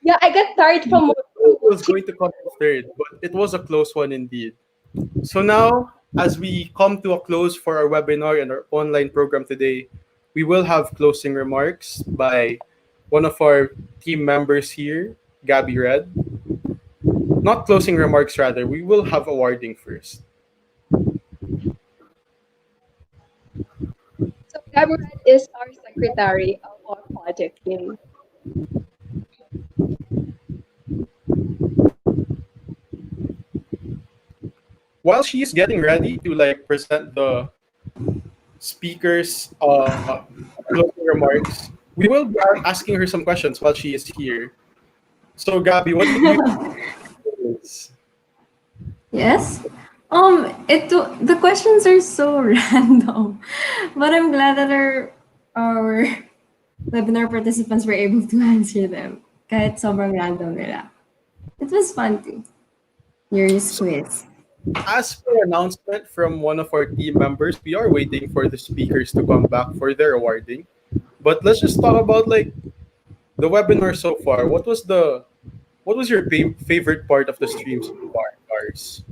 Yeah, I got tired from It was watching. going to come in third, but it was a close one indeed. So now, as we come to a close for our webinar and our online program today, we will have closing remarks by one of our team members here, Gabby Red. Not closing remarks, rather. We will have awarding first. So Gabrielle is our secretary of our project team. While she's getting ready to like present the speakers closing remarks, we will be asking her some questions while she is here. So Gabby, what did you think of this? Yes. The questions are so random, but I'm glad that our webinar participants were able to answer them. Kahit sobrang random nila. It was fun too. Your So quiz. as per announcement from one of our team members, we are waiting for the speakers to come back for their awarding. But let's just talk about like the webinar so far. What was your favorite part of the stream so far, Cars?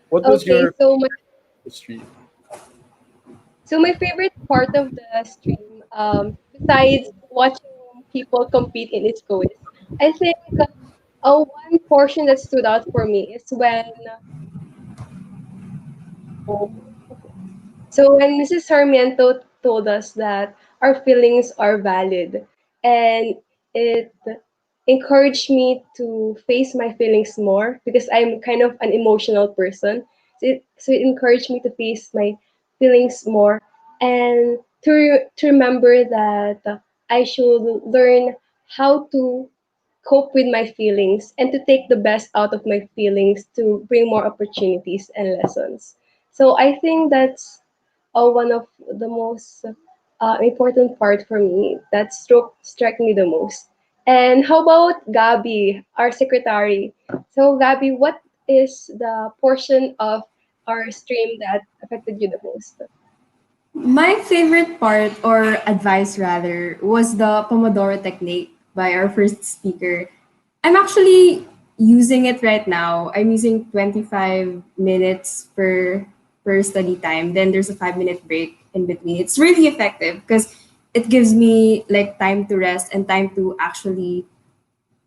What was Okay, your stream? so my favorite part of the stream, besides watching people compete in its quiz, I think one portion that stood out for me is when when Mrs. Sarmiento told us that our feelings are valid, and it encouraged me to face my feelings more because I'm kind of an emotional person. So it encouraged me to face my feelings more and to remember that I should learn how to cope with my feelings and to take the best out of my feelings to bring more opportunities and lessons. So I think that's one of the most important part for me that struck me the most. And how about Gabi, our secretary? So Gabi, what is the portion of our stream that affected you the most? My favorite part, or advice rather, was the Pomodoro technique by our first speaker. I'm actually using it right now. I'm using 25 minutes per study time. Then there's a 5 minute break in between. It's really effective because it gives me like time to rest and time to actually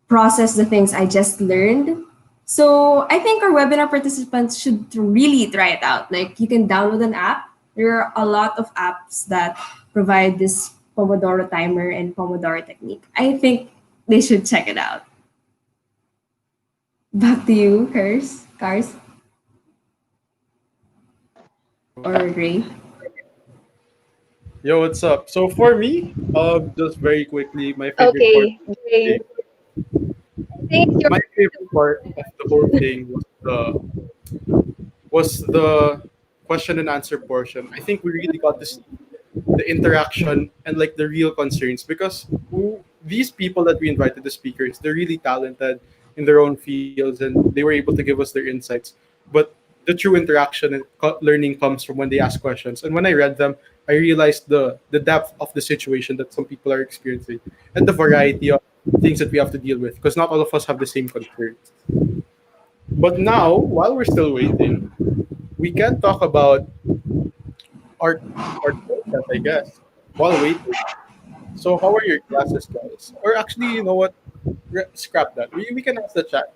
process the things I just learned. So I think our webinar participants should really try it out. Like you can download an app. There are a lot of apps that provide this Pomodoro timer and Pomodoro technique. I think they should check it out. Back to you, Cars, or Ray. Yo, what's up? So for me, just very quickly, my favorite part Okay, Jay. think you're My favorite part of the whole thing was the question and answer portion. I think we really got to see the interaction and like the real concerns because these people that we invited, the speakers, they're really talented in their own fields and they were able to give us their insights. But the true interaction and learning comes from when they ask questions. And when I read them, I realized the depth of the situation that some people are experiencing and the variety of things that we have to deal with because not all of us have the same concerns. But now, while we're still waiting, we can talk about our our content, I guess, while waiting. So, how are your classes, guys? Or actually, you know what? Scrap that. We can ask the chat,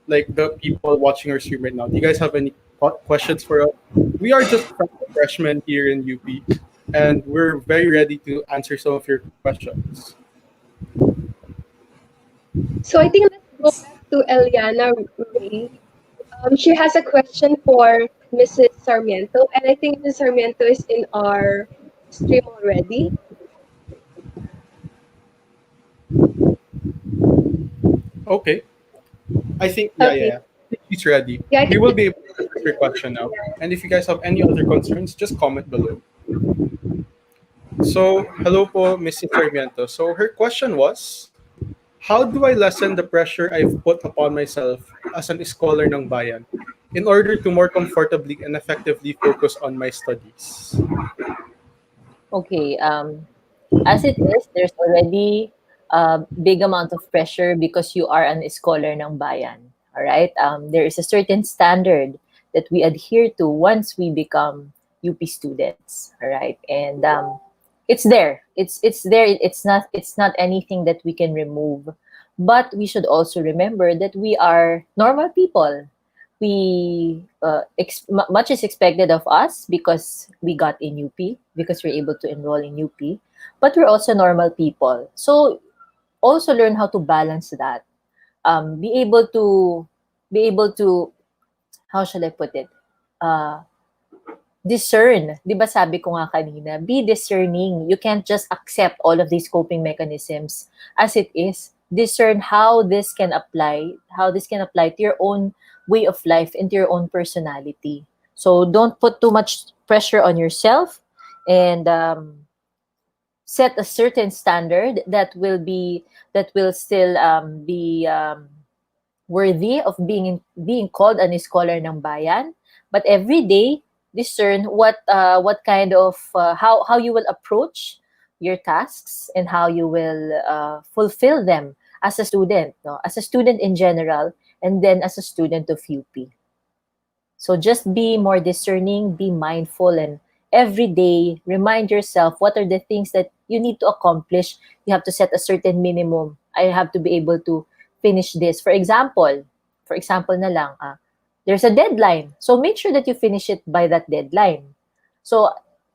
like the people watching our stream right now. Do you guys have any questions for us? We are just freshmen here in UP, and we're very ready to answer some of your questions. so I think let's go back to Eliana Ray. She has a question for Mrs. Sarmiento, and I think Mrs. Sarmiento is in our stream already. Okay. I think, Okay. yeah. I think he's ready. Yeah, I We think will be able to answer your question now. And if you guys have any other concerns, just comment below. So, hello po, Mrs. Sarmiento. So, her question was, how do I lessen the pressure I've put upon myself as an scholar ng bayan in order to more comfortably and effectively focus on my studies? Okay, as it is, there's already a big amount of pressure because you are an scholar ng bayan. All right, there is a certain standard that we adhere to once we become UP students. All right, and it's there. It's there. It's not anything that we can remove. But we should also remember that we are normal people. Much is expected of us because we got in UP, because we're able to enroll in UP, but we're also normal people. So also learn how to balance that. Be able to how shall I put it? Uh, discern. 'Di ba sabi ko nga kanina, be discerning. You can't just accept all of these coping mechanisms as it is. Discern how this can apply to your own way of life and to your own personality. So don't put too much pressure on yourself, and set a certain standard that will still be worthy of being called an scholar ng bayan, but every day discern what kind of how you will approach your tasks and how you will fulfill them as a student, no, as a student in general, and then as a student of UP. So just be more discerning, be mindful, and every day remind yourself what are the things that you need to accomplish. You have to set a certain minimum. I have to be able to finish this. For example na lang, there's a deadline. So make sure that you finish it by that deadline. So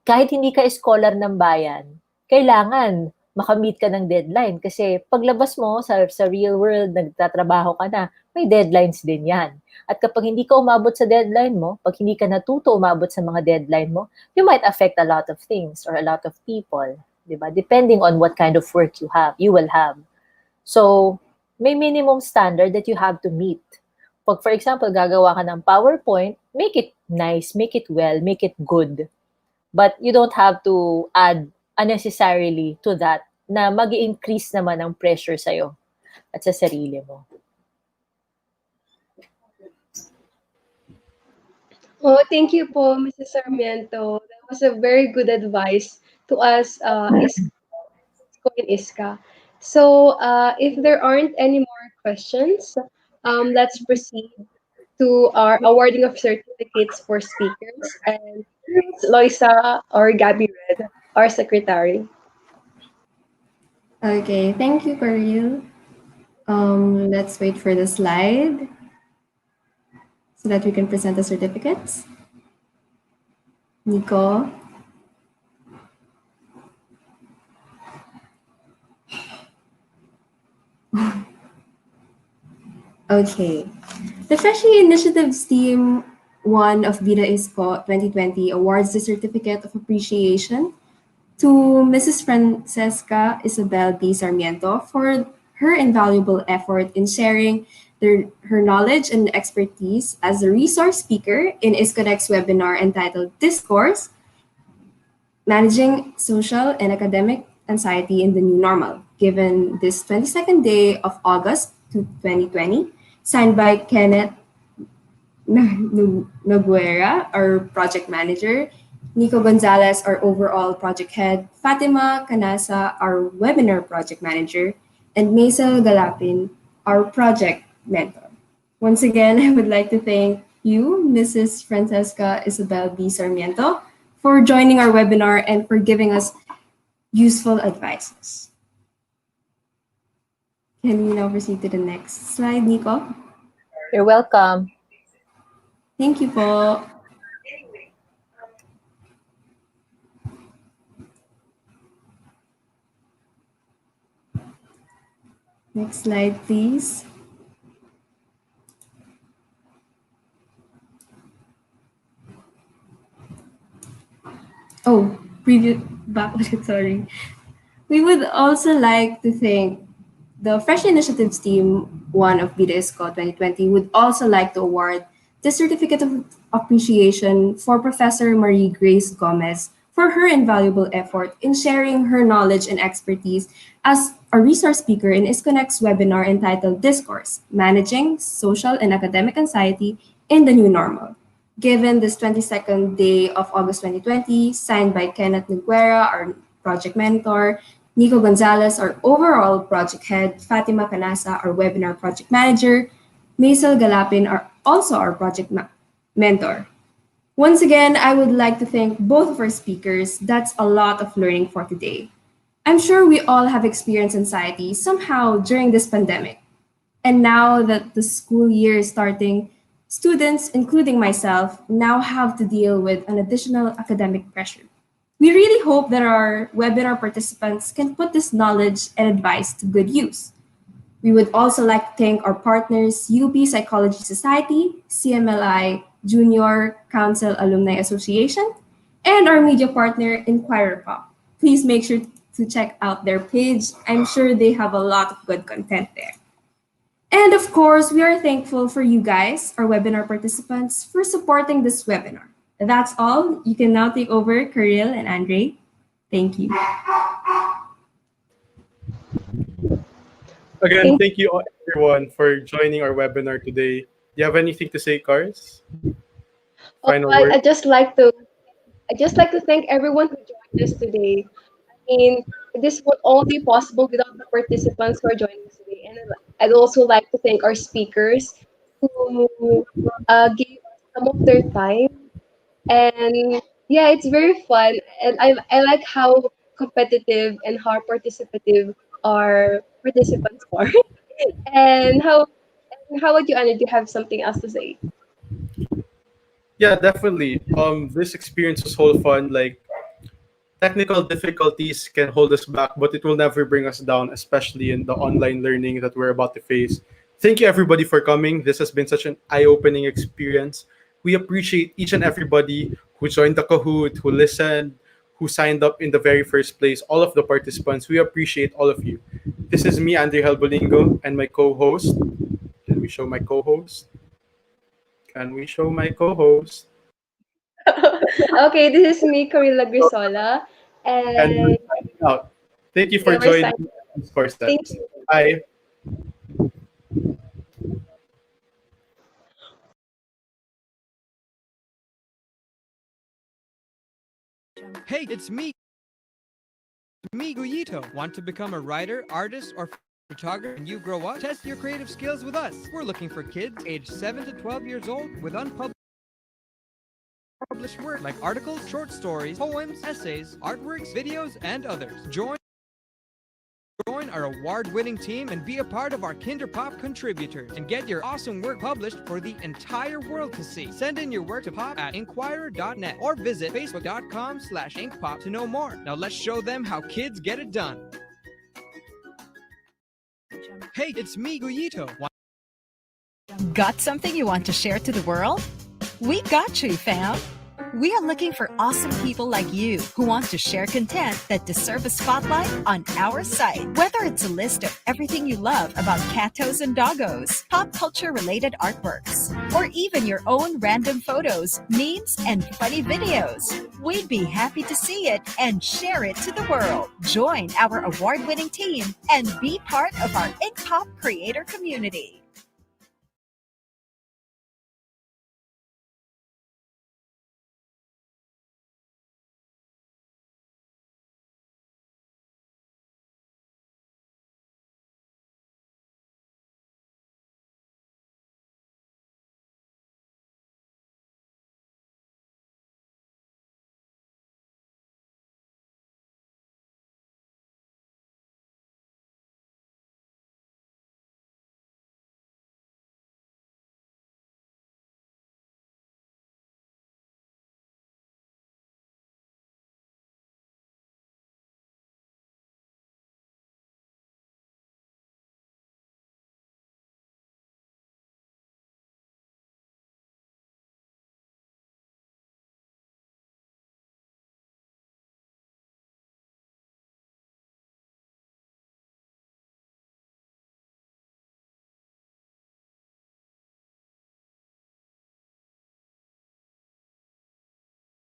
kahit hindi ka scholar ng bayan, kailangan makamit ka ng deadline kasi paglabas mo sa real world, nagtatrabaho ka na, may deadlines din yan. At kapag hindi ka umabot sa deadline mo, pag hindi ka natuto umabot sa mga deadline mo, you might affect a lot of things or a lot of people, 'di ba? Depending on what kind of work you will have. So, may minimum standard that you have to meet. Pag for example, gagawa ka ng PowerPoint, make it nice, make it well, make it good. But you don't have to add unnecessarily to that na mag-increase naman ang pressure sa'yo at sa sarili mo. Oh, thank you po, Mrs. Sarmiento. That was a very good advice to us, Isko and Iska. So, if there aren't any more questions, let's proceed to our awarding of certificates for speakers. And Loisa or Gabby Red, our secretary. Okay, thank you, Karil. Let's wait for the slide so that we can present the certificates. Nico. Okay. The Freshie Initiatives Team 1 of Bida Isko 2020 awards the Certificate of Appreciation to Mrs. Francesca Isabel B. Sarmiento for her invaluable effort in sharing her knowledge and expertise as a resource speaker in ISKONEC's webinar entitled Discourse, Managing Social and Academic Anxiety in the New Normal, given this 22nd day of August 2020, signed by Kenneth Noguera, our project manager, Nico Gonzalez, our overall project head, Fatima Canasa, our webinar project manager, and Maisel Galapin, our project mentor. Once again, I would like to thank you, Mrs. Francesca Isabel B. Sarmiento, for joining our webinar and for giving us useful advices. Can we now proceed to the next slide, Nico? You're welcome. Thank you po. Next slide, please. Oh, preview back ulit, sorry. We would also like to thank the Fresh Initiatives Team 1 of Bida Isko 2020 would also like to award the Certificate of Appreciation for Professor Marie Grace Gomez for her invaluable effort in sharing her knowledge and expertise as a resource speaker in ISKONEC's webinar entitled Discourse, Managing Social and Academic Anxiety in the New Normal, given this 22nd day of August 2020, signed by Kenneth Noguera, our project mentor, Nico Gonzalez, our overall project head, Fatima Canasa, our webinar project manager, Maisel Galapin, also our project mentor. Once again, I would like to thank both of our speakers. That's a lot of learning for today. I'm sure we all have experienced anxiety somehow during this pandemic. And now that the school year is starting, students, including myself, now have to deal with an additional academic pressure. We really hope that our webinar participants can put this knowledge and advice to good use. We would also like to thank our partners, UP Psychology Society, CMLI Junior Council Alumni Association, and our media partner, Inquirer Pop. Please make sure to check out their page. I'm sure they have a lot of good content there. And of course, we are thankful for you guys, our webinar participants, for supporting this webinar. That's all. You can now take over, Karil and Andre. Thank you. Again, Thank thank you all, everyone for joining our webinar today. Do you have anything to say, Cars? Oh, Final word? I just like to thank everyone who joined us today. I mean, this would all be possible without the participants who are joining us today. And I'd also like to thank our speakers who gave us some of their time. And yeah, it's very fun. And I like how competitive and how participative our participants are. And how would you, Anna? Do you have something else to say? Yeah, definitely. This experience was whole fun. Like, technical difficulties can hold us back, but it will never bring us down, especially in the online learning that we're about to face. Thank you, everybody, for coming. This has been such an eye-opening experience. We appreciate each and everybody who joined the Kahoot, who listened, who signed up in the very first place, all of the participants. We appreciate all of you. This is me, Andre Halbolingo, and my co-host. Can we show my co-host? Can we show my co-host? Okay, this is me, Carilla Grisola, And we're and signing out. Thank you for yeah, we're joining signing. this course Thank steps. you. Bye. Hey, it's me, Guyito. Want to become a writer, artist, or photographer when you grow up? Test your creative skills with us. We're looking for kids aged 7 to 12 years old with unpublished work like articles, short stories, poems, essays, artworks, videos, and others. Join our award-winning team and be a part of our Kinderpop contributors and get your awesome work published for the entire world to see. Send in your work to pop@inquirer.net or visit facebook.com/inkpop to know more. Now let's show them how kids get it done. Hey, it's me, Guyito. Got something you want to share to the world? We got you, fam. We are looking for awesome people like you who want to share content that deserve a spotlight on our site. Whether it's a list of everything you love about catos and doggos, pop culture related artworks, or even your own random photos, memes, and funny videos, we'd be happy to see it and share it to the world. Join our award-winning team and be part of our Ink Pop creator community.